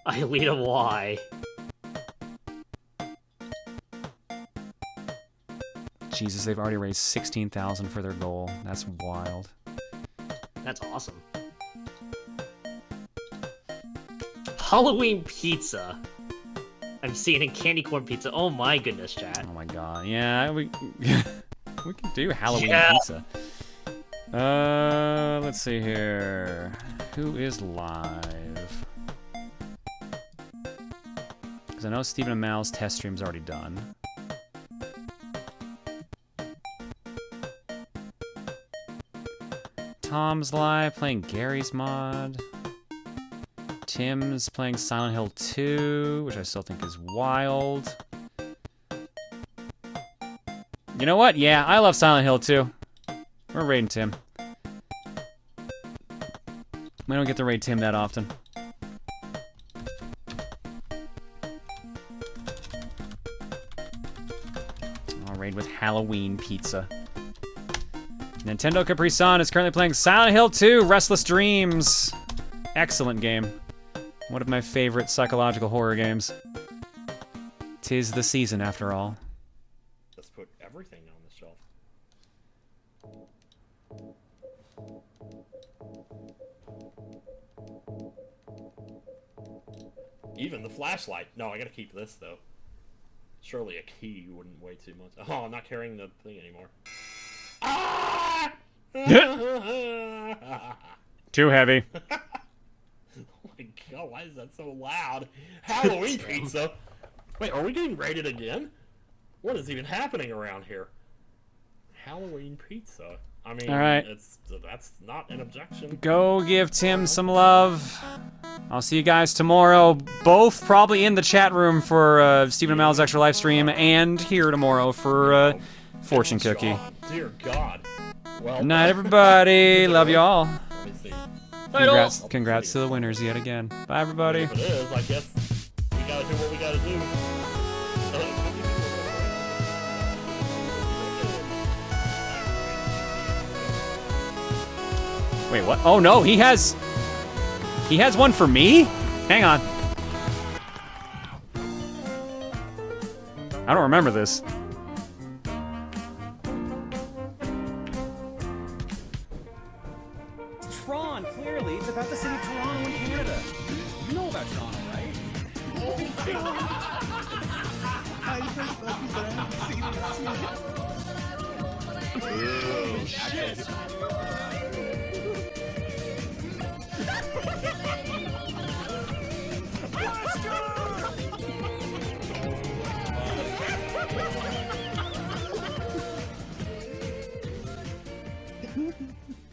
Aelita Y. Jesus, they've already raised 16,000 for their goal. That's wild. That's awesome. Halloween pizza. I'm seeing a candy corn pizza. Oh my goodness, chat. Oh my god. Yeah, we can do Halloween pizza. Let's see here. Who is live? Because I know Stephen and Mal's test stream's already done. Tom's live playing Gary's mod. Tim's playing Silent Hill 2, which I still think is wild. You know what? Yeah, I love Silent Hill 2. We're raiding Tim. We don't get to raid Tim that often. I'll raid with Halloween pizza. Nintendo Capri Sun is currently playing Silent Hill 2, Restless Dreams. Excellent game. One of my favorite psychological horror games. 'Tis the season, after all. Let's put everything on the shelf. Even the flashlight. No, I gotta keep this, though. Surely a key wouldn't weigh too much. Oh, I'm not carrying the thing anymore. Ah! Too heavy. Oh my god, why is that so loud? Halloween pizza? Wait, are we getting raided again? What is even happening around here? Halloween pizza. I mean, all right. That's not an objection. Go give Tim some love. I'll see you guys tomorrow. Both probably in the chat room for Stephen and Mal's extra live stream, and here tomorrow for Fortune Cookie. Dear God. Well, Good night, everybody. Love you all. Let me see. Congrats to the winners yet again. Bye, everybody. If it is, I guess we gotta do what we gotta do. Wait, what? Oh no, he has one for me? Hang on. I don't remember this. Tron, clearly. It's about the city of Toronto in Canada. You know about Toronto, right? Oh, shit.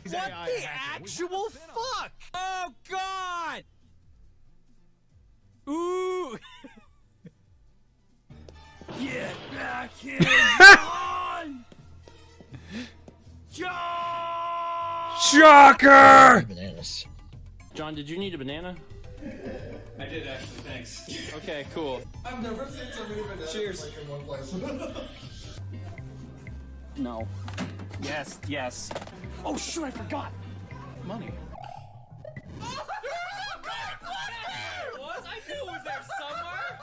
What the actual fuck? Oh god! Ooh! Get back here, John! John! Shocker! Bananas. John, did you need a banana? I did actually, thanks. Okay, cool. I've never seen so many bananas. Cheers. Like in one place. No. Yes, yes. Oh shoot, I forgot! Money. I knew it was there somewhere.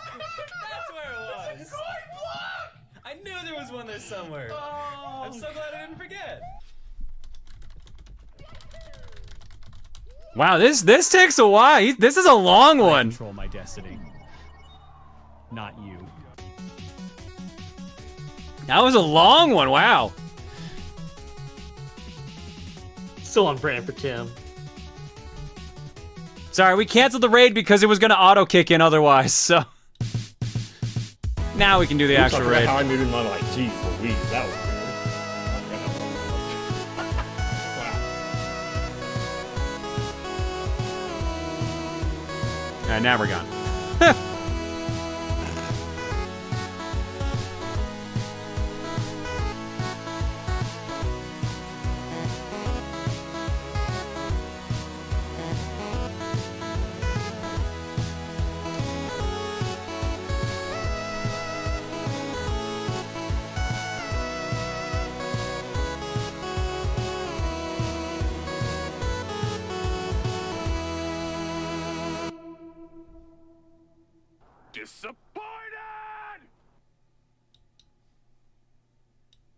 That's where it was. I knew there was one there somewhere. Oh. I'm so glad I didn't forget. Wow, this takes a while. This is a long one. Control my destiny. Not you. That was a long one. Wow. So on brand for Tim. Sorry, we canceled the raid because it was going to auto kick in otherwise, so. Now we can do the actual raid. How I muted my like, geez Louise, that was weird. Alright, now we're gone. Disappointed.